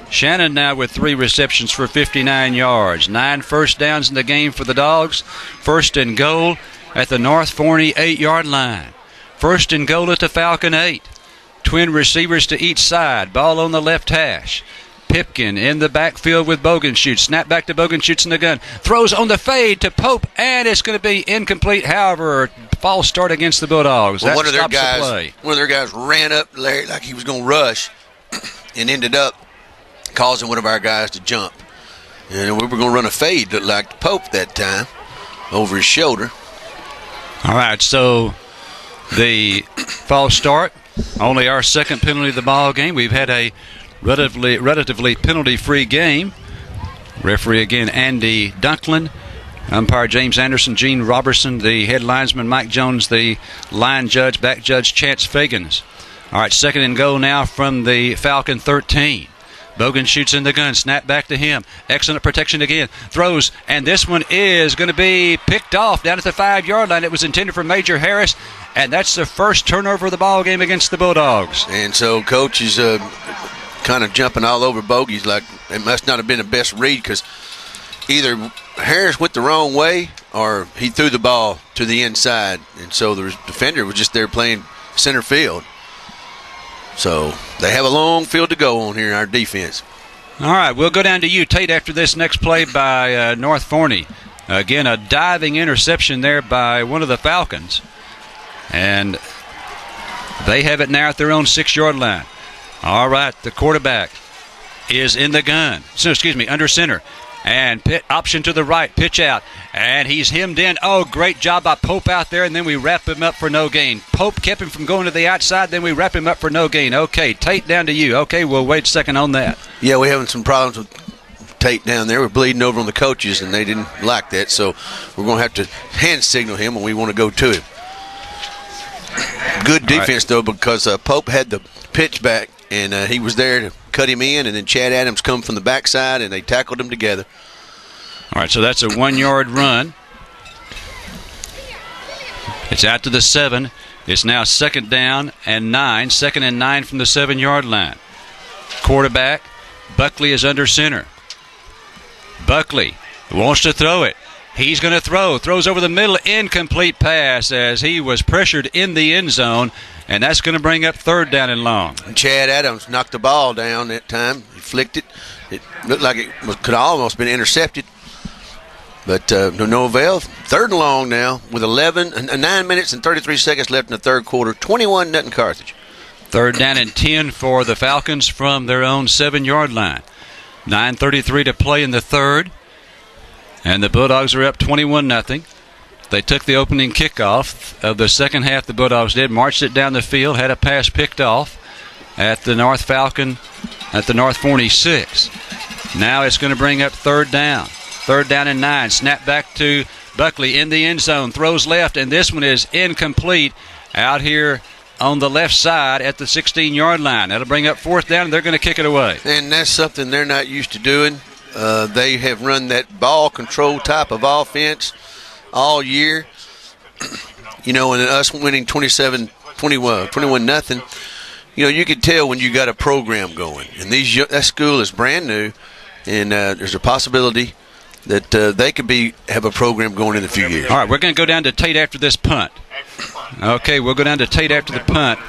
Shannon now with 3 receptions for 59 yards. 9 first downs in the game for the Dogs. 1st and goal at the North Forney 8-yard line. 1st and goal at the Falcon 8. Twin receivers to each side. Ball on the left hash. Pipkin in the backfield with Bogenschutz. Snap back to Bogenschutz in the gun. Throws on the fade to Pope, and it's going to be incomplete. However, false start against the Bulldogs. Well, that stops the play. One of their guys ran up Larry like he was going to rush and ended up causing one of our guys to jump. And we were going to run a fade, looked like Pope that time, over his shoulder. All right, so the false start, only our 2nd penalty of the ball game. We've had a relatively penalty-free game. Referee again, Andy Dunklin. Umpire James Anderson, Gene Robertson, the head linesman Mike Jones, the line judge, back judge Chance Fagans. All right, 2nd and goal now from the Falcon 13. Bogenschutz in the gun, snap back to him. Excellent protection again. Throws, and this one is going to be picked off down at the 5-yard line. It was intended for Major Harris, and that's the first turnover of the ball game against the Bulldogs. And so Coach is kind of jumping all over bogeys like it must not have been the best read because either Harris went the wrong way or he threw the ball to the inside, and so the defender was just there playing center field. So they have a long field to go on here in our defense. All right, we'll go down to you, Tate, after this next play by North Forney. Again, a diving interception there by one of the Falcons, and they have it now at their own 6-yard line. All right, the quarterback is in the gun. So, under center. And option to the right, pitch out. And he's hemmed in. Oh, great job by Pope out there, and then we wrap him up for no gain. Pope kept him from going to the outside, then we wrap him up for no gain. Okay, Tate, down to you. Okay, we'll wait a second on that. Yeah, we're having some problems with Tate down there. We're bleeding over on the coaches, and they didn't like that, so we're going to have to hand signal him when we want to go to him. Good defense, though, because Pope had the pitch back, and he was there to cut him in, and then Chad Adams come from the backside, and they tackled him together. All right, so that's a 1-yard run. It's out to the 7. It's now 2nd down and 9. 2nd and 9 from the 7-yard line. Quarterback, Buckley is under center. Buckley wants to throw it. He's going to throw. Throws over the middle. Incomplete pass as he was pressured in the end zone. And that's going to bring up 3rd down and long. And Chad Adams knocked the ball down that time. He flicked it. It looked like it could have almost been intercepted. But no avail. 3rd and long now with 9 minutes and 33 seconds left in the third quarter. 21-0 Carthage. 3rd down and 10 for the Falcons from their own 7-yard line. 9:33 to play in the third. And the Bulldogs are up 21-0. They took the opening kickoff of the second half. The Bulldogs did. Marched it down the field. Had a pass picked off at the North Forney 6. Now it's going to bring up 3rd down. 3rd down and 9. Snap back to Buckley in the end zone. Throws left, and this one is incomplete out here on the left side at the 16-yard line. That'll bring up 4th down, and they're going to kick it away. And that's something they're not used to doing. They have run that ball control type of offense all year. And us winning 21-0, you could tell when you got a program going. And that school is brand new, and there's a possibility that they could have a program going in a few years. All right, we're going to go down to Tate after this punt. Okay, we'll go down to Tate after the punt.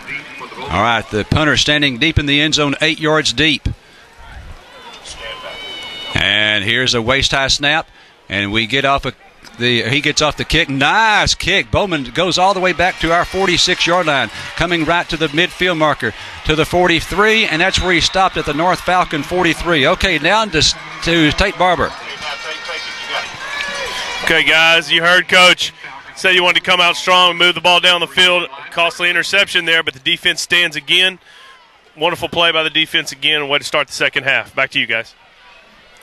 All right, the punter standing deep in the end zone, 8 yards deep. And here's a waist-high snap, and we get off he gets off the kick. Nice kick. Bowman goes all the way back to our 46-yard line, coming right to the midfield marker, to the 43, and that's where he stopped at the North Falcon 43. Okay, down to Tate Barber. Okay, guys, you heard Coach say you wanted to come out strong and move the ball down the field. Costly interception there, but the defense stands again. Wonderful play by the defense again. Way to start the second half. Back to you guys.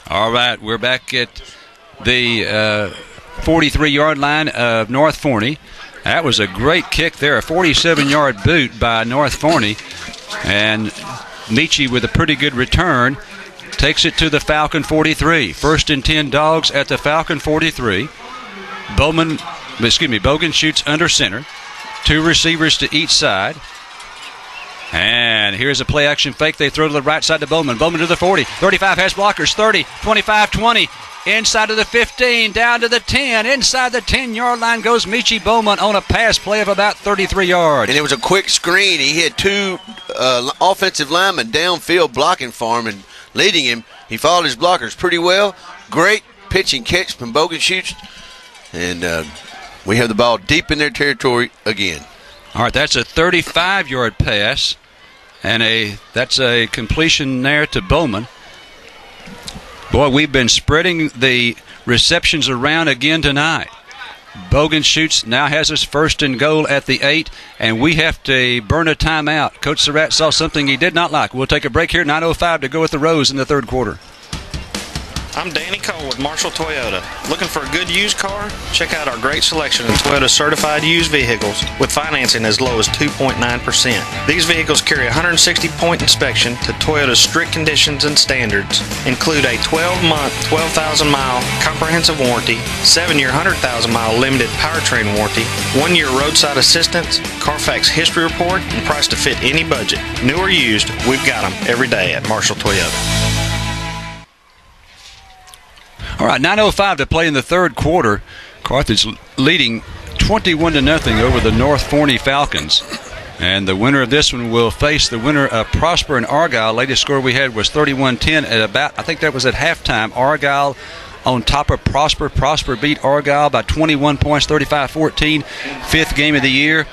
All right, we're back at the 43-yard line of North Forney. That was a great kick there, a 47-yard boot by North Forney. And Michi with a pretty good return takes it to the Falcon 43. 1st and 10 Dogs at the Falcon 43. Bogan shoots under center. 2 receivers to each side. And here's a play-action fake. They throw to the right side to Bowman. Bowman to the 40. 35 has blockers. 30, 25, 20. Inside of the 15, down to the 10. Inside the 10-yard line goes Michi Bowman on a pass play of about 33 yards. And it was a quick screen. He had 2 offensive linemen downfield blocking for him and leading him. He followed his blockers pretty well. Great pitch and catch from Bogenschutz. And we have the ball deep in their territory again. All right, that's a 35-yard pass. And that's a completion there to Bowman. Boy, we've been spreading the receptions around again tonight. Bogenschutz now has his 1st and goal at the 8, and we have to burn a timeout. Coach Surratt saw something he did not like. We'll take a break here, 9:05 to go with the Rose in the third quarter. I'm Danny Cole with Marshall Toyota. Looking for a good used car? Check out our great selection of Toyota certified used vehicles with financing as low as 2.9%. These vehicles carry a 160-point inspection to Toyota's strict conditions and standards, include a 12-month, 12,000-mile comprehensive warranty, 7-year, 100,000-mile limited powertrain warranty, 1-year roadside assistance, Carfax history report, and price to fit any budget. New or used, we've got them every day at Marshall Toyota. All right, 9:05 to play in the third quarter. Carthage leading 21-0 over the North Forney Falcons. And the winner of this one will face the winner of Prosper and Argyle. Latest score we had was 31-10 at about, I think that was at halftime. Argyle on top of Prosper. Prosper beat Argyle by 21 points, 35-14, 5th game of the year.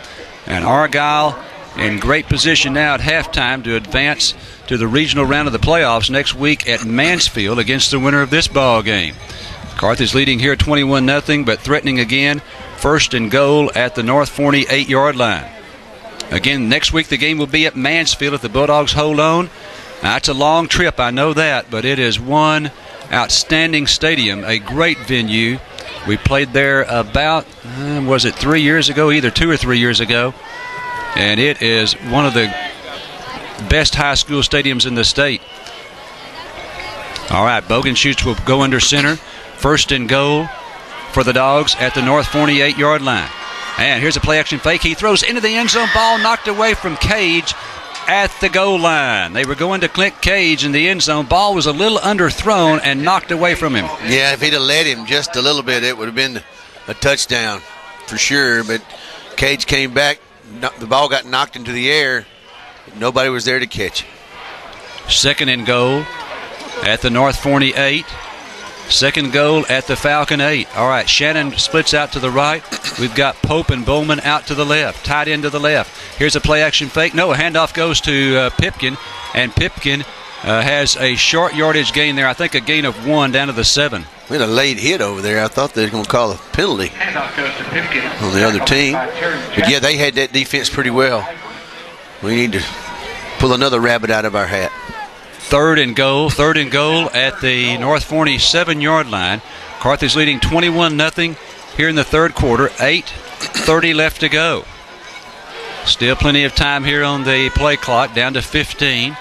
And Argyle in great position now at halftime to advance to the regional round of the playoffs next week at Mansfield against the winner of this ball game. Carthage leading here 21-0, but threatening again. 1st and goal at the North Forney 8-yard line. Again, next week the game will be at Mansfield if the Bulldogs hold on. Now, it's a long trip, I know that, but it is one outstanding stadium, a great venue. We played there about, was it 3 years ago, either 2 or 3 years ago. And it is one of the best high school stadiums in the state. All right, Bogenschutz will go under center. 1st and goal for the Dogs at the North Forney 8-yard line. And here's a play-action fake. He throws into the end zone. Ball knocked away from Cage at the goal line. They were going to Clint Cage in the end zone. Ball was a little underthrown and knocked away from him. Yeah, if he'd have let him just a little bit, it would have been a touchdown for sure. But Cage came back. The ball got knocked into the air. Nobody was there to catch it. 2nd and goal at the North Forney 8. Second goal at the Falcon 8. All right, Shannon splits out to the right. We've got Pope and Bowman out to the left, tight end to the left. Here's a play-action fake. No, a handoff goes to Pipkin, and Pipkin has a short yardage gain there. I think a gain of 1 down to the 7. We had a late hit over there. I thought they were going to call a penalty on the other team. But, yeah, they had that defense pretty well. We need to pull another rabbit out of our hat. Third and goal at the North Forney 7-yard line. Carthage leading 21-0 here in the third quarter. 8:30 left to go. Still plenty of time here on the play clock, down to 15.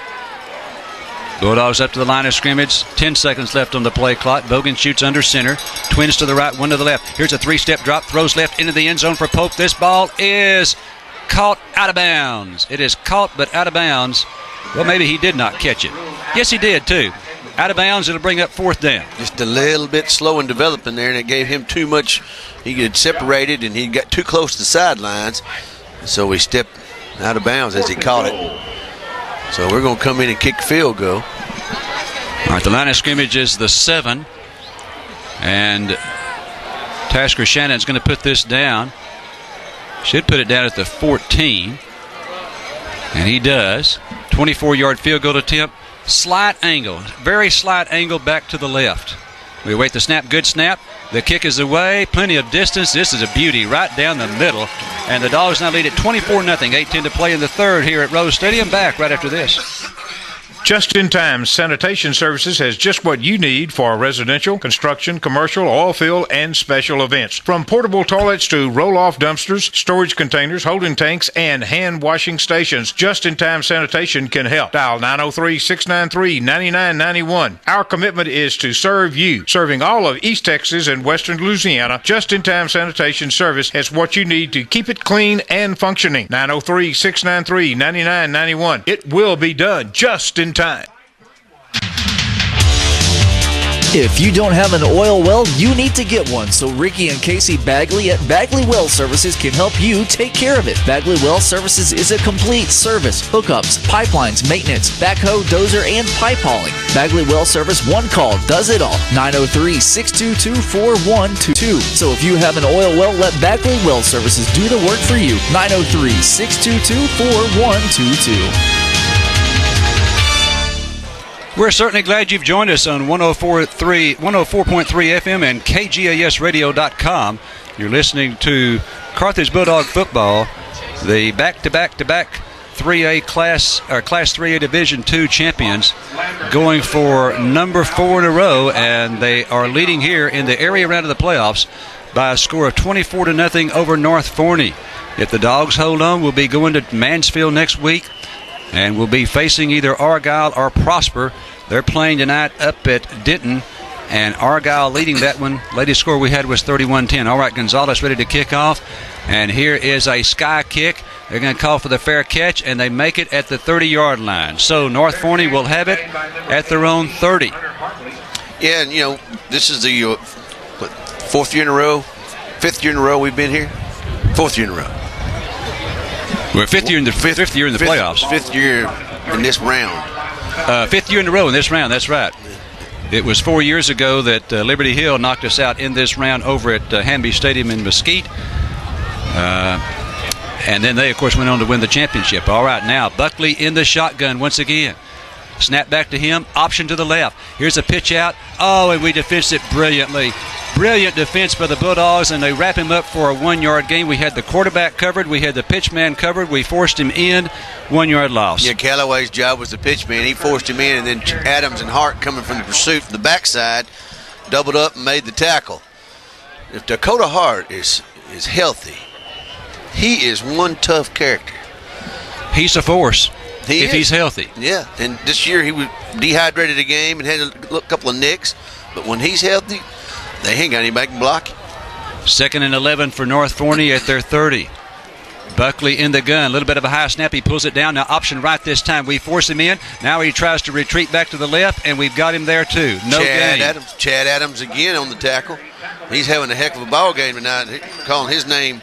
Bulldogs up to the line of scrimmage. 10 seconds left on the play clock. Bogan shoots under center. Twins to the right, one to the left. Here's a 3-step drop. Throws left into the end zone for Pope. This ball is caught out of bounds. It is caught but out of bounds. Well, maybe he did not catch it. Yes, he did, too. Out of bounds, it'll bring up 4th down. Just a little bit slow in developing there, and it gave him too much. He had separated, and he got too close to the sidelines. So he stepped out of bounds as he caught it. So we're going to come in and kick the field goal. All right, the line of scrimmage is the 7. And Tasker Shannon's going to put this down. Should put it down at the 14. And he does. 24-yard field goal attempt. Slight angle. Very slight angle back to the left. We await the snap. Good snap. The kick is away. Plenty of distance. This is a beauty right down the middle. And the Dogs now lead at 24-0. 8:10 to play in the third here at Rose Stadium. Back right after this. Just-in-Time Sanitation Services has just what you need for residential, construction, commercial, oil field, and special events. From portable toilets to roll-off dumpsters, storage containers, holding tanks, and hand-washing stations, Just-in-Time Sanitation can help. Dial 903-693-9991. Our commitment is to serve you. Serving all of East Texas and Western Louisiana, Just-in-Time Sanitation Service has what you need to keep it clean and functioning. 903-693-9991. It will be done just in time. If you don't have an oil well, you need to get one. So Ricky and Casey Bagley at Bagley Well Services can help you take care of it. Bagley Well Services is a complete service. Hookups, pipelines, maintenance, backhoe, dozer, and pipe hauling. Bagley Well Service, one call, does it all. 903-622-4122. So if you have an oil well, let Bagley Well Services do the work for you. 903-622-4122. We're certainly glad you've joined us on 104.3 FM and KGASradio.com. You're listening to Carthage Bulldog football, the back-to-back 3A Class 3A Division II champions, going for number 4 in a row, and they are leading here in the area round of the playoffs by a score of 24-0 over North Forney. If the Dogs hold on, we'll be going to Mansfield next week, and we'll be facing either Argyle or Prosper. They're playing tonight up at Denton, and Argyle leading that one. Latest score we had was 31-10. All right, Gonzalez ready to kick off, and here is a sky kick. They're going to call for the fair catch, and they make it at the 30-yard line. So North Forney will have it at their own 30. Yeah, and, this is the fourth year in a row, fifth year in a row we've been here? Fourth year in a row. We're fifth year in the playoffs. Fifth year in this round. Fifth year in a row in this round, that's right. It was 4 years ago that Liberty Hill knocked us out in this round over at Hamby Stadium in Mesquite. And then they, of course, went on to win the championship. All right, now Buckley in the shotgun once again. Snap back to him, option to the left. Here's a pitch out. Oh, and we defensed it brilliantly. Brilliant defense by the Bulldogs, and they wrap him up for a 1-yard gain. We had the quarterback covered. We had the pitch man covered. We forced him in. 1-yard loss. Yeah, Callaway's job was the pitch man. He forced him in, and then Adams and Hart coming from the pursuit from the backside doubled up and made the tackle. If Dakota Hart is healthy, he is one tough character. He's a force. He's healthy. Yeah, and this year he was dehydrated a game and had a couple of nicks, but when he's healthy, they ain't got anybody can block him. 2nd and 11 for North Forney at their 30. Buckley in the gun. A little bit of a high snap. He pulls it down. Now option right this time. We force him in. Now he tries to retreat back to the left, and we've got him there too. No gain. Chad Adams again on the tackle. He's having a heck of a ball game tonight. Calling his name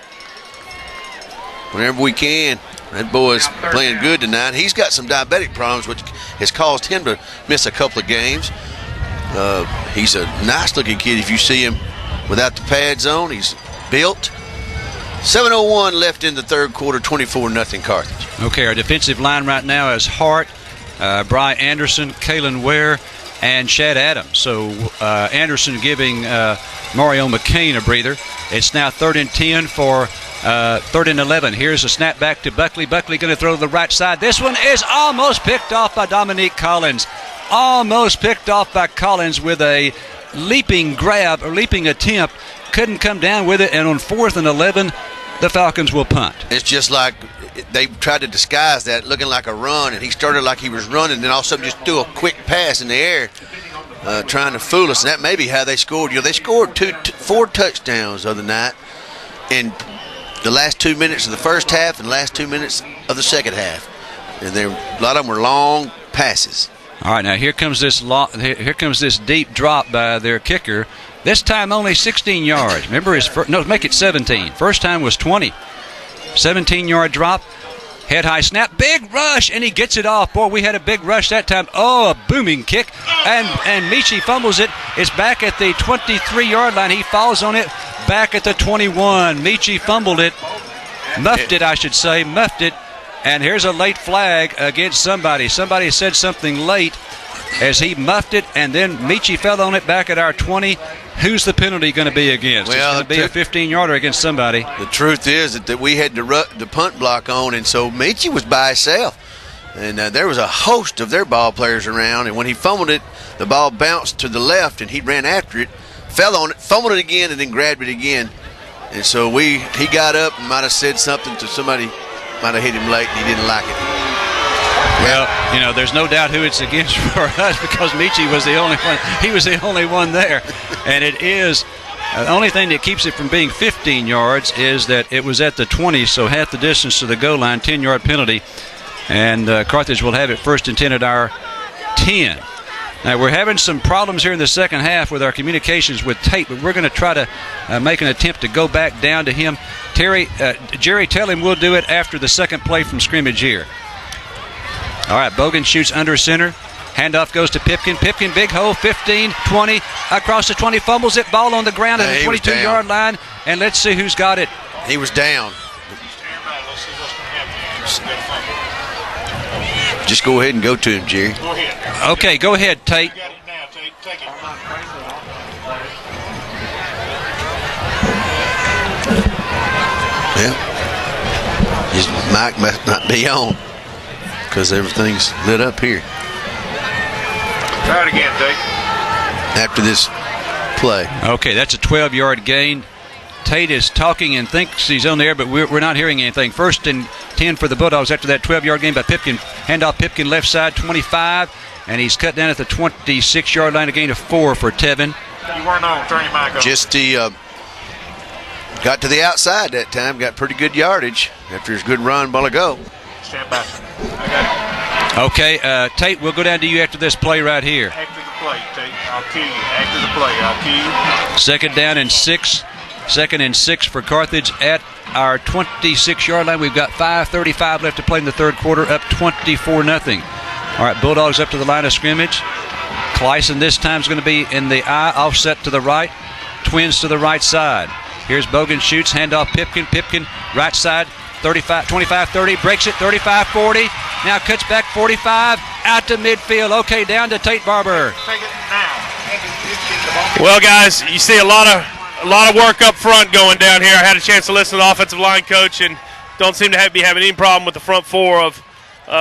whenever we can. That boy's playing good tonight. He's got some diabetic problems, which has caused him to miss a couple of games. He's a nice-looking kid if you see him without the pads on. He's built. 7:01 left in the third quarter, 24-0 Carthage. Okay, our defensive line right now is Hart, Bry Anderson, Kalen Ware, and Shad Adams. So Anderson giving Mario McCain a breather. It's now 3rd and 10 for 3rd and 11. Here's a snap back to Buckley. Buckley going to throw to the right side. This one is almost picked off by Dominique Collins. Almost picked off by Collins with a leaping grab or leaping attempt. Couldn't come down with it, and on 4th and 11, the Falcons will punt. It's just like they tried to disguise that, looking like a run, and he started like he was running, and then all of a sudden just threw a quick pass in the air, trying to fool us. And that may be how they scored. They scored 4 touchdowns the other night in the last 2 minutes of the first half and the last 2 minutes of the second half, and a lot of them were long passes. All right, now here comes this deep drop by their kicker. This time only 16 yards. Remember make it 17. First time was 20. 17-yard drop. Head high snap. Big rush, and he gets it off. Boy, we had a big rush that time. Oh, a booming kick. And Michi fumbles it. It's back at the 23-yard line. He falls on it back at the 21. Michi fumbled it. Muffed it, I should say. Muffed it. And here's a late flag against somebody. Somebody said something late as he muffed it, and then Michi fell on it back at our 20. Who's the penalty going to be against? Well, it's going to be a 15-yarder against somebody. The truth is that we had the punt block on, and so Michi was by himself. And there was a host of their ball players around, and when he fumbled it, the ball bounced to the left, and he ran after it, fell on it, fumbled it again, and then grabbed it again. And so he got up and might have said something to somebody, might have hit him late, and he didn't like it. Well, there's no doubt who it's against for us because Michi was the only one. He was the only one there. And it is the only thing that keeps it from being 15 yards is that it was at the 20, so half the distance to the goal line, 10-yard penalty. And Carthage will have it 1st and 10 at our 10. Now, we're having some problems here in the second half with our communications with Tate, but we're going to try to make an attempt to go back down to him. Jerry, tell him we'll do it after the second play from scrimmage here. All right, Bogan shoots under center. Handoff goes to Pipkin. Pipkin, big hole, 15, 20, across the 20, fumbles it, ball on the ground at the 22-yard line, and let's see who's got it. He was down. Just go ahead and go to him, Jerry. Go ahead. Okay, go ahead, Tate. You got it now, Tate. Take it. Yeah. His mic must not be on because everything's lit up here. Try it again, Tate. After this play. Okay, that's a 12-yard gain. Tate is talking and thinks he's on the air, but we're not hearing anything. 1st and 10 for the Bulldogs after that 12-yard gain by Pipkin. Handoff Pipkin left side, 25, and he's cut down at the 26-yard line, a gain of 4 for Tevin. You weren't on. Turn your mic on. Just got to the outside that time, got pretty good yardage after his good run while ago. Stand by. I got it. Okay, Tate, we'll go down to you after this play right here. After the play, Tate. I'll cue you. After the play, I'll cue you. Second down and 6. 2nd and 6 for Carthage at our 26-yard line. We've got 5:35 left to play in the third quarter, up 24-0. All right, Bulldogs up to the line of scrimmage. Clyson this time is going to be in the eye, offset to the right. Twins to the right side. Here's Bogan shoots, handoff Pipkin. Pipkin, right side, 25-30, breaks it, 35-40. Now cuts back 45, out to midfield. Okay, down to Tate Barber. Take it now. Well, guys, you see a lot of work up front going down here. I had a chance to listen to the offensive line coach and don't seem to be having any problem with the front four of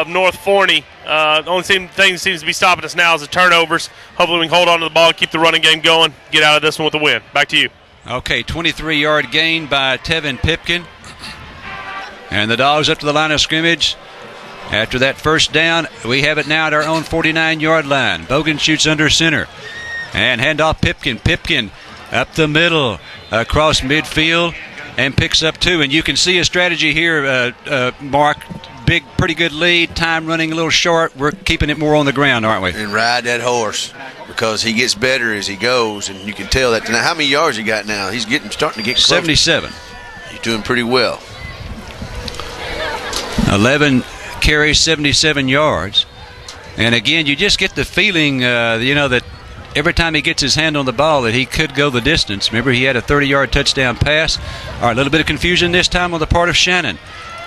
North Forney. The only thing seems to be stopping us now is the turnovers. Hopefully we can hold on to the ball, keep the running game going, get out of this one with a win. Back to you. Okay, 23-yard gain by Tevin Pipkin. And the Dogs up to the line of scrimmage. After that first down, we have it now at our own 49-yard line. Bogan shoots under center. And handoff Pipkin. Pipkin up the middle, across midfield, and picks up 2. And you can see a strategy here, Mark. Big, pretty good lead. Time running a little short. We're keeping it more on the ground, aren't we? And ride that horse because he gets better as he goes, and you can tell that. Now, how many yards he got now? He's starting to get close. 77. He's doing pretty well. 11 carries, 77 yards. And again, you just get the feeling, that every time he gets his hand on the ball that he could go the distance. Remember, he had a 30-yard touchdown pass. All right, a little bit of confusion this time on the part of Shannon.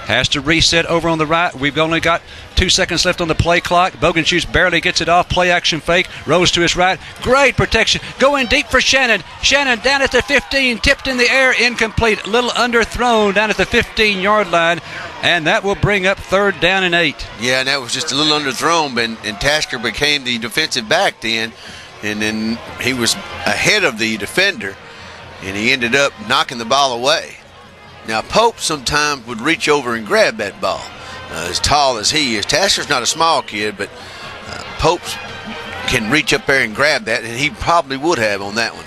Has to reset over on the right. We've only got 2 seconds left on the play clock. Bogenschutz barely gets it off. Play action fake. Rose to his right. Great protection. Going deep for Shannon. Shannon down at the 15. Tipped in the air. Incomplete. A little underthrown down at the 15-yard line. And that will bring up 3rd down and 8. Yeah, and that was just a little underthrown. And Tasker became the defensive back then. And then he was ahead of the defender. And he ended up knocking the ball away. Now, Pope sometimes would reach over and grab that ball, as tall as he is. Tasker's not a small kid, but Pope can reach up there and grab that, and he probably would have on that one.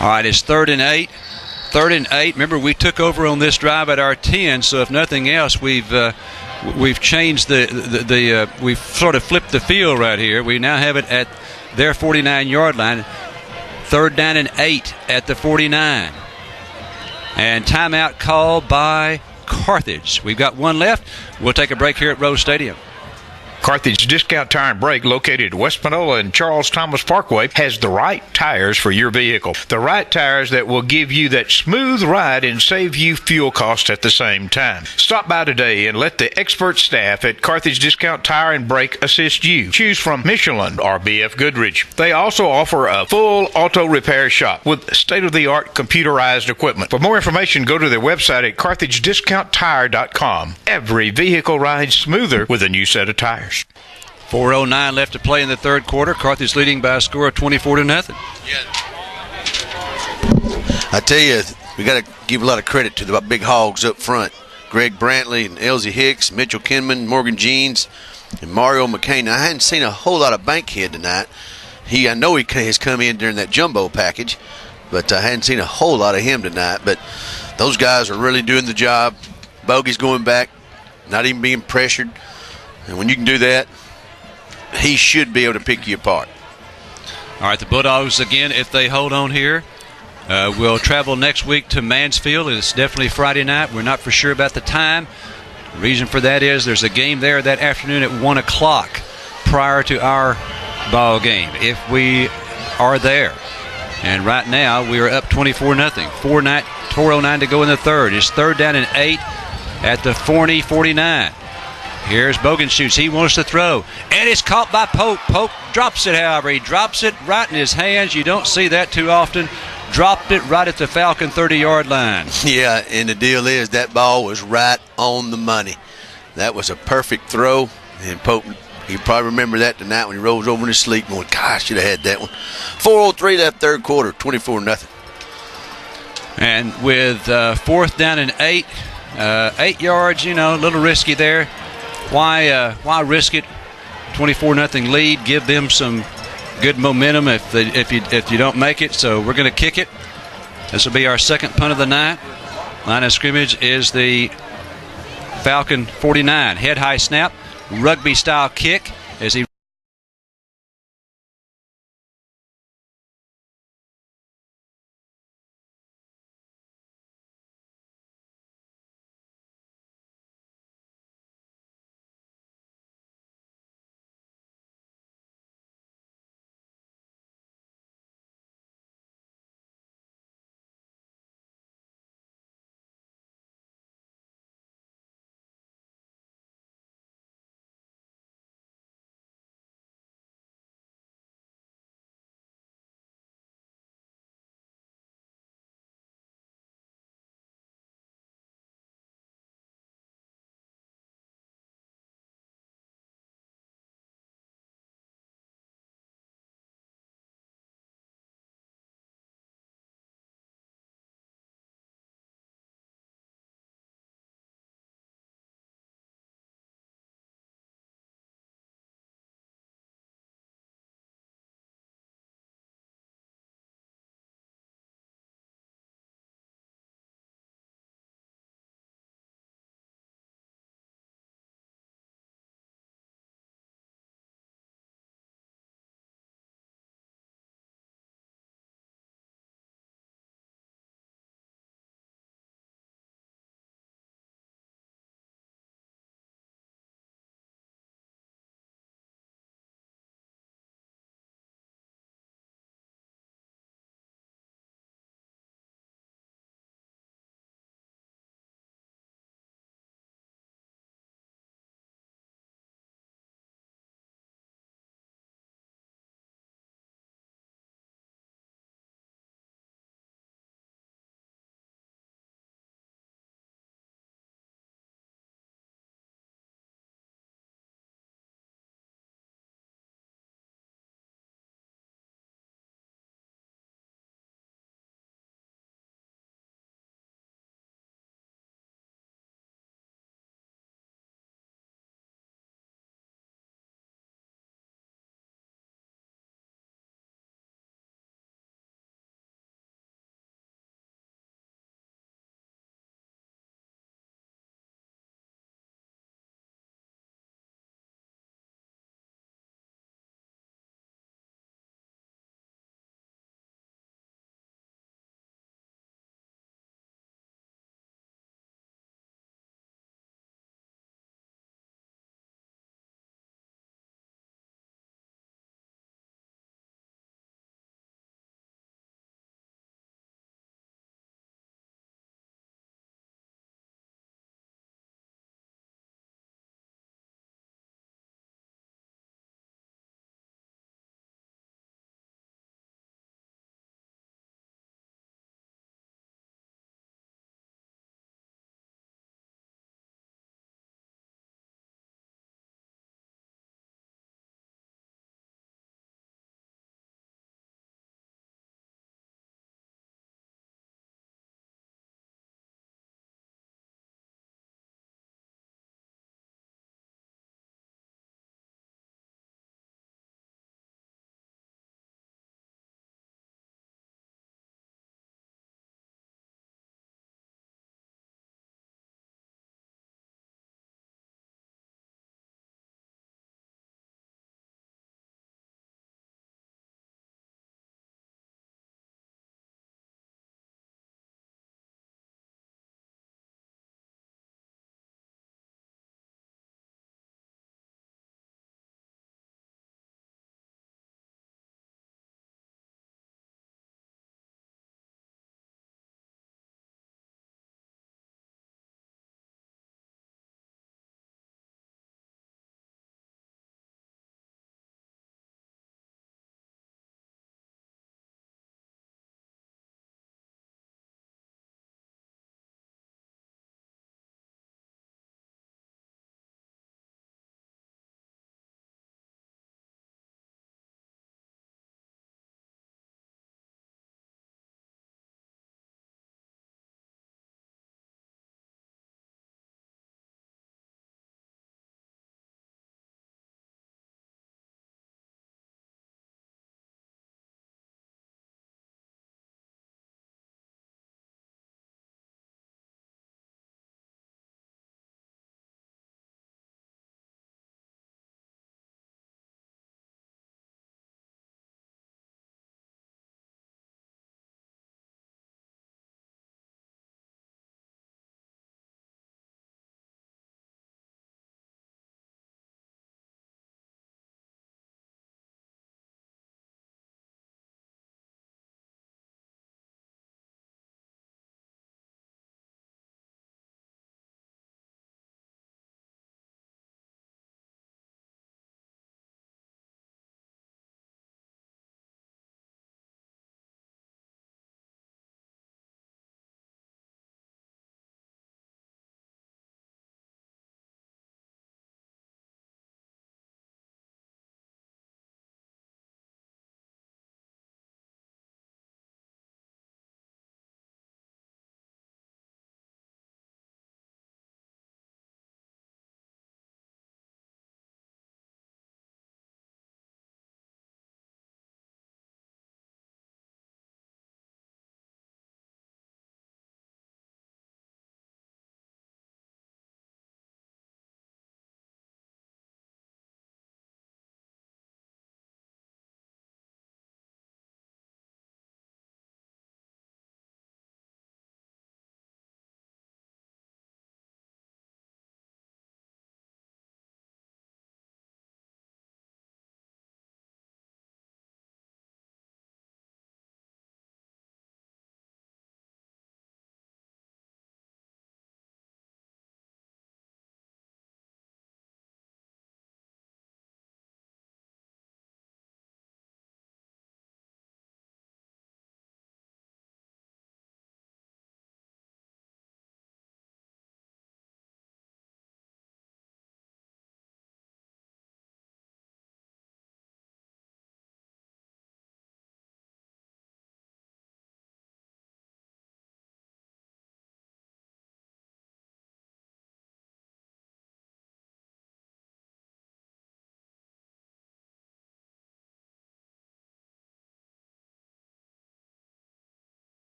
All right, it's 3rd and 8. 3rd and 8. Remember, we took over on this drive at our 10, so if nothing else, we've changed we've sort of flipped the field right here. We now have it at their 49-yard line. 3rd down and 8 at the 49. And timeout called by Carthage. We've got one left. We'll take a break here at Rose Stadium. Carthage Discount Tire and Brake, located at West Panola and Charles Thomas Parkway, has the right tires for your vehicle. The right tires that will give you that smooth ride and save you fuel costs at the same time. Stop by today and let the expert staff at Carthage Discount Tire and Brake assist you. Choose from Michelin or BF Goodrich. They also offer a full auto repair shop with state-of-the-art computerized equipment. For more information, go to their website at carthagediscounttire.com. Every vehicle rides smoother with a new set of tires. 4:09 left to play in the 3rd quarter. Carthage leading by a score of 24-0. Yeah. I tell you, we got to give a lot of credit to the big hogs up front. Greg Brantley and Elsie Hicks, Mitchell Kinman, Morgan Jeans, and Mario McCain. Now, I hadn't seen a whole lot of Bankhead tonight. I know he has come in during that jumbo package, but I hadn't seen a whole lot of him tonight. But those guys are really doing the job. Bogey's going back, not even being pressured. And when you can do that, he should be able to pick you apart. All right, the Bulldogs, again, if they hold on here, will travel next week to Mansfield. It's definitely Friday night. We're not for sure about the time. The reason for that is there's a game there that afternoon at 1 o'clock prior to our ball game, if we are there. And right now, we are up 24-0. 4:09 to go in the 3rd. It's 3rd down and 8 at the Forney 49. Here's Bogenschutz. He wants to throw. And it's caught by Pope. Pope drops it, however. He drops it right in his hands. You don't see that too often. Dropped it right at the Falcon 30-yard line. Yeah, and the deal is that ball was right on the money. That was a perfect throw. And Pope, you probably remember that tonight when he rolls over in his sleep going, gosh, should have had that one. 4:03 left 3rd quarter, 24-0. And with 4th down and 8, 8 yards, a little risky there. Why risk it? 24-0 lead. Give them some good momentum if you don't make it. So we're going to kick it. This will be our 2nd punt of the night. Line of scrimmage is the Falcon 49. Head high snap, rugby style kick as he